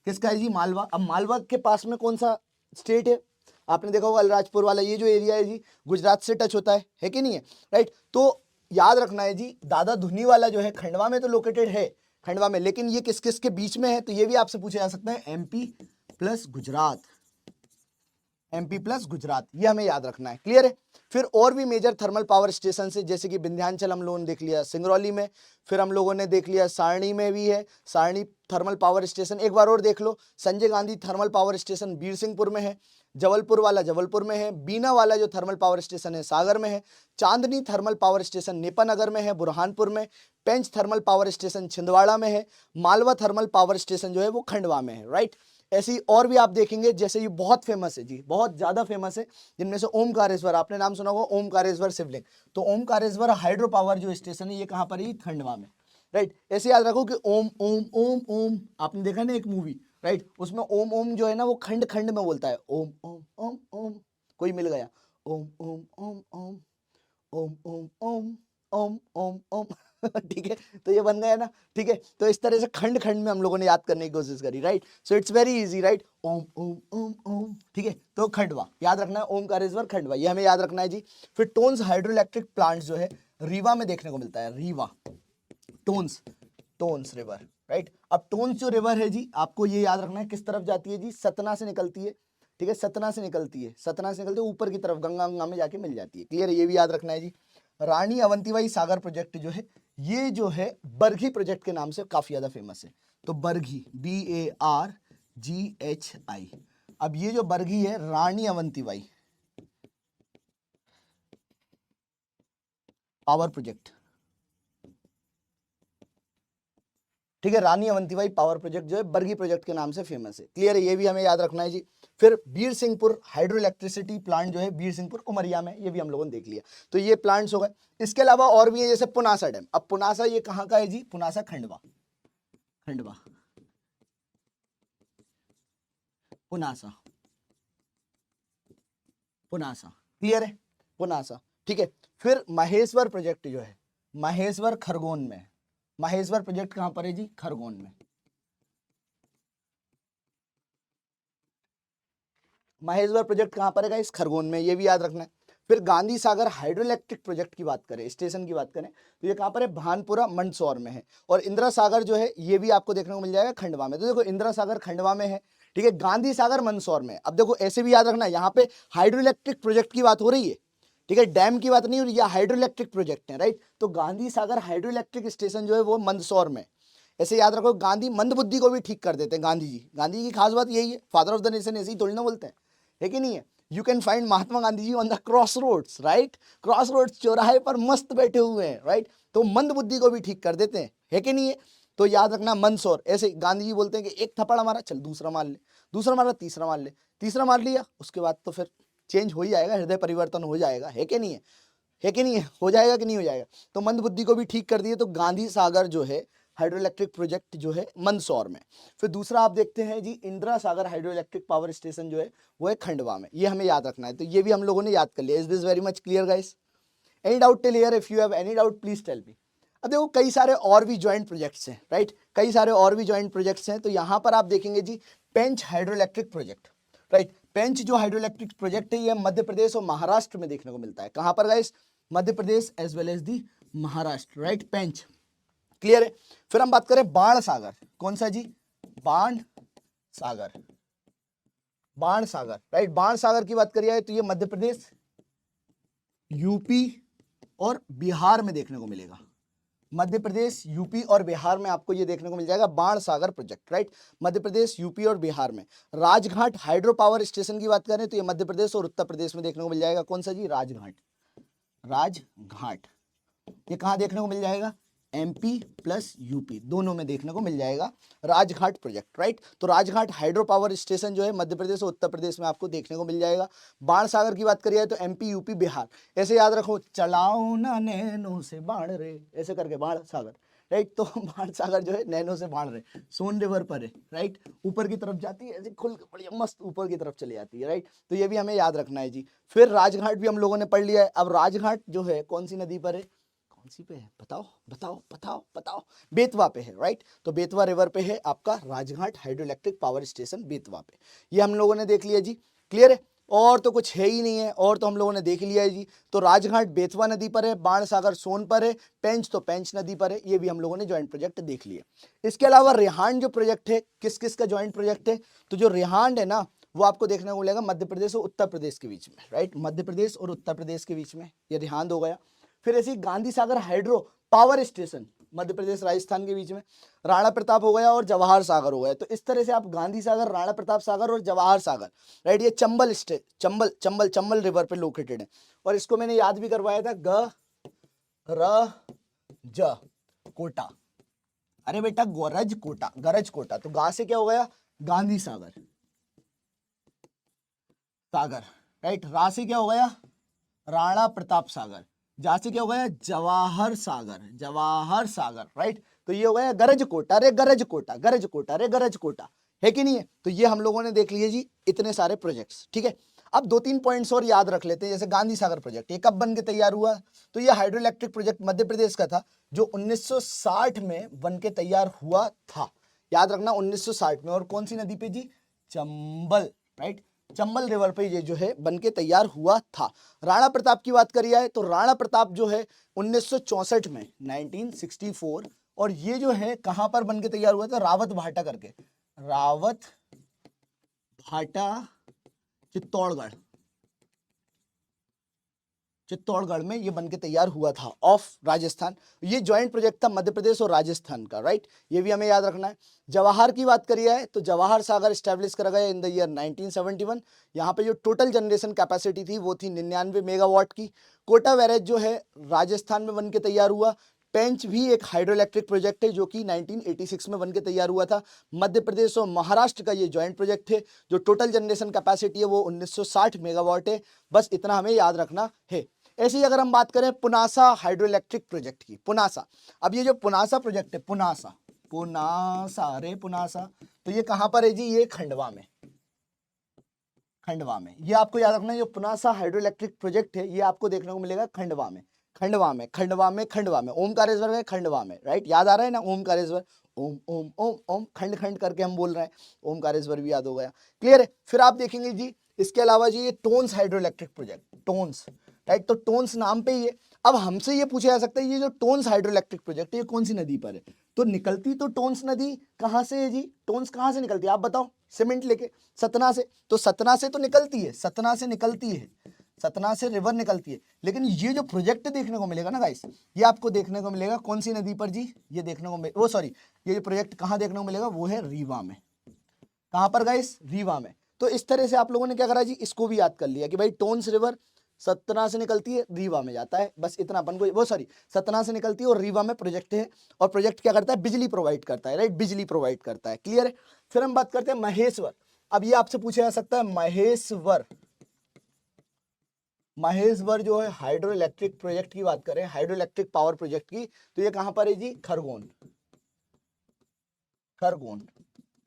किसका है जी? मालवा। अब मालवा के पास में कौन सा स्टेट है? आपने देखा होगा अलीराजपुर वाला, ये जो एरिया है जी गुजरात से टच होता है कि नहीं है, राइट। तो याद रखना है जी, दादा धुनी वाला जो है खंडवा में तो लोकेटेड है, खंडवा में, लेकिन ये किस किस के बीच में है? तो ये भी आपसे पूछा जा सकता है, MP plus Gujarat, MP plus Gujarat, ये हमें याद रखना है। क्लियर है। फिर और भी मेजर थर्मल पावर स्टेशन है, जैसे कि विंध्याचल हम लोगों ने देख लिया, सिंगरौली में, फिर हम लोगों ने देख लिया सारणी में भी है, सारणी थर्मल पावर स्टेशन। एक बार और देख लो, Sanjay Gandhi thermal power station Birsinghpur में है, जबलपुर वाला जबलपुर में है, बीना वाला जो थर्मल पावर स्टेशन है सागर में है, चांदनी थर्मल पावर स्टेशन नेपानगर में है बुरहानपुर में, पेंच थर्मल पावर स्टेशन छिंदवाड़ा में है, मालवा थर्मल पावर स्टेशन जो है वो खंडवा में है, राइट। ऐसी और भी आप देखेंगे, जैसे ये बहुत फेमस है जी, बहुत ज्यादा फेमस है, जिनमें से ओमकारेश्वर, आपने नाम सुना होगा ओमकारेश्वर शिवलिंग। तो ओमकारेश्वर हाइड्रो पावर जो स्टेशन है ये कहां पर है? खंडवा में, राइट। ऐसे याद रखो कि ओम ओम ओम ओम, आपने देखा ना एक मूवी, राइट, उसमें ओम ओम जो है ना वो खंड खंड में बोलता है, ओम ओम ओम ओम, कोई मिल गया, ओम ओम ओम ओम ओम ओम ओम ओम ओम ओम ठीक है, तो ये बन गया ना, ठीक है। तो इस तरह से खंड खंड में हम लोगों ने याद करने की कोशिश करी, right. So it's very easy, right, ओम ओम ओम ओम, ठीक है। तो खंडवा याद रखना है, ओमकारेश्वर खंडवा, ये हमें याद रखना है जी। फिर टोन्स हाइड्रो इलेक्ट्रिक प्लांट जो है रीवा में देखने को मिलता है, रीवा, टोन्स रिवर, राइट। अब टोन्स जो रिवर है जी, आपको ये याद रखना है किस तरफ जाती है जी? सतना से निकलती है, ठीक है, सतना से निकलती है, सतना से निकलती है ऊपर की तरफ, गंगा में जाके मिल जाती है। क्लियर है, ये भी याद रखना है जी। रानी अवंतीबाई सागर प्रोजेक्ट जो है ये जो है बरघी प्रोजेक्ट के नाम से काफी ज्यादा फेमस है, तो बरघी, BARGHI। अब ये जो बरघी है रानी अवंतीबाई पावर प्रोजेक्ट, ठीक है, रानी अवंतीबाई पावर प्रोजेक्ट जो है बरगी प्रोजेक्ट के नाम से फेमस है। क्लियर है, ये भी हमें याद रखना है जी। फिर बीरसिंहपुर हाइड्रो इलेक्ट्रिसिटी प्लांट जो है बीरसिंहपुर उमरिया में, ये भी हम लोगों ने देख लिया। तो ये प्लांट्स हो गए। इसके अलावा और भी है, जैसे पुनासा डैम। अब पुनासा ये कहाँ का है जी? पुनासा खंडवा, खंडवा, पुनासा, पुनासा, क्लियर है, पुनासा, ठीक है। फिर महेश्वर प्रोजेक्ट जो है महेश्वर खरगोन में, महेश्वर प्रोजेक्ट कहां पर है जी? खरगोन में, महेश्वर प्रोजेक्ट कहां पर है गाइस? खरगोन में, ये भी याद रखना है। फिर Gandhi Sagar hydro electric project की बात करें, स्टेशन की बात करें, तो ये कहां पर है? भानपुरा मंदसौर में है। और इंदिरा सागर जो है ये भी आपको देखने को मिल जाएगा खंडवा में। तो देखो इंदिरा सागर खंडवा में है, ठीक है, गांधी सागर मंदसौर में। अब देखो ऐसे भी याद रखना है, यहाँ पे हाइड्रो इलेक्ट्रिक प्रोजेक्ट की बात हो रही है, ठीक है, डैम की बात नहीं हो रही है, हाइड्रो इलेक्ट्रिक प्रोजेक्ट है, राइट। तो Gandhi Sagar hydro electric station जो है वो मंदसौर में। ऐसे याद रखो, गांधी मंदबुद्धि को भी ठीक कर देते हैं, गांधी जी। गांधी की खास बात यही है, फादर ऑफ द नेशन ऐसे ही थोड़ी ना बोलते हैं, है कि नहीं है। You can find Mahatma Gandhi ji on the cross roads, right, cross roads, चौराहे पर मस्त बैठे हुए हैं, राइट। तो मंदबुद्धि को भी ठीक कर देते हैं, है कि नहीं है। तो याद रखना मंदसौर। ऐसे गांधी जी बोलते हैं कि एक थप्पड़ हमारा, चल दूसरा मार ले, दूसरा मारा तीसरा मार ले, तीसरा मार लिया, उसके बाद तो फिर चेंज हो ही जाएगा, हृदय परिवर्तन हो जाएगा, है कि नहीं है, है कि नहीं है, हो जाएगा कि नहीं हो जाएगा। तो मंदबुद्धि को भी ठीक कर दिए। तो गांधी सागर जो है हाइड्रो इलेक्ट्रिक प्रोजेक्ट जो है मंदसौर में। फिर दूसरा आप देखते हैं जी Indira Sagar hydro electric power station जो है वो है खंडवा में। ये हमें याद रखना है, तो ये भी हम लोगों ने याद कर लिया। Is this very much clear guys? Any doubt till here? If you have any doubt please tell me. अब देखो कई सारे और भी ज्वाइंट प्रोजेक्ट्स हैं, राइट, कई सारे और भी ज्वाइंट प्रोजेक्ट्स हैं। तो यहाँ पर आप देखेंगे जी पेंच हाइड्रो इलेक्ट्रिक प्रोजेक्ट, राइट। पेंच जो हाइड्रो इलेक्ट्रिक प्रोजेक्ट है ये मध्य प्रदेश और महाराष्ट्र में देखने को मिलता है। कहाँ पर guys? Madhya Pradesh as well as the Maharashtra, right. Pench clear है। फिर हम बात करें बाण सागर, कौन सा जी? बाण सागर, बाण सागर, राइट। बाण सागर की बात करिए तो ये मध्य प्रदेश, यूपी और बिहार में देखने को मिलेगा। मध्य प्रदेश, यूपी और बिहार में आपको ये देखने को मिल जाएगा बाण सागर project, right. Madhya Pradesh, UP और बिहार में। राजघाट हाइड्रो पावर स्टेशन की बात करें तो ये मध्य प्रदेश और उत्तर प्रदेश में देखने को मिल जाएगा। कौन सा जी? राजघाट, राजघाट। ये कहाँ देखने को मिल जाएगा? एमपी प्लस यूपी दोनों में देखने को मिल जाएगा राजघाट प्रोजेक्ट, राइट। तो राजघाट हाइड्रो पावर स्टेशन जो है मध्य प्रदेश और उत्तर प्रदेश में आपको देखने को मिल जाएगा। बाण सागर की बात करिए तो एमपी, यूपी, बिहार। ऐसे याद रखो, चलाओ ना नैनो से बाण रे, ऐसे करके बाण सागर, राइट। तो बाण सागर जो है नैनो से बाण रे, सोन रिवर पर है, राइट। ऊपर की तरफ जाती है, ऐसे खुल बढ़िया मस्त ऊपर की तरफ चली जाती है, राइट। तो ये भी हमें याद रखना है जी। फिर राजघाट भी हम लोगों ने पढ़ लिया है। अब राजघाट जो है कौन सी नदी पर है? कौन सी पे है? बताओ बताओ बताओ बताओ। बेतवा पे है, राइट। तो बेतवा रिवर पे है आपका Rajghat hydro electric power station, Betwa पे। ये हम लोगों ने देख लिया जी, क्लियर है। और तो कुछ है ही नहीं है, और तो हम लोगों ने देख लिया है जी। तो राजघाट बेतवा नदी पर है, बाण सागर सोन पर है, पेंच तो पेंच नदी पर है। ये भी हम लोगों ने ज्वाइंट प्रोजेक्ट देख लिया। इसके अलावा रिहांड जो प्रोजेक्ट है, किस किस का ज्वाइंट प्रोजेक्ट है? तो जो रिहांड है ना वो आपको देखने को मिलेगा मध्य प्रदेश और उत्तर प्रदेश के बीच में, राइट। मध्य प्रदेश और उत्तर प्रदेश के बीच में ये रिहांद हो गया। फिर ऐसी Gandhi Sagar hydro power station Madhya Pradesh Rajasthan के बीच में, राणा प्रताप हो गया और जवाहर सागर हो गया। तो इस तरह से आप गांधी सागर, राणा प्रताप सागर और जवाहर सागर, राइट, ये चंबल स्टेट, चंबल रिवर पे लोकेटेड है। और इसको मैंने याद भी करवाया था, ग कोटा। अरे बेटा गरज कोटा। तो गा से क्या हो गया? गांधी सागर, राइट। रा से क्या हो गया? राणा प्रताप सागर। जा से क्या हो गया? जवाहर सागर, राइट। तो ये हो गया गरज कोटा रे गरज कोटा, है कि नहीं है? तो ये हम लोगों ने देख लिए जी इतने सारे प्रोजेक्ट्स, ठीक है। अब 2-3 पॉइंट्स और याद रख लेते हैं। जैसे गांधी सागर प्रोजेक्ट, ये कब बन के तैयार हुआ? तो ये हाइड्रो इलेक्ट्रिक प्रोजेक्ट मध्य प्रदेश का था, जो 1960 में बन के तैयार हुआ था। याद रखना 1960 में। और कौन सी नदी पे जी? चंबल, राइट। चंबल रिवर पे ये जो है बन के तैयार हुआ था। राणा प्रताप की बात करिए तो राणा प्रताप जो है 1964 में, 1964, और ये जो है कहां पर बन के तैयार हुआ था? रावत भाटा करके, रावत भाटा चित्तौड़गढ़ में ये बन के तैयार हुआ था, ऑफ राजस्थान। ये ज्वाइंट प्रोजेक्ट था मध्य प्रदेश और राजस्थान का, राइट। ये भी हमें याद रखना है। जवाहर की बात करिए तो जवाहर सागर स्टैब्लिश करा गया इन द ईयर 1971। यहाँ पे जो टोटल जनरेशन कैपेसिटी थी वो थी 99 मेगावाट की। कोटा बैरेज जो है राजस्थान में बन के तैयार हुआ। पेंच भी एक हाइड्रो इलेक्ट्रिक प्रोजेक्ट है जो कि 1986 में बन के तैयार हुआ था। मध्य प्रदेश और महाराष्ट्र का ये ज्वाइंट प्रोजेक्ट है, जो टोटल जनरेशन कैपेसिटी है वो 1960 मेगावाट है। बस इतना हमें याद रखना है। ऐसे ही अगर हम बात करें पुनासा हाइड्रो इलेक्ट्रिक प्रोजेक्ट की, पुनासा। अब ये जो पुनासा प्रोजेक्ट है, पुनासा तो ये कहां पर है जी? ये खंडवा में। ये आपको याद रखना है, जो पुनासा हाइड्रो इलेक्ट्रिक प्रोजेक्ट है ये आपको देखने को मिलेगा खंडवा में। ओमकारेश्वर में, खंडवा में, राइट। याद आ रहा है ना ओमकारेश्वर? ओम ओम ओम ओम, खंड खंड करके हम बोल रहे हैं, ओमकारेश्वर भी याद हो गया, क्लियर है। फिर आप देखेंगे जी इसके अलावा जी ये Tons hydro electric project, Tons, right. तो टोन्स नाम पे ही है। अब हमसे ये पूछा जा सकता है ये जो टोन्स हाइड्रो इलेक्ट्रिक प्रोजेक्ट है ये कौन सी नदी पर है? तो निकलती तो टोन्स नदी कहां से है जी? टोन्स कहां से निकलती है आप बताओ? सीमेंट लेके सतना से। तो सतना से तो निकलती है, सतना से रिवर निकलती है। लेकिन ये जो प्रोजेक्ट देखने को मिलेगा ना गाइस, ये आपको देखने को मिलेगा कौन सी नदी पर जी? ये देखने को ये जो प्रोजेक्ट कहां देखने को मिलेगा? वो है रीवा में। कहां पर गाइस? रीवा में। तो इस तरह से आप लोगों ने क्या करा जी? इसको भी याद कर लिया कि भाई टोन्स रिवर सतना से निकलती है, रीवा में जाता है। बस इतना अपन को सतना से निकलती है और रीवा में प्रोजेक्ट है। और प्रोजेक्ट क्या करता है? बिजली प्रोवाइड करता है, राइट। बिजली प्रोवाइड करता है, क्लियर है। फिर हम बात करते हैं महेश्वर। अब ये आपसे पूछा जा सकता है महेश्वर महेश्वर जो है हाइड्रो इलेक्ट्रिक प्रोजेक्ट की बात करें, हाइड्रो इलेक्ट्रिक पावर प्रोजेक्ट की, तो ये कहां पर है जी? खरगोन। खरगोन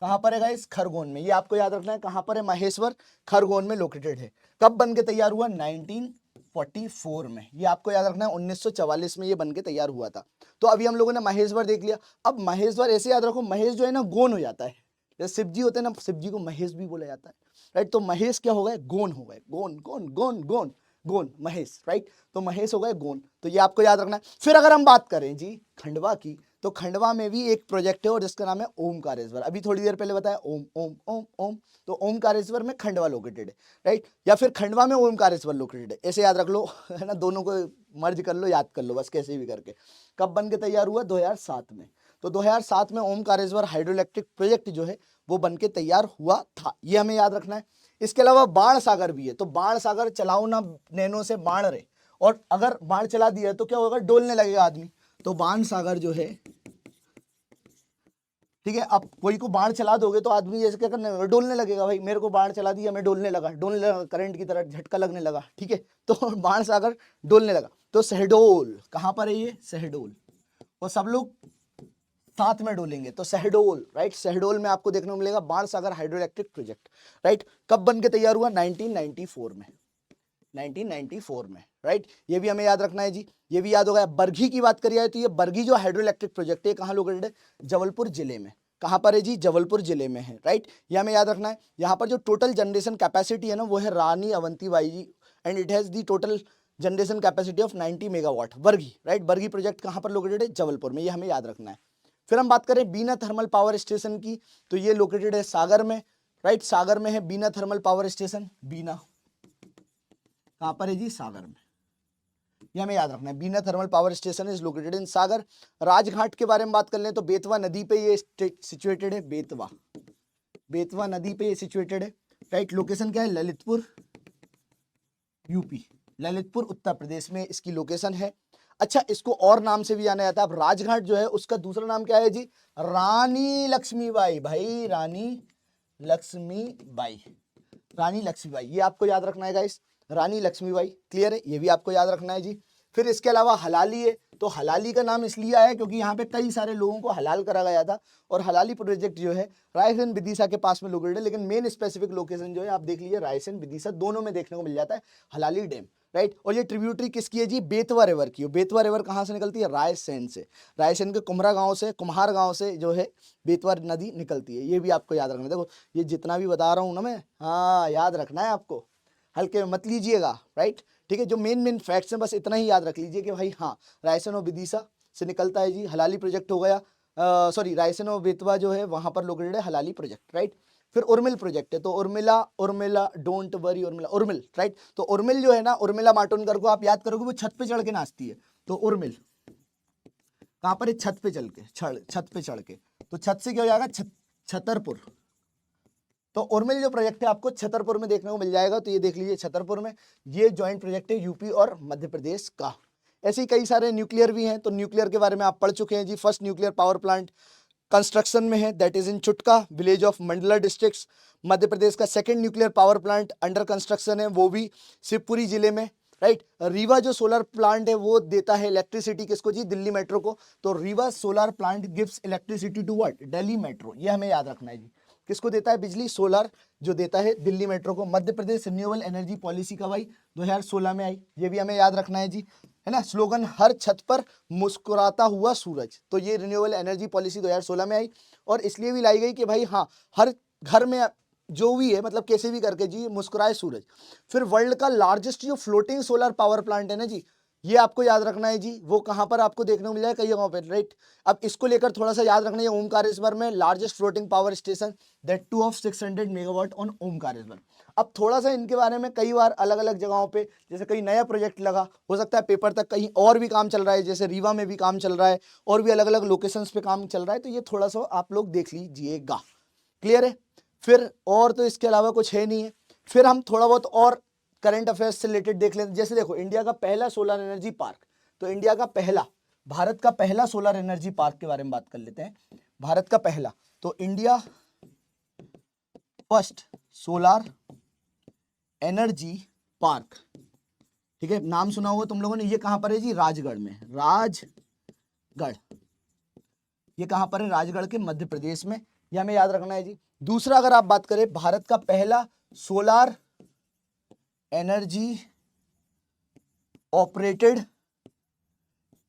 कहां पर है गाइस? खरगोन में। ये आपको याद रखना है कहां पर है? महेश्वर खरगोन में लोकेटेड है। कब बन के तैयार हुआ? 1944 में। ये आपको याद रखना है 1944 में ये बन के तैयार हुआ था। तो अभी हम लोगों ने महेश्वर देख लिया। अब महेश्वर ऐसे याद रखो, महेश जो है ना गोन हो जाता है। जैसे शिव जी होते हैं ना, शिव जी को महेश भी बोला जाता है, राइट? तो महेश क्या हो गए? गोन हो गए। गोन गोन गोन गोन गोन महेश, राइट? तो महेश हो गए गोन। तो ये आपको याद रखना है। फिर अगर हम बात करें जी खंडवा की, तो खंडवा में भी एक प्रोजेक्ट है और जिसका नाम है ओमकारेश्वर। अभी थोड़ी देर पहले बताया ओम ओम ओम ओम, तो ओमकारेश्वर में खंडवा लोकेटेड है, राइट? या फिर खंडवा में ओमकारेश्वर लोकेटेड है, ऐसे याद रख लो, है ना? दोनों को मर्ज कर लो, याद कर लो बस कैसे भी करके। कब बन के तैयार हुआ? 2007 में। तो 2007 में ओमकारेश्वर हाइड्रो इलेक्ट्रिक प्रोजेक्ट जो है वो बन के तैयार हुआ था, ये हमें याद रखना है। इसके अलावा बाण सागर भी है। तो बाण सागर चलाओ ना नैनो से बाण रे, और अगर बाण चला दिया तो क्या होगा? डोलने लगेगा आदमी। तो बाण सागर जो है, ठीक है, अब कोई को बाण चला दोगे तो आदमी जैसे क्या करने लगा? डोलने लगेगा। भाई मेरे को बाण चला दिया, मैं डोलने लगा, करंट की तरह झटका लगने लगा, ठीक है? तो बाण सागर डोलने लगा। तो शहडोल कहां पर है? ये शहडोल। और सब लोग साथ में डोलेंगे तो शहडोल, राइट? शहडोल में आपको देखने को मिलेगा बाण सागर हाइड्रो इलेक्ट्रिक प्रोजेक्ट, राइट? कब बन के तैयार हुआ? 1994 में। 1994 में, राइट? ये भी हमें याद रखना है जी। ये भी याद होगा। बरगी की बात करिए तो ये बरगी जो हाइड्रो इलेक्ट्रिक प्रोजेक्ट है कहाँ लोकेटेड है? जबलपुर जिले में। कहां पर है जी? जबलपुर जिले में है, राइट? ये हमें याद रखना है। यहाँ पर जो टोटल जनरेशन कैपेसिटी है ना वो है Rani Avantibai ji, and it has the total generation capacity of 90 megawatt. Bargi, right? Bargi project कहां पर लोकेटेड है? जबलपुर में। ये हमें याद रखना है। फिर हम बात करें बीना थर्मल पावर स्टेशन की, तो ये लोकेटेड है सागर में, राइट? सागर में है बीना थर्मल पावर स्टेशन। बीना कहां पर है जी? सागर में। ये हमें याद रखना है। Bina thermal power station is located in Sagar. Rajghat के बारे में बात कर लें तो बेतवा नदी पे ये सिचुएटेड है। बेतवा, बेतवा नदी पे ये सिचुएटेड है, राइट? लोकेशन क्या है? ललितपुर यूपी, ललितपुर उत्तर प्रदेश में इसकी लोकेशन है। अच्छा, इसको और नाम से भी जाना जाता है। अब राजघाट जो है उसका दूसरा नाम क्या है जी? रानी लक्ष्मीबाई। भाई रानी लक्ष्मीबाई, रानी लक्ष्मीबाई, ये आपको याद रखना है गाइस। रानी लक्ष्मीबाई, क्लियर है? ये भी आपको याद रखना है जी। फिर इसके अलावा हलाली है। तो हलाली का नाम इसलिए आया है क्योंकि यहाँ पे कई सारे लोगों को हलाल करा गया था। और हलाली प्रोजेक्ट जो है रायसेन विदिशा के पास में लोकेटेड है, लेकिन मेन स्पेसिफिक लोकेशन जो है आप देख लीजिए, रायसेन विदिशा दोनों में देखने को मिल जाता है हलाली डैम, राइट? और ये ट्रिब्यूटरी किसकी है जी? बेतवा रिवर की। बेतवा रिवर कहाँ से निकलती है? रायसेन से। रायसेन के कुम्हरा गांव से, कुम्हार गांव से जो है बेतवा नदी निकलती है। ये भी आपको याद रखना है। देखो ये जितना भी बता रहा हूँ ना मैं, हाँ याद रखना है आपको, हल्के में मत लीजिएगा, राइट? ठीक है, जो मेन मेन फैक्ट्स हैं बस इतना ही याद रख लीजिए कि भाई हाँ रायसेन और विदिशा से निकलता है जी। हलाली प्रोजेक्ट हो गया, सॉरी रायसेन और बेतवा जो है वहां पर लोकेटेड है हलाली प्रोजेक्ट, राइट? फिर उर्मिल प्रोजेक्ट है। तो Urmila, Urmila don't worry, Urmila, Urmil, right? तो उर्मिल जो है ना, उर्मिला मातोंडकर को आप याद करोगे, वो छत पे चढ़ के नाचती है। तो उर्मिल कहां पर है? छत पे चढ़ के, छत पे चढ़ के। तो छत से क्या हो जाएगा? छतरपुर। तो उर्मिल जो प्रोजेक्ट है आपको छतरपुर में देखने को मिल जाएगा। तो ये देख लीजिए छतरपुर में, ये जॉइंट प्रोजेक्ट है यूपी और मध्य प्रदेश का। ऐसे ही कई सारे न्यूक्लियर भी हैं। तो न्यूक्लियर के बारे में आप पढ़ चुके हैं जी। First nuclear power plant construction में है, that is in Chutka village of Mandla district, Madhya Pradesh का। Second nuclear power plant under construction है, वो भी शिवपुरी जिले में, राइट? रीवा जो सोलर प्लांट है वो देता है इलेक्ट्रिसिटी किसको जी? दिल्ली मेट्रो को। तो Rewa solar plant gives electricity to what? Delhi metro. ये हमें याद रखना है जी। किसको देता है बिजली? सोलर जो देता है दिल्ली मेट्रो को। Madhya Pradesh renewable energy policy कब आई? 2016 में आई। ये भी हमें याद रखना है जी, है ना? स्लोगन हर छत पर मुस्कुराता हुआ सूरज। तो ये रिन्यूएबल एनर्जी पॉलिसी 2016 में आई और इसलिए भी लाई गई कि भाई हाँ हर घर में जो भी है, मतलब कैसे भी करके जी मुस्कुराए सूरज। फिर वर्ल्ड का लार्जेस्ट जो फ्लोटिंग सोलर पावर प्लांट है ना जी, ये आपको याद रखना है जी। वो कहां पर आपको देखने को मिल जाएगा? कई जगहों पे, राइट? अब इसको लेकर थोड़ा सा याद रखना है। ओमकारेश्वर में largest floating power station, that two of 600 megawatt on Omkareshwar. अब थोड़ा सा इनके बारे में कई बार अलग अलग जगहों पे जैसे कहीं नया प्रोजेक्ट लगा, हो सकता है पेपर तक कहीं और भी काम चल रहा है, जैसे रीवा में भी काम चल रहा है और भी अलग अलग लोकेशंस पे काम चल रहा है। तो ये थोड़ा सा आप लोग देख लीजिएगा, क्लियर है? फिर और तो इसके अलावा कुछ है नहीं है। फिर हम थोड़ा बहुत और करंट अफेयर्स से रिलेटेड देख लेते हैं। जैसे देखो इंडिया का पहला सोलर एनर्जी पार्क, तो इंडिया का पहला, भारत का पहला सोलर एनर्जी पार्क के बारे में बात कर लेते हैं। भारत का पहला, तो India first solar energy park ठीक है, नाम सुना होगा तुम लोगों ने। ये कहां पर है जी? राजगढ़ में। राजगढ़, ये कहां पर है? राजगढ़ के मध्य प्रदेश में। ये हमें याद रखना है जी। दूसरा अगर आप बात करें, भारत का पहला solar energy operated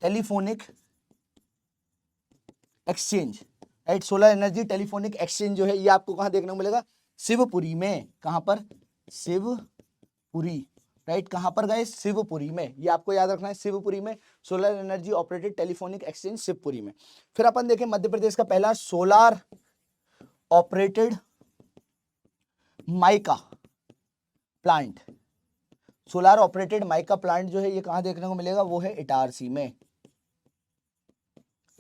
telephonic exchange, right, solar energy telephonic exchange जो है ये आपको कहां देखने को मिलेगा? शिवपुरी में। कहां पर? शिवपुरी, राइट। कहां पर गए? शिवपुरी में। ये आपको याद रखना है, शिवपुरी में solar energy operated telephonic exchange Shivpuri में। फिर अपन देखें मध्य प्रदेश का पहला solar operated mica plant, solar operated mica plant जो है ये कहां देखने को मिलेगा? वो है इटारसी में।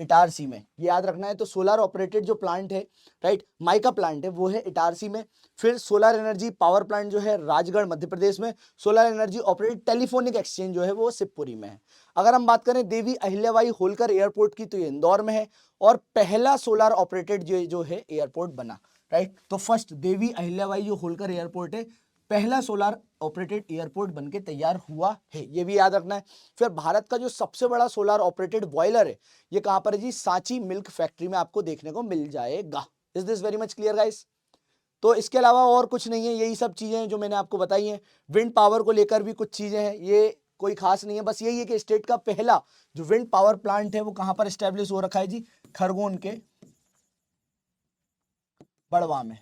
इटारसी में, ये याद रखना है। तो सोलर ऑपरेटेड जो प्लांट है, राइट, माइका प्लांट है, वो है इटारसी में। फिर सोलर एनर्जी पावर प्लांट जो है राजगढ़ मध्य प्रदेश में। Solar energy operated telephonic exchange जो है वो शिवपुरी में है। अगर हम बात करें देवी अहिल्याबाई होलकर एयरपोर्ट की, तो ये इंदौर में है। और पहला सोलर ऑपरेटेड जो है एयरपोर्ट बना, राइट। तो फर्स्ट देवी अहिल्याबाई जो होलकर एयरपोर्ट है, पहला सोलर ऑपरेटेड एयरपोर्ट बनके तैयार हुआ है, ये भी याद रखना है। फिर भारत का जो सबसे बड़ा सोलर ऑपरेटेड बॉयलर है, ये कहां पर है जी? सांची मिल्क फैक्ट्री में आपको देखने को मिल जाएगा। Is this very much clear guys? तो इसके अलावा और कुछ नहीं है, यही सब चीजें हैं जो मैंने आपको बताई हैं। विंड पावर को लेकर भी कुछ चीजें हैं, ये कोई खास नहीं है, बस यही है कि स्टेट का पहला जो विंड पावर प्लांट है वो कहां पर स्टैब्लिश हो रखा है जी? खरगोन के बड़वा में।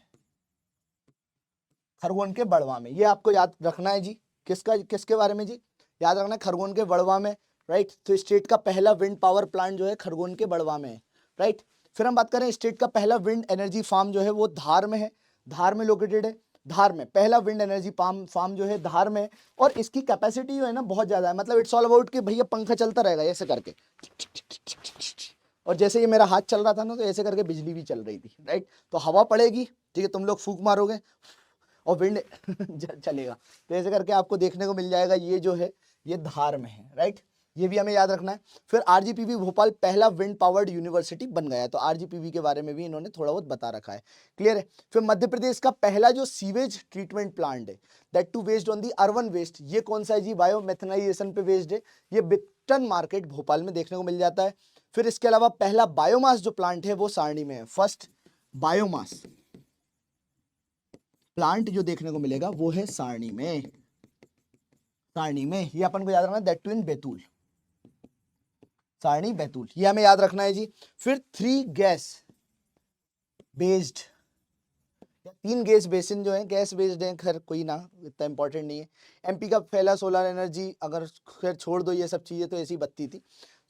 खरगोन के बड़वा में, ये आपको याद रखना है जी। किसके बारे में जी? याद रखना है, खरगोन के बड़वा में, राइट। तो स्टेट का पहला विंड पावर प्लांट जो है खरगोन के बड़वा में है, राइट। फिर हम बात करें स्टेट का पहला विंड एनर्जी फार्म जो है वो धार में है, धार में लोकेटेड है। धार में पहला विंड एनर्जी फार्म जो है धार में, और इसकी कैपेसिटी जो है ना बहुत ज्यादा है। मतलब इट्स ऑल अबाउट कि भैया पंखा चलता रहेगा ऐसे करके, और जैसे ये मेरा हाथ चल रहा था ना, तो ऐसे करके बिजली भी चल रही थी, राइट। तो हवा पड़ेगी, ठीक है, तुम लोग फूंक मारोगे और विंड चलेगा। तो ऐसे करके आपको देखने को मिल जाएगा। ये जो है ये धार में है, राइट। ये भी हमें याद रखना है। फिर आरजीपीवी भोपाल पहला विंड पावर्ड यूनिवर्सिटी बन गया, तो आरजीपीवी के बारे में भी इन्होंने थोड़ा बहुत बता रखा है, क्लियर है। फिर मध्य प्रदेश का पहला जो सीवेज ट्रीटमेंट प्लांट है, that too based on the urban waste, ये कौन सा है जी? बायोमेथनाइजेशन पे बेस्ड है। ये बिट्टन मार्केट भोपाल में देखने को मिल जाता है। फिर इसके अलावा पहला बायोमास जो प्लांट है वो सारणी में है। फर्स्ट बायोमास प्लांट जो देखने को मिलेगा वो है सारणी में। सारणी में, ये अपन को याद रखना है, दैट टू इन बैतूल, सारणी बैतूल, ये हमें याद रखना है जी। फिर 3 गैस बेस्ड, 3 गैस बेसिन जो है गैस बेस्ड है, खैर कोई ना, इतना इंपॉर्टेंट नहीं है। एमपी का पहला सोलर एनर्जी, अगर खैर छोड़ दो ये सब चीजें, तो ऐसी बत्ती थी।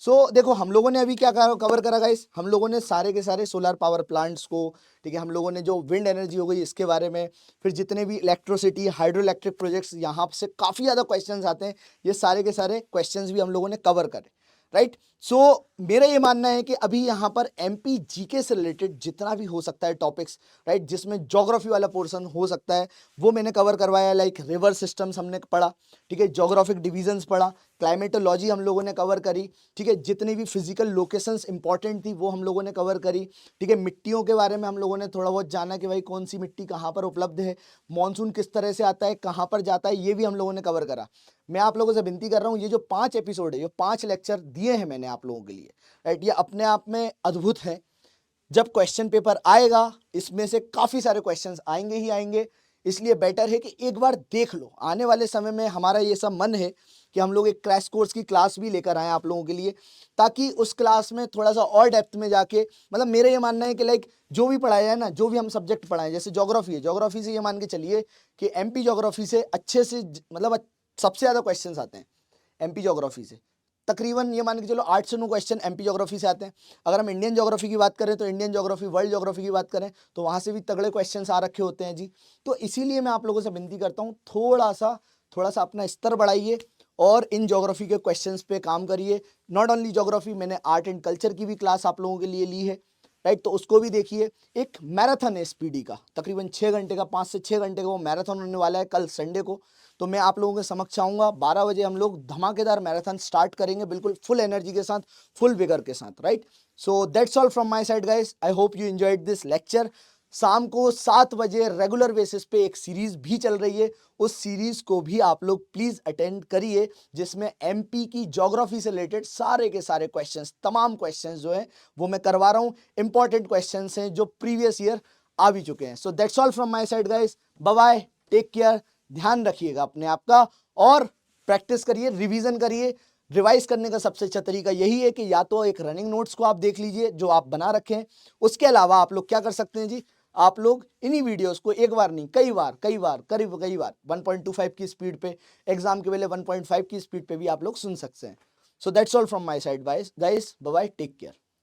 सो देखो हम लोगों ने अभी क्या कवर करा गाइस? हम लोगों ने सारे के सारे सोलर पावर प्लांट्स को, ठीक है, हम लोगों ने जो विंड एनर्जी हो गई इसके बारे में, फिर जितने भी इलेक्ट्रिसिटी हाइड्रो इलेक्ट्रिक प्रोजेक्ट्स यहाँ से काफ़ी ज़्यादा क्वेश्चंस आते हैं, ये सारे के सारे क्वेश्चंस भी हम लोगों ने कवर करे, राइट। सो मेरा ये मानना है कि अभी यहाँ पर एमपी जीके से रिलेटेड जितना भी हो सकता है टॉपिक्स, राइट, जिसमें ज्योग्राफी वाला पोर्शन हो सकता है वो मैंने कवर करवाया। लाइक रिवर सिस्टम्स हमने पढ़ा, ठीक है, ज्योग्राफिक डिवीजन्स पढ़ा, क्लाइमेटोलॉजी हम लोगों ने कवर करी, ठीक है, जितनी भी फिजिकल लोकेशंस इंपॉर्टेंट थी वो हम लोगों ने कवर करी, ठीक है। मिट्टियों के बारे में हम लोगों ने थोड़ा बहुत जाना कि भाई कौन सी मिट्टी कहाँ पर उपलब्ध है, मानसून किस तरह से आता है, कहाँ पर जाता है, ये भी हम लोगों ने कवर करा। मैं आप लोगों से विनती कर रहा हूँ, ये जो 5 एपिसोड है, ये 5 लेक्चर दिए हैं मैंने आप लोगों के लिए, राइट, ये अपने आप में अद्भुत है। जब क्वेश्चन पेपर आएगा इसमें से काफ़ी सारे क्वेश्चंस आएंगे ही आएंगे, इसलिए बेटर है कि एक बार देख लो। आने वाले समय में हमारा ये सब मन है कि हम लोग एक क्रैश कोर्स की क्लास भी लेकर आए आप लोगों के लिए, ताकि उस क्लास में थोड़ा सा और डेप्थ में जाके, मतलब मेरा ये मानना है कि लाइक जो भी पढ़ाया है ना, जो भी हम सब्जेक्ट पढ़ाए, जैसे ज्योग्राफी है, ज्योग्राफी से ये मान के चलिए कि एमपी ज्योग्राफी से अच्छे से, मतलब सबसे ज़्यादा क्वेश्चन आते हैं एमपी ज्योग्राफी से। तकरीबन ये मान के चलो 8 से 9 क्वेश्चन एमपी ज्योग्राफी से आते हैं। अगर हम इंडियन ज्योग्राफी की बात करें तो इंडियन ज्योग्राफी, वर्ल्ड ज्योग्राफी की बात करें तो वहाँ से भी तगड़े क्वेश्चंस आ रखे होते हैं जी। तो इसीलिए मैं आप लोगों से विनती करता हूँ, थोड़ा सा अपना स्तर बढ़ाइए और इन ज्योग्राफी के क्वेश्चंस पे काम करिए। नॉट ओनली ज्योग्राफी, मैंने आर्ट एंड कल्चर की भी क्लास आप लोगों के लिए ली है, राइट, तो उसको भी देखिए। एक मैराथन है स्पीडी का, तकरीबन 6 घंटे का, 5 से 6 घंटे का वो मैराथन होने वाला है कल संडे को। तो मैं आप लोगों के समक्ष आऊँगा 12 बजे, हम लोग धमाकेदार मैराथन स्टार्ट करेंगे, बिल्कुल फुल एनर्जी के साथ, फुल विगर के साथ, right. So that's all from my side guys, I hope you enjoyed this lecture. शाम को 7 बजे रेगुलर बेसिस पे एक सीरीज भी चल रही है, उस सीरीज को भी आप लोग प्लीज अटेंड करिए, जिसमें एमपी की ज्योग्राफी से रिलेटेड सारे के सारे क्वेश्चंस, तमाम क्वेश्चंस जो है वो मैं करवा रहा हूं। इंपॉर्टेंट क्वेश्चंस हैं जो प्रीवियस ईयर आ भी चुके हैं। So that's all from my side guys, bye bye, take care, ध्यान रखिएगा अपने आप का और प्रैक्टिस करिए, रिवीजन करिए। रिवाइज करने का सबसे अच्छा तरीका यही है कि या तो एक रनिंग नोट्स को आप देख लीजिए जो आप बना रखे हैं, उसके अलावा आप लोग क्या कर सकते हैं जी, आप लोग इन्हीं वीडियोस को एक बार नहीं कई बार करीब कई बार 1.25 की स्पीड पे, एग्जाम के पहले 1.5 की स्पीड पे भी आप लोग सुन सकते हैं। So that's all from my side guys, bye bye, take care.